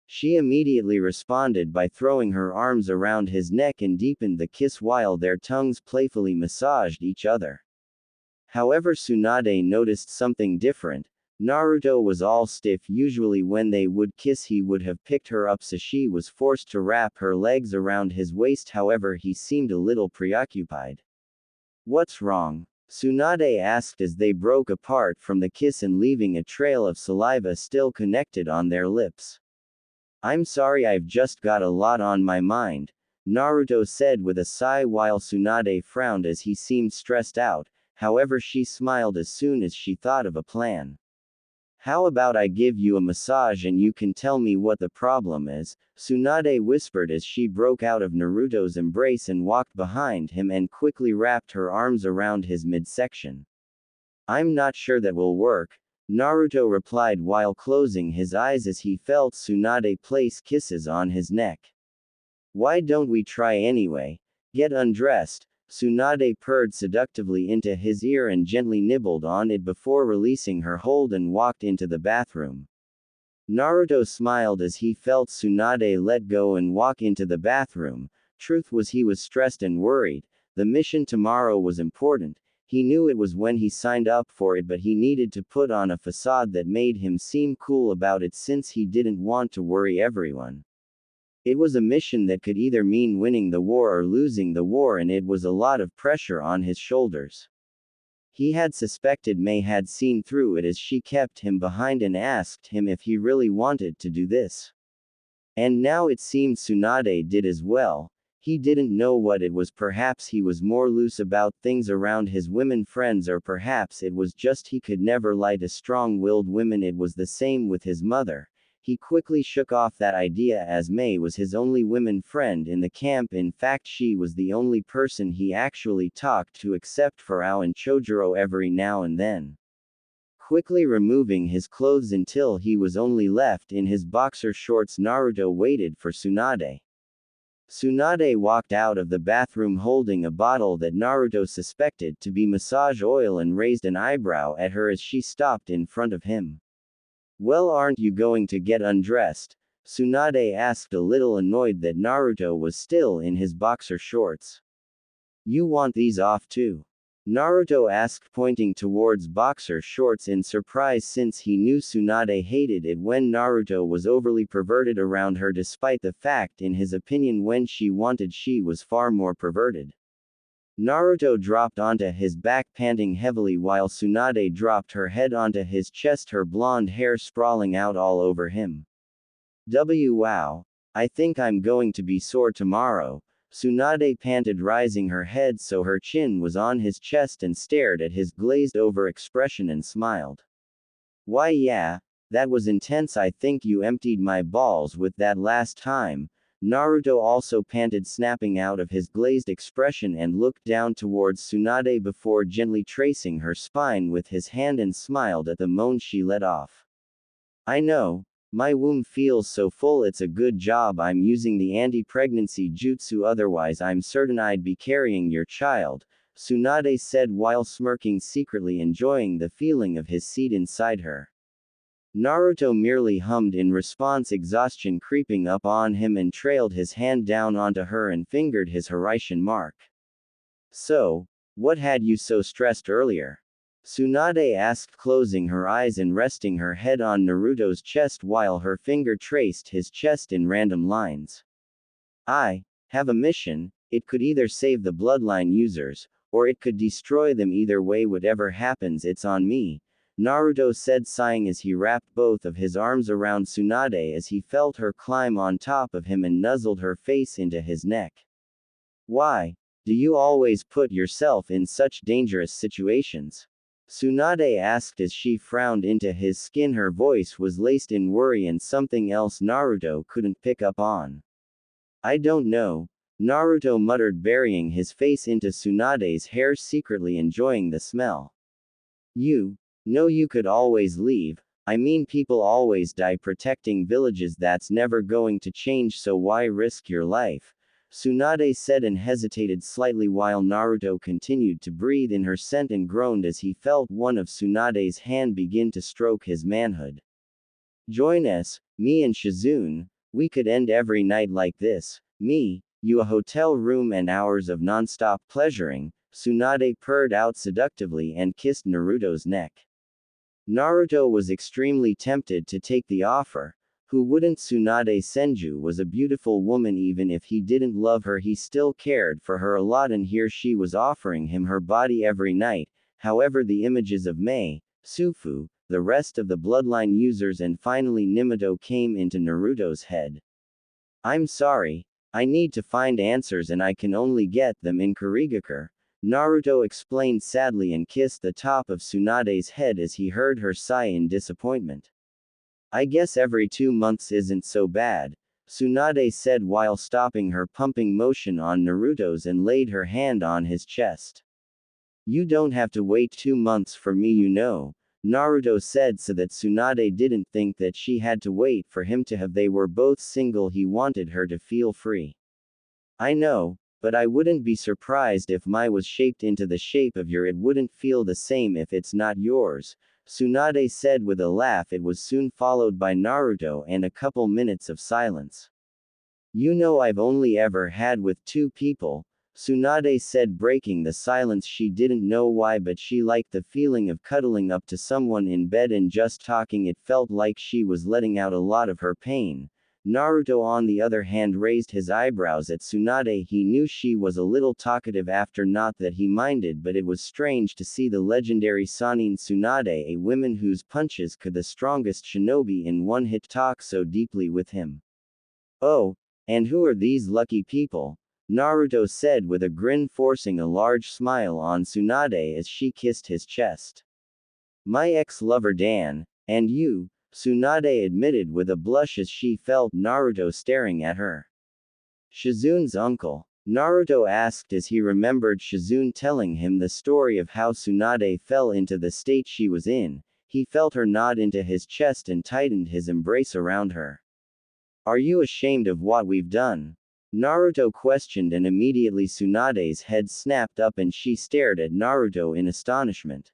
She immediately responded by throwing her arms around his neck and deepened the kiss while their tongues playfully massaged each other. However, Tsunade noticed something different. Naruto was all stiff. Usually when they would kiss he would have picked her up, so she was forced to wrap her legs around his waist. However, he seemed a little preoccupied. What's wrong? Tsunade asked as they broke apart from the kiss and leaving a trail of saliva still connected on their lips. I'm sorry, I've just got a lot on my mind, Naruto said with a sigh while Tsunade frowned as he seemed stressed out. However, she smiled as soon as she thought of a plan. How about I give you a massage and you can tell me what the problem is, Tsunade whispered as she broke out of Naruto's embrace and walked behind him and quickly wrapped her arms around his midsection. I'm not sure that will work, Naruto replied while closing his eyes as he felt Tsunade place kisses on his neck. Why don't we try anyway? Get undressed, Tsunade purred seductively into his ear and gently nibbled on it before releasing her hold and walked into the bathroom. Naruto smiled as he felt Tsunade let go and walk into the bathroom. Truth was, he was stressed and worried. The mission tomorrow was important. He knew it was when he signed up for it, but he needed to put on a facade that made him seem cool about it since he didn't want to worry everyone. It was a mission that could either mean winning the war or losing the war, and it was a lot of pressure on his shoulders. He had suspected May had seen through it as she kept him behind and asked him if he really wanted to do this. And now it seemed Tsunade did as well. He didn't know what it was. Perhaps he was more loose about things around his women friends, or perhaps it was just he could never like a strong-willed woman. It was the same with his mother. He quickly shook off that idea as May was his only women friend in the camp. In fact, she was the only person he actually talked to except for Ao and Chojuro every now and then. Quickly removing his clothes until he was only left in his boxer shorts, Naruto waited for Tsunade. Tsunade walked out of the bathroom holding a bottle that Naruto suspected to be massage oil and raised an eyebrow at her as she stopped in front of him. Well, aren't you going to get undressed? Tsunade asked, a little annoyed that Naruto was still in his boxer shorts. You want these off too? Naruto asked, pointing towards boxer shorts in surprise since he knew Tsunade hated it when Naruto was overly perverted around her, despite the fact in his opinion when she wanted she was far more perverted. Naruto dropped onto his back panting heavily while Tsunade dropped her head onto his chest, her blonde hair sprawling out all over him. Wow. I think I'm going to be sore tomorrow. Tsunade panted, raising her head so her chin was on his chest and stared at his glazed-over expression and smiled. Why yeah, that was intense. I think you emptied my balls with that last time. Naruto also panted, snapping out of his glazed expression and looked down towards Tsunade before gently tracing her spine with his hand and smiled at the moan she let off. I know. My womb feels so full. It's a good job I'm using the anti-pregnancy jutsu, otherwise I'm certain I'd be carrying your child, Tsunade said while smirking, secretly enjoying the feeling of his seat inside her. Naruto merely hummed in response, exhaustion creeping up on him, and trailed his hand down onto her and fingered his Harishin mark. So, what had you so stressed earlier? Tsunade asked, closing her eyes and resting her head on Naruto's chest while her finger traced his chest in random lines. I have a mission. It could either save the bloodline users, or it could destroy them. Either way, whatever happens, it's on me, Naruto said, sighing as he wrapped both of his arms around Tsunade as he felt her climb on top of him and nuzzled her face into his neck. Why do you always put yourself in such dangerous situations? Tsunade asked as she frowned into his skin. Her voice was laced in worry and something else Naruto couldn't pick up on. I don't know, Naruto muttered, burying his face into Tsunade's hair, secretly enjoying the smell. You know you could always leave. I mean, people always die protecting villages. That's never going to change, so why risk your life? Tsunade said and hesitated slightly while Naruto continued to breathe in her scent and groaned as he felt one of Tsunade's hand begin to stroke his manhood. Join us, me and Shizune. We could end every night like this. Me, you, a hotel room and hours of non-stop pleasuring. Tsunade purred out seductively and kissed Naruto's neck. Naruto was extremely tempted to take the offer. Who wouldn't? Tsunade Senju was a beautiful woman. Even if he didn't love her, he still cared for her a lot, and here she was offering him her body every night. However, the images of Mei, Sufu, the rest of the bloodline users, and finally Minato came into Naruto's head. I'm sorry. I need to find answers and I can only get them in Kurigakure. Naruto explained sadly and kissed the top of Tsunade's head as he heard her sigh in disappointment. I guess every 2 months isn't so bad, Tsunade said while stopping her pumping motion on Naruto's and laid her hand on his chest. You don't have to wait 2 months for me, you know, Naruto said so that Tsunade didn't think that she had to wait for him to have. They were both single. He wanted her to feel free. I know, but I wouldn't be surprised if Mai was shaped into the shape of your. It wouldn't feel the same if it's not yours, Tsunade said with a laugh. It was soon followed by Naruto and a couple minutes of silence. You know, I've only ever had with 2 people, Tsunade said, breaking the silence. She didn't know why, but she liked the feeling of cuddling up to someone in bed and just talking. It felt like she was letting out a lot of her pain. Naruto, on the other hand, raised his eyebrows at Tsunade. He knew she was a little talkative after, not that he minded, but it was strange to see the legendary Sannin Tsunade, a woman whose punches could the strongest shinobi in one hit, talk so deeply with him. Oh, and who are these lucky people? Naruto said with a grin, forcing a large smile on Tsunade as she kissed his chest. My ex-lover Dan, and you, Tsunade admitted with a blush as she felt Naruto staring at her. Shizune's uncle? Naruto asked as he remembered Shizune telling him the story of how Tsunade fell into the state she was in. He felt her nod into his chest and tightened his embrace around her. Are you ashamed of what we've done? Naruto questioned, and immediately Tsunade's head snapped up and she stared at Naruto in astonishment.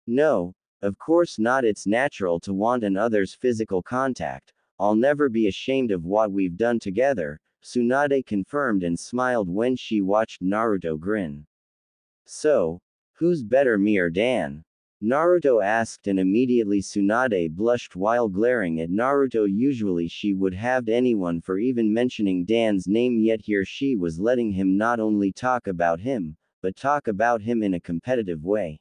No, of course not. It's natural to want another's physical contact. I'll never be ashamed of what we've done together, Tsunade confirmed and smiled when she watched Naruto grin. So, who's better, me or Dan? Naruto asked, and immediately Tsunade blushed while glaring at Naruto. Usually she would have anyone for even mentioning Dan's name, yet here she was letting him not only talk about him, but talk about him in a competitive way.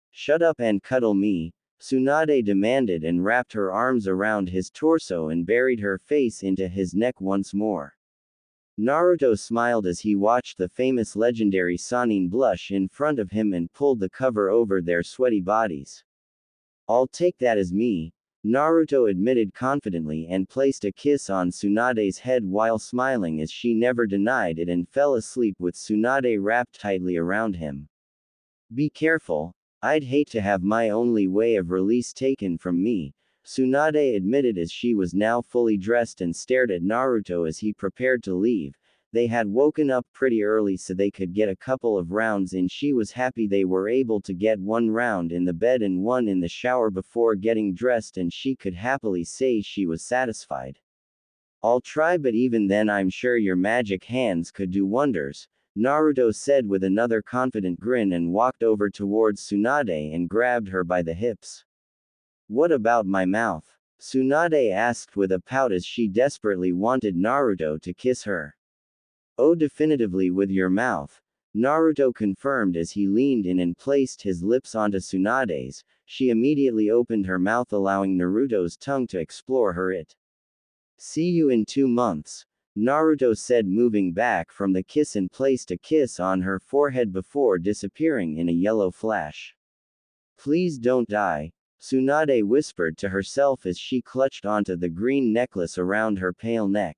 Shut up and cuddle me, Tsunade demanded, and wrapped her arms around his torso and buried her face into his neck once more. Naruto smiled as he watched the famous legendary Sannin blush in front of him and pulled the cover over their sweaty bodies. I'll take that as me, Naruto admitted confidently and placed a kiss on Tsunade's head while smiling as she never denied it and fell asleep with Tsunade wrapped tightly around him. Be careful. I'd hate to have my only way of release taken from me, Tsunade admitted as she was now fully dressed and stared at Naruto as he prepared to leave. They had woken up pretty early so they could get a couple of rounds in. She was happy they were able to get 1 round in the bed and 1 in the shower before getting dressed, and she could happily say she was satisfied. I'll try, but even then I'm sure your magic hands could do wonders, Naruto said with another confident grin and walked over towards Tsunade and grabbed her by the hips. What about my mouth? Tsunade asked with a pout as she desperately wanted Naruto to kiss her. Oh, definitively with your mouth, Naruto confirmed as he leaned in and placed his lips onto Tsunade's. She immediately opened her mouth, allowing Naruto's tongue to explore her. See you in 2 months. Naruto said, moving back from the kiss and placed a kiss on her forehead before disappearing in a yellow flash. Please don't die, Tsunade whispered to herself as she clutched onto the green necklace around her pale neck.